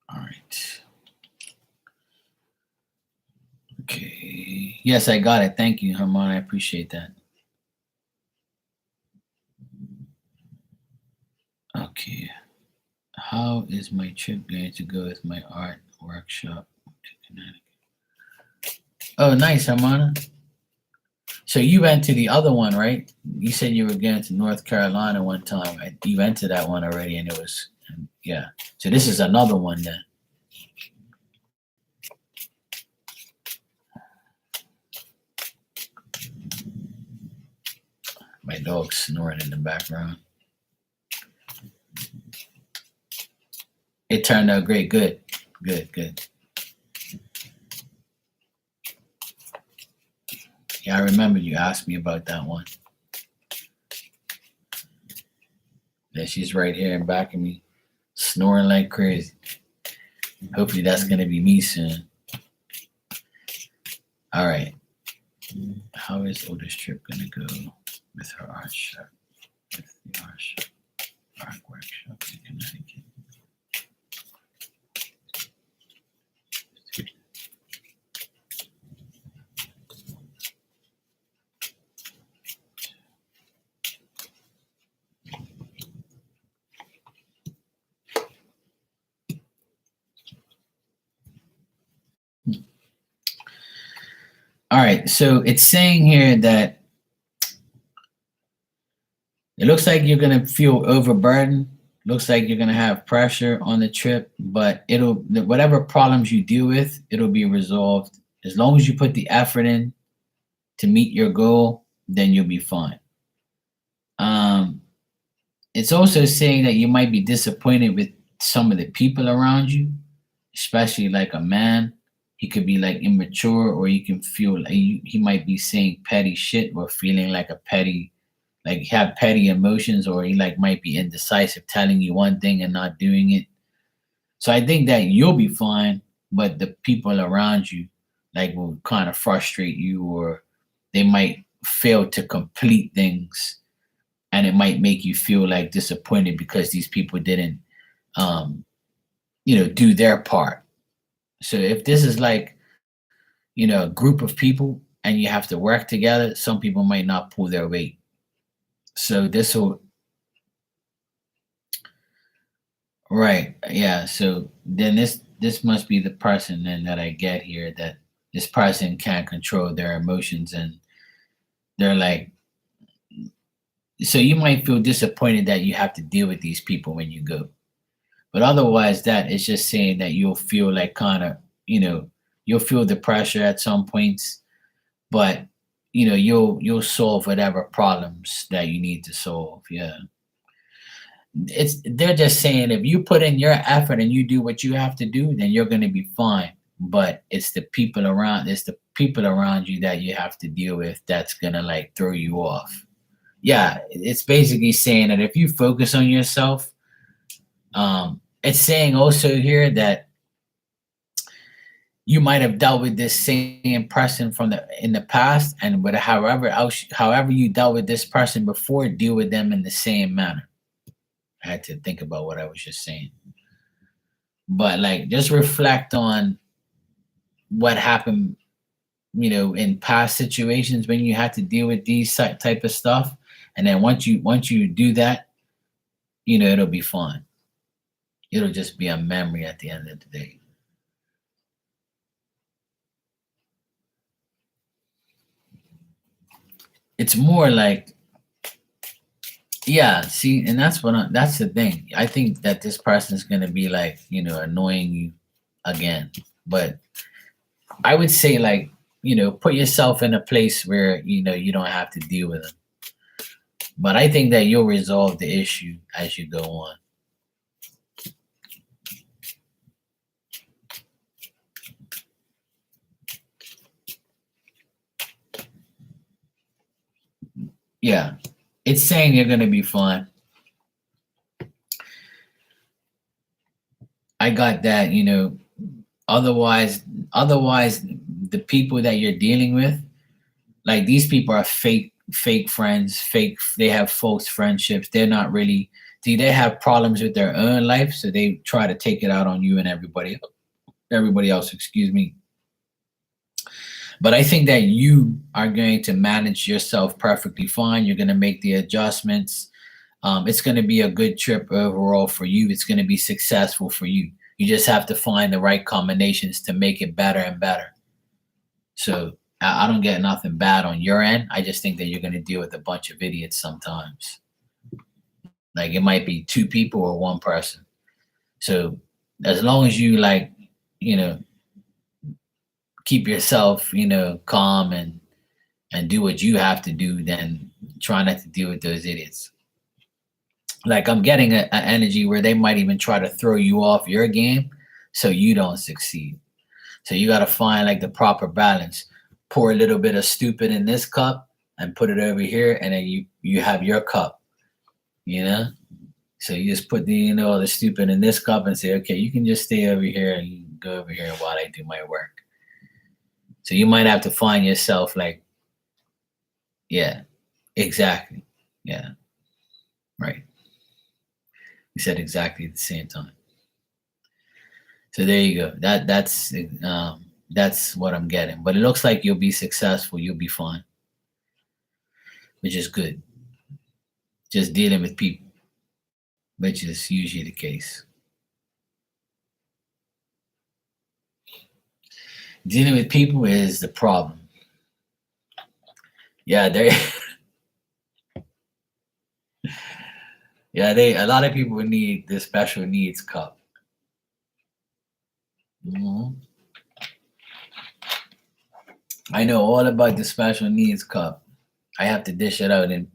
All right. Okay. Yes, I got it. Thank you, Herman. I appreciate that. Okay. How is my trip going to go with my art workshop to Connecticut? Oh, nice, Hermana. So you went to the other one, right? You said you were going to North Carolina one time. You went to that one already, and it was, yeah. So this is another one then. My dog's snoring in the background. It turned out great. Good. Good. Yeah, I remember you asked me about that one. Yeah, she's right here in back of me, snoring like crazy. Hopefully that's gonna be me soon. All right. How is Otis trip gonna go with her art shop? With the art workshop in Connecticut. All right, so it's saying here that it looks like you're gonna feel overburdened. Looks like you're gonna have pressure on the trip, but whatever problems you deal with, it'll be resolved. As long as you put the effort in to meet your goal, then you'll be fine. Um, it's also saying that you might be disappointed with some of the people around you, especially like a man. He could be like immature, or you can feel like he might be saying petty shit or feeling like a petty, like have petty emotions, or he like might be indecisive, telling you one thing and not doing it. So I think that you'll be fine, but the people around you like will kind of frustrate you, or they might fail to complete things, and it might make you feel like disappointed because these people didn't um do their part. So if this is like a group of people and you have to work together, some people might not pull their weight. So this will, right, yeah, so then this must be the person then that I get here, that this person can't control their emotions, and they're like So you might feel disappointed that you have to deal with these people when you go. But otherwise, that is just saying that you'll feel like kind of, you know, you'll feel the pressure at some points, but you'll solve whatever problems that you need to solve. Yeah. They're just saying if you put in your effort and you do what you have to do, then you're gonna be fine. But it's the people around you that you have to deal with that's gonna like throw you off. Yeah, it's basically saying that if you focus on yourself, it's saying also here that you might have dealt with this same person from the in the past, and but however you dealt with this person before, deal with them in the same manner. I had to think about what I was just saying. But like just reflect on what happened, in past situations when you had to deal with these type of stuff. And then once you do that, it'll be fun. It'll just be a memory at the end of the day. It's more like, yeah, see, and that's the thing. I think that this person's gonna be like, annoying you again. But I would say like, put yourself in a place where you don't have to deal with them. But I think that you'll resolve the issue as you go on. Yeah. It's saying you're gonna be fine. I got that, otherwise otherwise the people that you're dealing with, like these people are fake friends, they have false friendships. They're not really see they have problems with their own life, so they try to take it out on you and everybody else, excuse me. But I think that you are going to manage yourself perfectly fine. You're going to make the adjustments. It's going to be a good trip overall for you. It's going to be successful for you. You just have to find the right combinations to make it better and better. So I don't get nothing bad on your end. I just think that you're going to deal with a bunch of idiots sometimes. Like it might be two people or one person. So as long as you like, you know, keep yourself, calm and do what you have to do, then try not to deal with those idiots. Like I'm getting a energy where they might even try to throw you off your game so you don't succeed. So you got to find like the proper balance. Pour a little bit of stupid in this cup and put it over here, and then you have your cup. You know. So you just put the stupid in this cup and say, okay, you can just stay over here and you can go over here while I do my work. So you might have to find yourself like, yeah, exactly, yeah, right. You said exactly at the same time. So there you go. That's what I'm getting. But it looks like you'll be successful. You'll be fine, which is good. Just dealing with people, which is usually the case. Dealing with people is the problem. Yeah, they yeah, a lot of people need the special needs cup. Mhm. I know all about the special needs cup. I have to dish it out in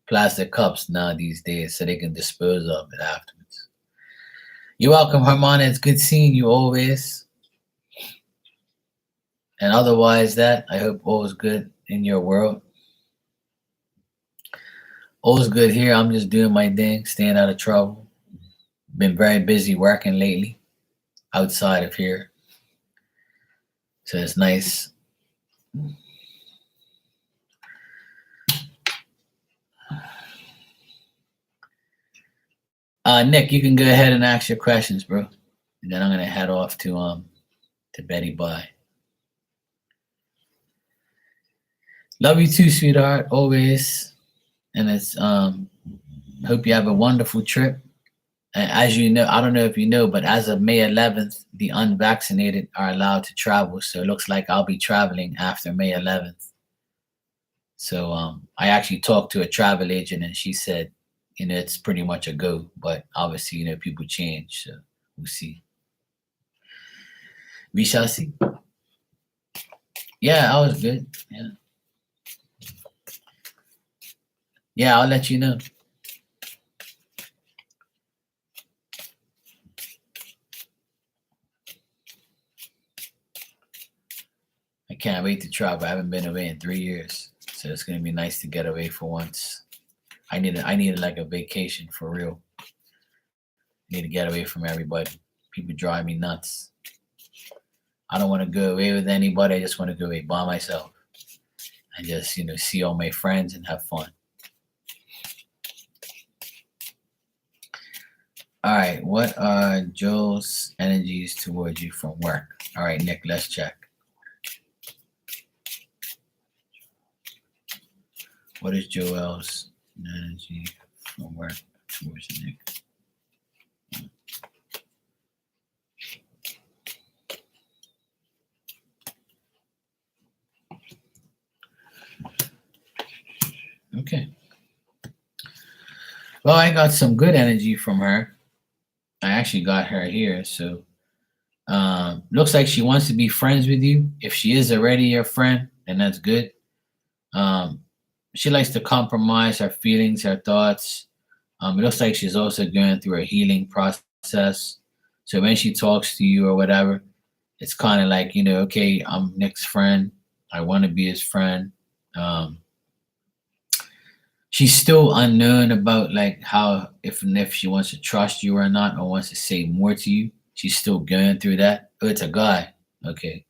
plastic cups now these days so they can dispose of it afterwards. You're welcome, Hermana. It's good seeing you always. And otherwise, that I hope all is good in your world. All's good here. I'm just doing my thing, staying out of trouble. Been very busy working lately outside of here. So it's nice. Nick, you can go ahead and ask your questions, bro. And then I'm gonna head off to Betty Bye. Love you too, sweetheart, always. And it's hope you have a wonderful trip. And as you know, I don't know if you know, but as of May 11th, the unvaccinated are allowed to travel. So it looks like I'll be traveling after May 11th. So I actually talked to a travel agent, and she said, it's pretty much a go. But obviously, people change, so we'll see. We shall see. Yeah, I was good. Yeah, yeah. I'll let you know. I can't wait to travel. I haven't been away in 3 years, so it's gonna be nice to get away for once. I needed like a vacation for real. I need to get away from everybody. People drive me nuts. I don't want to go away with anybody. I just want to go away by myself and just see all my friends and have fun. All right, what are Joel's energies towards you from work? All right, Nick, let's check. What is Joel's energy from work towards Nick? Okay. Well, I got some good energy from her. I actually got her here, so looks like she wants to be friends with you. If she is already your friend, then that's good. Um, she likes to compromise her feelings, her thoughts. It looks like she's also going through a healing process. So when she talks to you or whatever, it's kind of like, okay, I'm Nick's friend. I want to be his friend. Um, she's still unknown about like how if and if she wants to trust you or not, or wants to say more to you. She's still going through that. Oh, it's a guy. Okay.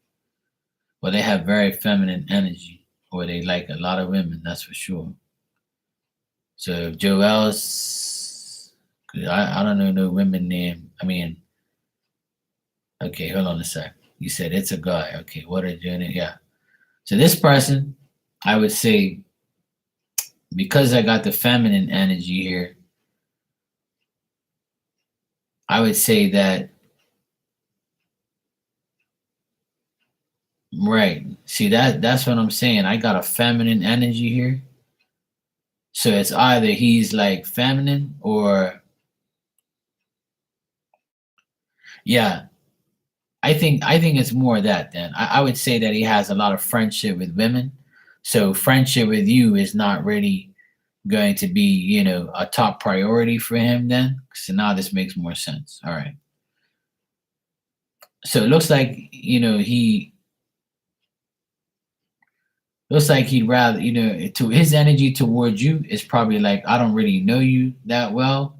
Well, they have very feminine energy, or they like a lot of women, that's for sure. So Joel's, I don't know no women name. I mean, okay, hold on a sec. You said it's a guy. Okay, what are you doing? Yeah. So this person, I would say, because I got the feminine energy here, I would say that, right. See, that's what I'm saying. I got a feminine energy here. So it's either he's like feminine or, yeah, I think it's more of that then. I would say that he has a lot of friendship with women. So friendship with you is not really going to be, a top priority for him then. So now this makes more sense. All right. So it looks like, he looks like he'd rather, to his energy towards you is probably like, I don't really know you that well.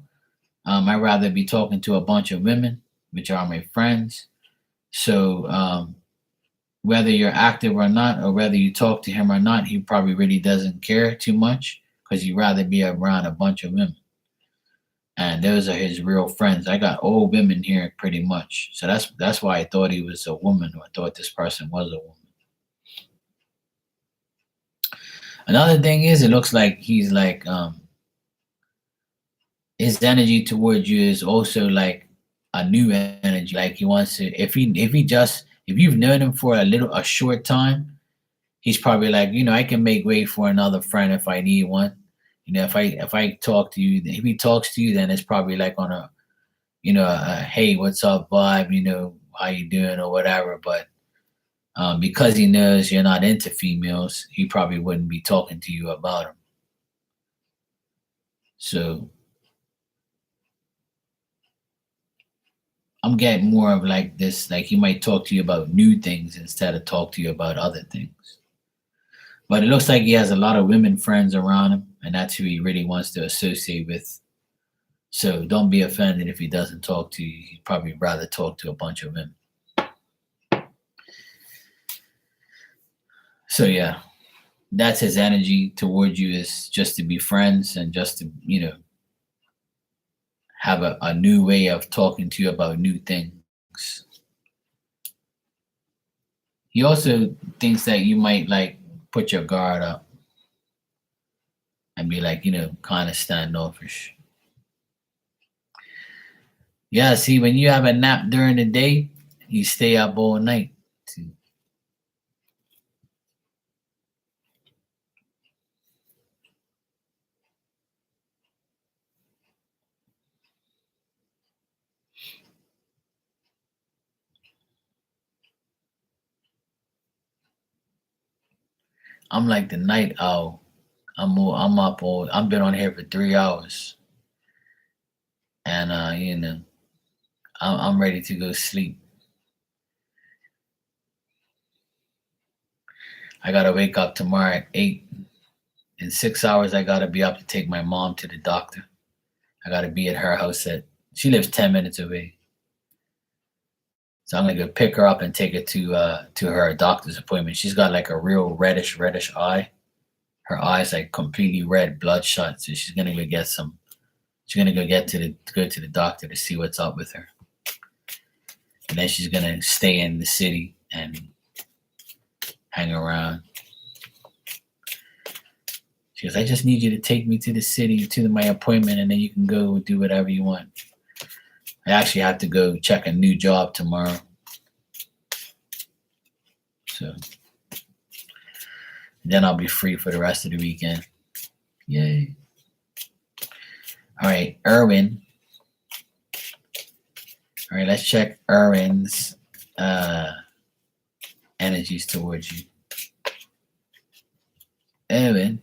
I'd rather be talking to a bunch of women, which are my friends. So whether you're active or not, or whether you talk to him or not, he probably really doesn't care too much because he'd rather be around a bunch of women. And those are his real friends. I got old women here pretty much. So that's why I thought he was a woman, or I thought this person was a woman. Another thing is it looks like he's like his energy towards you is also like a new energy. Like he wants to if you've known him for a short time, he's probably like, I can make way for another friend if I need one. If I talk to you, if he talks to you, then it's probably like on a hey, what's up vibe, how you doing or whatever. But because he knows you're not into females, he probably wouldn't be talking to you about them. So I'm getting more of like this, like he might talk to you about new things instead of talk to you about other things. But it looks like he has a lot of women friends around him, and that's who he really wants to associate with. So don't be offended if he doesn't talk to you. He'd probably rather talk to a bunch of women. So yeah, that's his energy towards you, is just to be friends and just to, have a new way of talking to you about new things. He also thinks that you might like put your guard up and be like, kind of standoffish. Yeah, see, when you have a nap during the day, you stay up all night. I'm like the night owl. I'm up all. I've been on here for 3 hours, and I'm ready to go sleep. I gotta wake up tomorrow at 8. In 6 hours, I gotta be up to take my mom to the doctor. I gotta be at her house at. She lives 10 minutes away, so I'm gonna go pick her up and take her to her doctor's appointment. She's got like a real reddish eye. Her eyes like completely red, bloodshot. So she's gonna go get some. She's gonna go to the doctor to see what's up with her, and then she's gonna stay in the city and hang around. She goes, I just need you to take me to the city to my appointment, and then you can go do whatever you want. I actually have to go check a new job tomorrow. So then I'll be free for the rest of the weekend. Yay. All right, Erwin. All right, let's check Erwin's energies towards you. Erwin.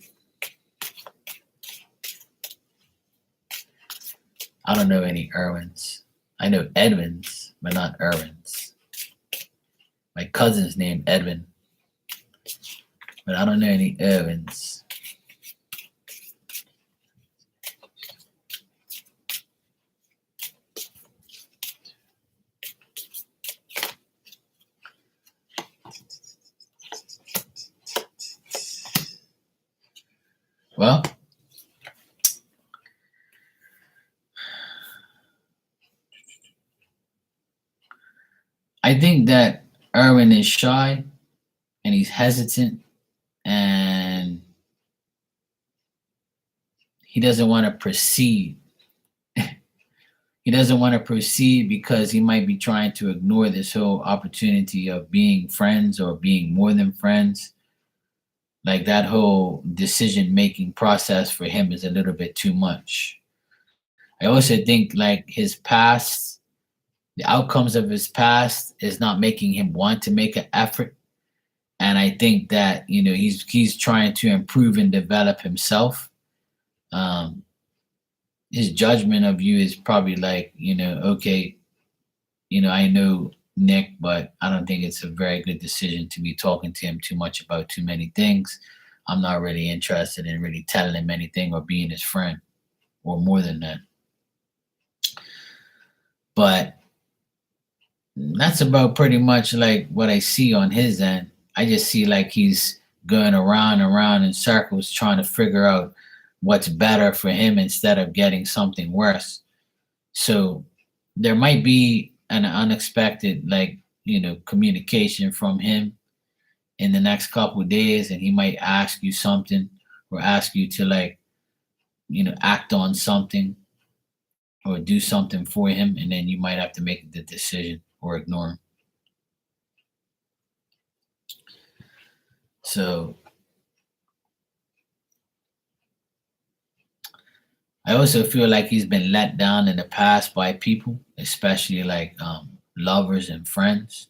I don't know any Erwins. I know Edwins, but not Erwins. My cousin's named Edwin, but I don't know any Erwins. Well, I think that Erwin is shy and he's hesitant and he doesn't want to proceed. He doesn't want to proceed because he might be trying to ignore this whole opportunity of being friends or being more than friends. Like that whole decision making process for him is a little bit too much. I also think like his past, the outcomes of his past is not making him want to make an effort. And I think that, he's trying to improve and develop himself. Um, his judgment of you is probably like, okay, I know Nick, but I don't think it's a very good decision to be talking to him too much about too many things. I'm not really interested in really telling him anything or being his friend or more than that. But that's about pretty much like what I see on his end. I just see like he's going around and around in circles trying to figure out what's better for him instead of getting something worse. So there might be an unexpected communication from him in the next couple of days, and he might ask you something or ask you to act on something or do something for him, and then you might have to make the decision or ignore him. So I also feel like he's been let down in the past by people, especially like lovers and friends.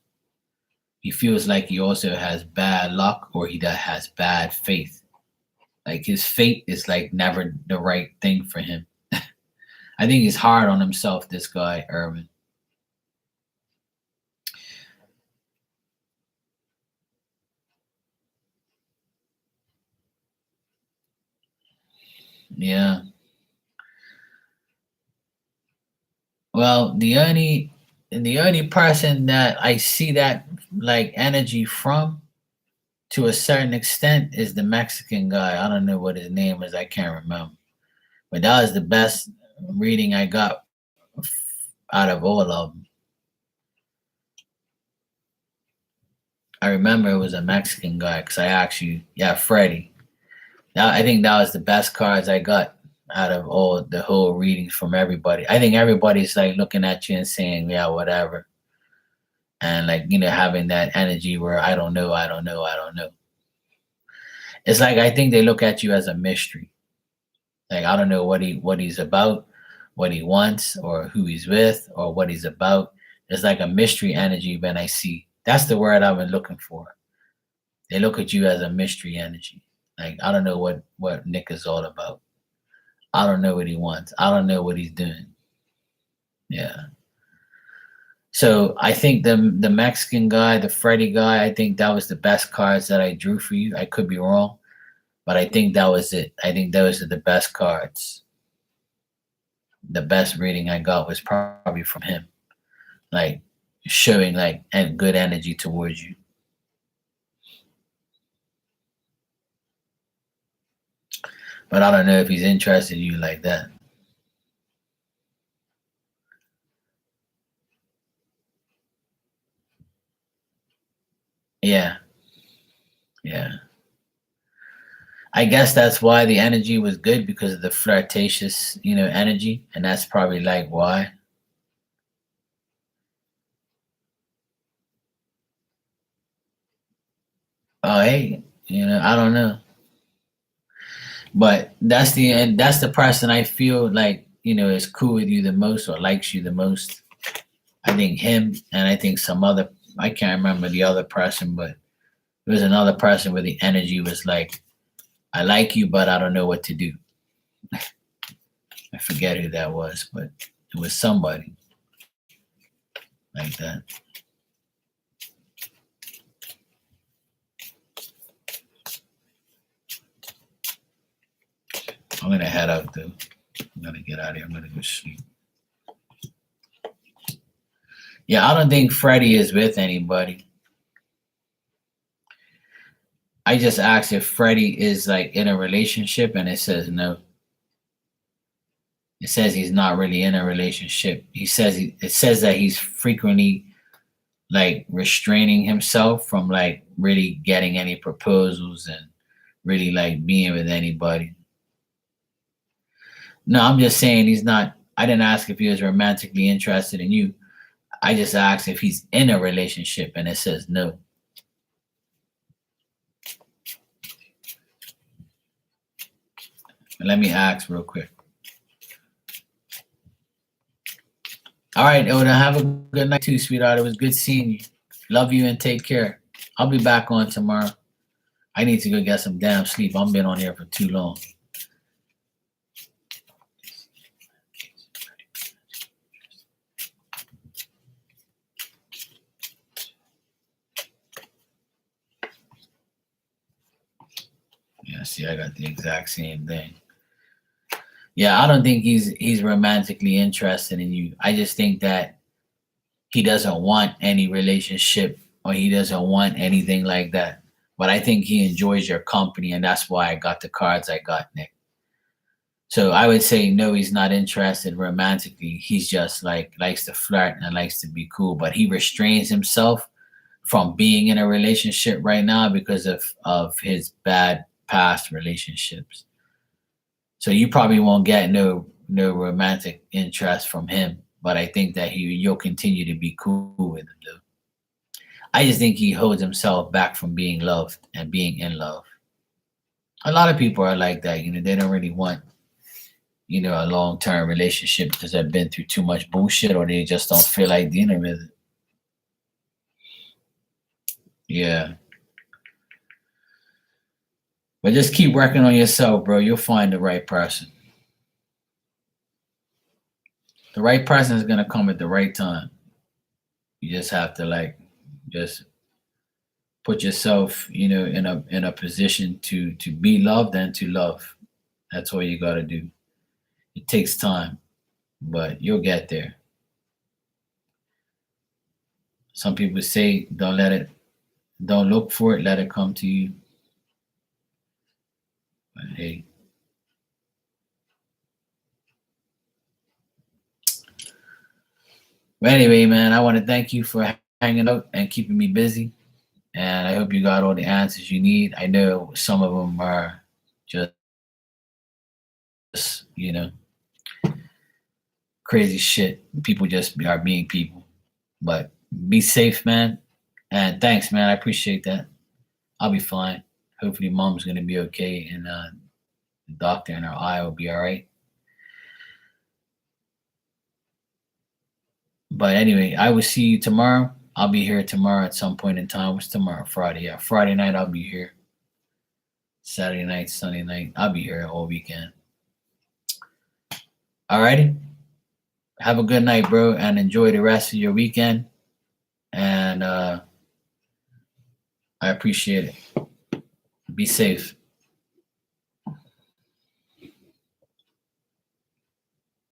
He feels like he also has bad luck or he has bad faith. Like his fate is like never the right thing for him. I think he's hard on himself, this guy, Erwin. Yeah. Well, the only person that I see that like energy from to a certain extent is the Mexican guy. I don't know what his name is. I can't remember. But that was the best reading I got out of all of them. I remember it was a Mexican guy because I actually, yeah, Freddie. I think that was the best cards I got out of all the whole readings from everybody. I think everybody's like looking at you and saying, yeah, whatever. And like, having that energy where I don't know, I don't know, I don't know. It's like I think they look at you as a mystery. Like I don't know what he's about, what he wants, or who he's with, or what he's about. It's like a mystery energy when I see. That's the word I've been looking for. They look at you as a mystery energy. Like, I don't know what Nick is all about. I don't know what he wants. I don't know what he's doing. Yeah. So I think the Mexican guy, the Freddy guy, I think that was the best cards that I drew for you. I could be wrong, but I think that was it. I think those are the best cards. The best reading I got was probably from him, like showing like good energy towards you. But I don't know if he's interested in you like that. Yeah, yeah. I guess that's why the energy was good because of the flirtatious, energy, and that's probably like why. Oh, hey, I don't know, but that's the person I feel like is cool with you the most or likes you the most. I think him, and I think some other. I can't remember the other person, but there was another person where the energy was like, "I like you, but I don't know what to do." I forget who that was, but it was somebody like that. I'm gonna head out though. I'm gonna get out of here. I'm gonna go sleep. Yeah, I don't think Freddie is with anybody. I just asked if Freddie is like in a relationship, and it says no. It says he's not really in a relationship. It says that he's frequently like restraining himself from like really getting any proposals and really like being with anybody. No, I'm just saying he's not. I didn't ask if he was romantically interested in you. I just asked if he's in a relationship, and it says no. Let me ask real quick. All right, Oda, have a good night too, sweetheart. It was good seeing you. Love you and take care. I'll be back on tomorrow. I need to go get some damn sleep. I've been on here for too long. Yeah, see, I got the exact same thing. Yeah, I don't think he's romantically interested in you. I just think that he doesn't want any relationship or he doesn't want anything like that. But I think he enjoys your company, and that's why I got the cards I got, Nick. So I would say no, he's not interested romantically. He's just like likes to flirt and likes to be cool, but he restrains himself from being in a relationship right now because of his bad past relationships. So you probably won't get no romantic interest from him, but I think that you'll continue to be cool with him though. I just think he holds himself back from being loved and being in love. A lot of people are like that, they don't really want, a long term relationship because they've been through too much bullshit or they just don't feel like dealing with it. Yeah. But just keep working on yourself, bro. You'll find the right person. The right person is gonna come at the right time. You just have to like just put yourself, in a position to be loved and to love. That's all you gotta do. It takes time, but you'll get there. Some people say don't look for it, let it come to you. But hey. But anyway, man, I want to thank you for hanging out and keeping me busy. And I hope you got all the answers you need. I know some of them are just, you know, crazy shit. People just are being people. But be safe, man. And thanks, man. I appreciate that. I'll be fine. Hopefully, mom's gonna be okay, and the doctor in her eye will be all right. But anyway, I will see you tomorrow. I'll be here tomorrow at some point in time. What's tomorrow? Friday. Yeah, Friday night I'll be here. Saturday night, Sunday night, I'll be here all weekend. Alrighty. Have a good night, bro, and enjoy the rest of your weekend. And I appreciate it. Be safe.